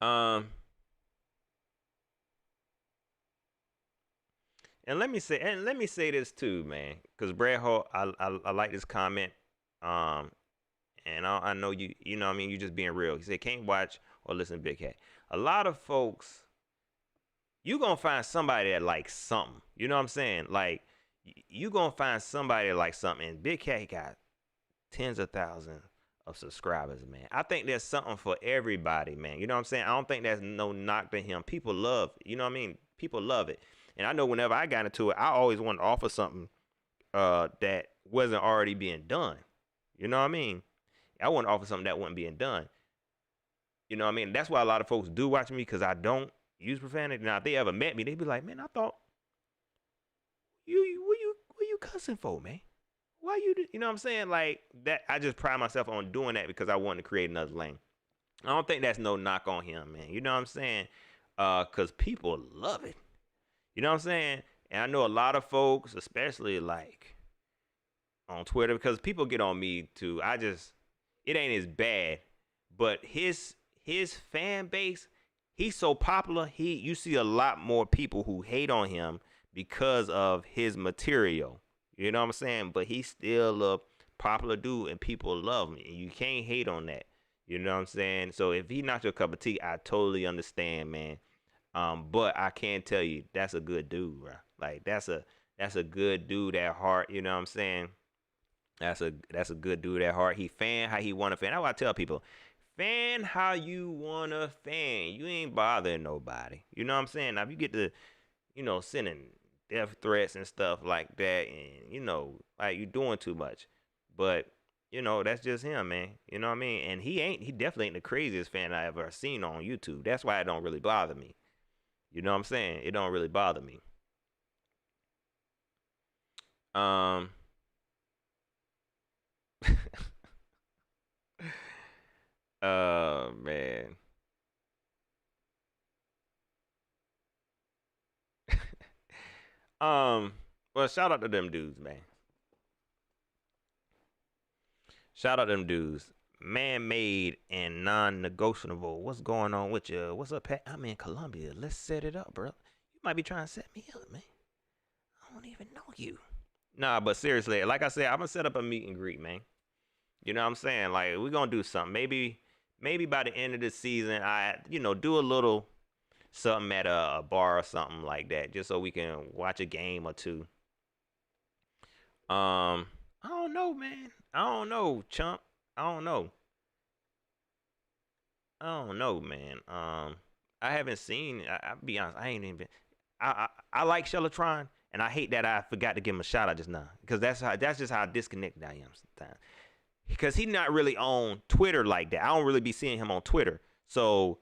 Um, and let me say this too, man, because Brad Hall, I like this comment. Um, and I know you know what I mean, you just being real. He said can't watch or listen to Big Cat. A lot of folks, you gonna find somebody that likes something. You know what I'm saying? Like you gonna find somebody that likes something. And Big Cat got tens of thousands of subscribers, man. I think there's something for everybody, man. You know what I'm saying? I don't think that's no knock to him. People love, you know what I mean? People love it. And I know whenever I got into it, I always wanted to offer something that wasn't already being done. You know what I mean? I want to offer something that wasn't being done. You know what I mean? That's why a lot of folks do watch me because I don't use profanity. Now, if they ever met me, they'd be like, "Man, I thought what you cussing for, man? Why you know what I'm saying? Like that. I just pride myself on doing that because I want to create another lane. I don't think that's no knock on him, man. You know what I'm saying? Cause people love it. You know what I'm saying? And I know a lot of folks, especially like on Twitter, because people get on me too. It ain't as bad, but his fan base, he's so popular. You see a lot more people who hate on him because of his material. You know what I'm saying? But he's still a popular dude, and people love him. And you can't hate on that. You know what I'm saying? So if he not your cup of tea, I totally understand, man. But I can tell you that's a good dude, bro. Like that's a good dude at heart. You know what I'm saying? That's a good dude at heart. He fan how he wanna fan. That's what I tell people. Fan how you wanna fan. You ain't bothering nobody. You know what I'm saying? Now if you get to, sending death threats and stuff like that, and like you doing too much. But that's just him, man. You know what I mean? And he definitely ain't the craziest fan I ever seen on YouTube. That's why it don't really bother me. You know what I'm saying? It don't really bother me. Um man. Well, shout out to them dudes, man. Shout out to them dudes. Man-made and non-negotiable. What's going on with you? What's up, Pat? I'm in Colombia. Let's set it up, bro. You might be trying to set me up, man. I don't even know you. Nah, but seriously, like I said, I'm gonna set up a meet and greet, man. You know what I'm saying? Like we're gonna do something. Maybe by the end of the season, I do a little something at a bar or something like that, just so we can watch a game or two. I don't know, man. I don't know, chump. I don't know. I don't know, man. I haven't seen. I'll be honest. I ain't even. I like Shellatron, and I hate that I forgot to give him a shout out just now, because that's just how disconnected I am sometimes. Because he's not really on Twitter like that. I don't really be seeing him on Twitter. So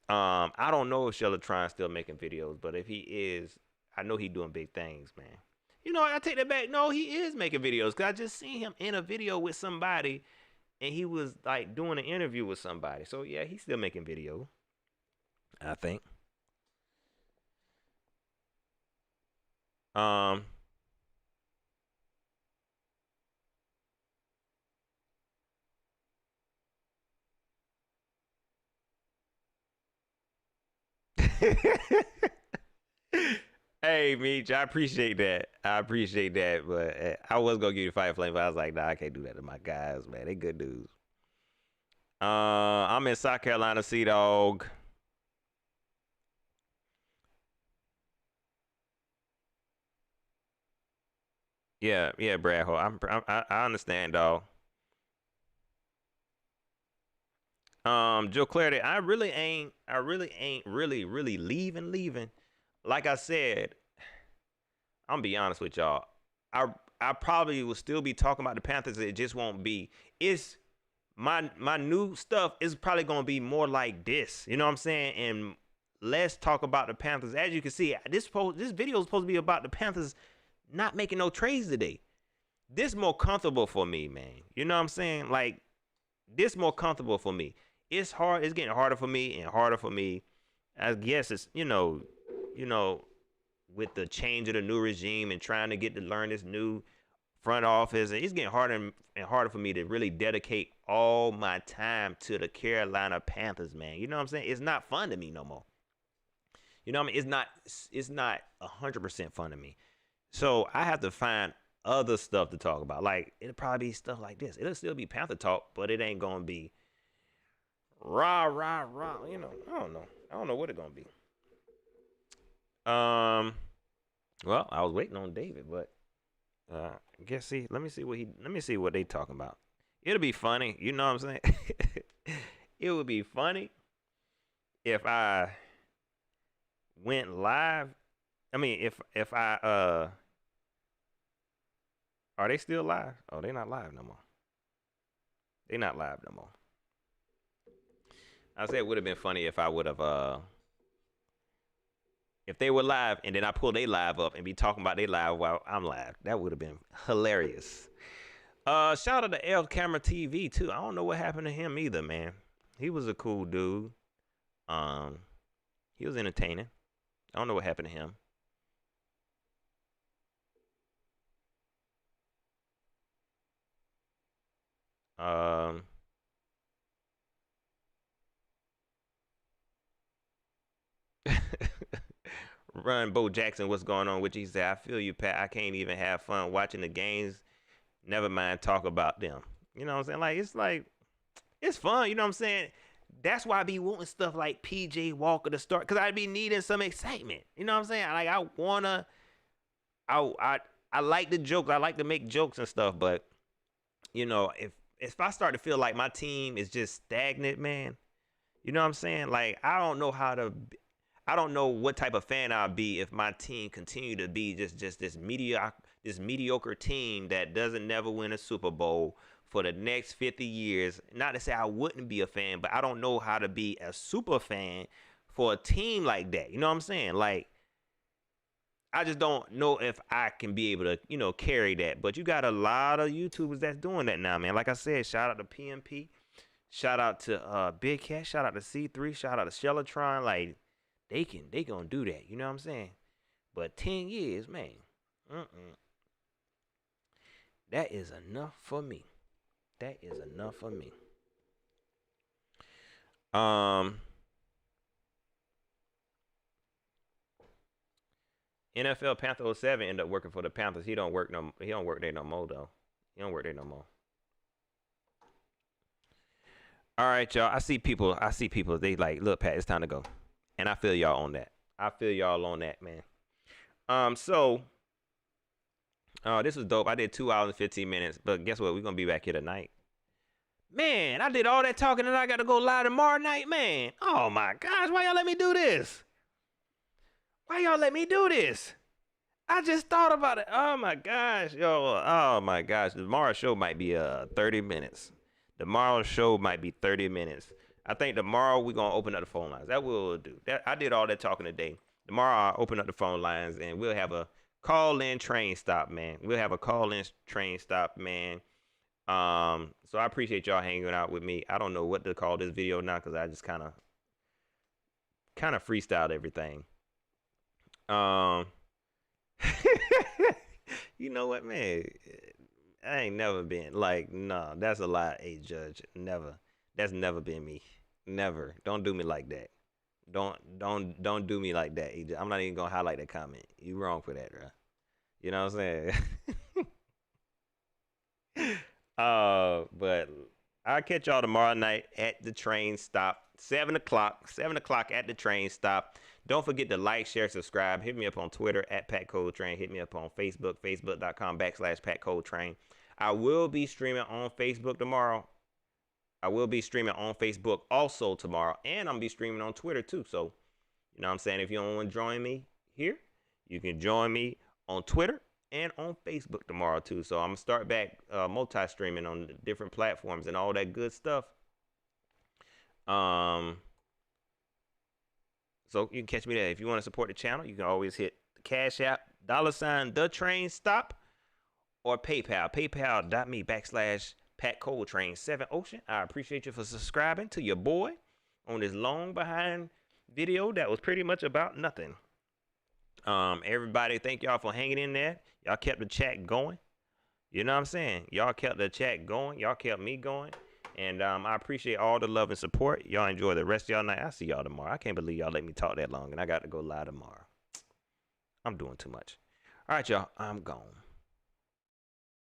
I don't know if Shellatron's still making videos, but if he is, I know he's doing big things, man. You know, I take that back. No, he is making videos, because I just seen him in a video with somebody, and he was like doing an interview with somebody. So yeah, he's still making video, I think. Um, hey, Meech, I appreciate that. I appreciate that, but I was gonna give you Fire Flame, but I was like, nah, I can't do that to my guys, man. They good dudes. I'm in South Carolina, Sea Dog. Yeah, yeah, Brad. I understand, dog. Joe Clarity, I really ain't really leaving. Like I said, I'm gonna be honest with y'all. I I probably will still be talking about the Panthers. It just won't be. It's my new stuff is probably gonna be more like this. You know what I'm saying? And let's talk about the Panthers. As you can see, this video is supposed to be about the Panthers not making no trades today. This more comfortable for me, man. You know what I'm saying? Like, this more comfortable for me. It's hard. It's getting harder for me and harder for me. I guess it's with the change of the new regime and trying to get to learn this new front office, it's getting harder and harder for me to really dedicate all my time to the Carolina Panthers, man. You know what I'm saying? It's not fun to me no more. You know what I mean? It's not 100% fun to me. So I have to find other stuff to talk about. Like, it'll probably be stuff like this. It'll still be Panther talk, but it ain't gonna be rah rah rah. You know, I don't know. I don't know what it's gonna be. Um, well, I was waiting on David, but I guess let me see what they talking about. It'll be funny, you know what I'm saying? It would be funny if I went live. I mean, if I are they still live? Oh, they not live no more. They not live no more. I said it would have been funny if I would have if they were live and then I pull they live up and be talking about they live while I'm live. That would have been hilarious. Shout out to L Camera TV too. I don't know what happened to him either, man. He was a cool dude. Um, he was entertaining. I don't know what happened to him. Um, Run Bo Jackson, what's going on? Which he said, I feel you, Pat. I can't even have fun watching the games. Never mind talk about them. You know what I'm saying? It's fun. You know what I'm saying? That's why I be wanting stuff like PJ Walker to start, because I be needing some excitement. You know what I'm saying? Like, I like the jokes. I like to make jokes and stuff, but if I start to feel like my team is just stagnant, man, you know what I'm saying? Like, I don't know what type of fan I'll be if my team continue to be just this mediocre team that doesn't never win a Super Bowl for the next 50 years. Not to say I wouldn't be a fan, but I don't know how to be a super fan for a team like that. You know what I'm saying? Like, I just don't know if I can be able to, carry that. But you got a lot of YouTubers that's doing that now, man. Like I said, shout out to PMP, shout out to Big Cat, shout out to C3, shout out to Shellatron. Like, they gonna do that. You know what I'm saying? But 10 years, man, that is enough for me. That is enough for me. Um, NFL Panther '07 ended up working for the Panthers. He don't work no. He don't work there no more though. He don't work there no more. All right, y'all. I see people. They like, look, Pat, it's time to go, and I feel y'all on that. I feel y'all on that, man. So, this was dope. I did 2 hours and 15 minutes, but guess what? We're gonna be back here tonight. Man, I did all that talking and I got to go live tomorrow night, man. Oh my gosh, why y'all let me do this? Why y'all let me do this? I just thought about it. Oh my gosh, yo. Oh my gosh. Tomorrow's show might be 30 minutes. Tomorrow's show might be 30 minutes. I think tomorrow we're gonna open up the phone lines. That we'll do. That I did all that talking today. Tomorrow I'll open up the phone lines and we'll have a call-in train stop, man. We'll have a call-in train stop, man. So I appreciate y'all hanging out with me. I don't know what to call this video now because I just kind of freestyled everything. You know what, man? I ain't never been like, nah, that's a lie, a judge. Never. That's never been me. Never. Don't do me like that. Don't do me like that. I'm not even gonna highlight that comment. You wrong for that, bro. You know what I'm saying? But I'll catch y'all tomorrow night at the train stop. 7 o'clock. 7 o'clock at the train stop. Don't forget to like, share, subscribe. Hit me up on Twitter at Pat Coltrane. Hit me up on Facebook, facebook.com/Pat Coltrane. I will be streaming on Facebook tomorrow. I will be streaming on Facebook also tomorrow. And I'm going to be streaming on Twitter too. So, you know what I'm saying? If you don't want to join me here, you can join me on Twitter and on Facebook tomorrow too. So I'm going to start back multi-streaming on different platforms and all that good stuff. So you can catch me there. If you want to support the channel, you can always hit the Cash App, $ the train stop, or PayPal, paypal.me/Pat Coltrane 7 Ocean. I appreciate you for subscribing to your boy on this long behind video that was pretty much about nothing. Everybody, thank y'all for hanging in there. Y'all kept the chat going. You know what I'm saying? Y'all kept the chat going. Y'all kept me going. And I appreciate all the love and support. Y'all enjoy the rest of y'all night. I'll see y'all tomorrow. I can't believe y'all let me talk that long, and I got to go live tomorrow. I'm doing too much. All right, y'all. I'm gone.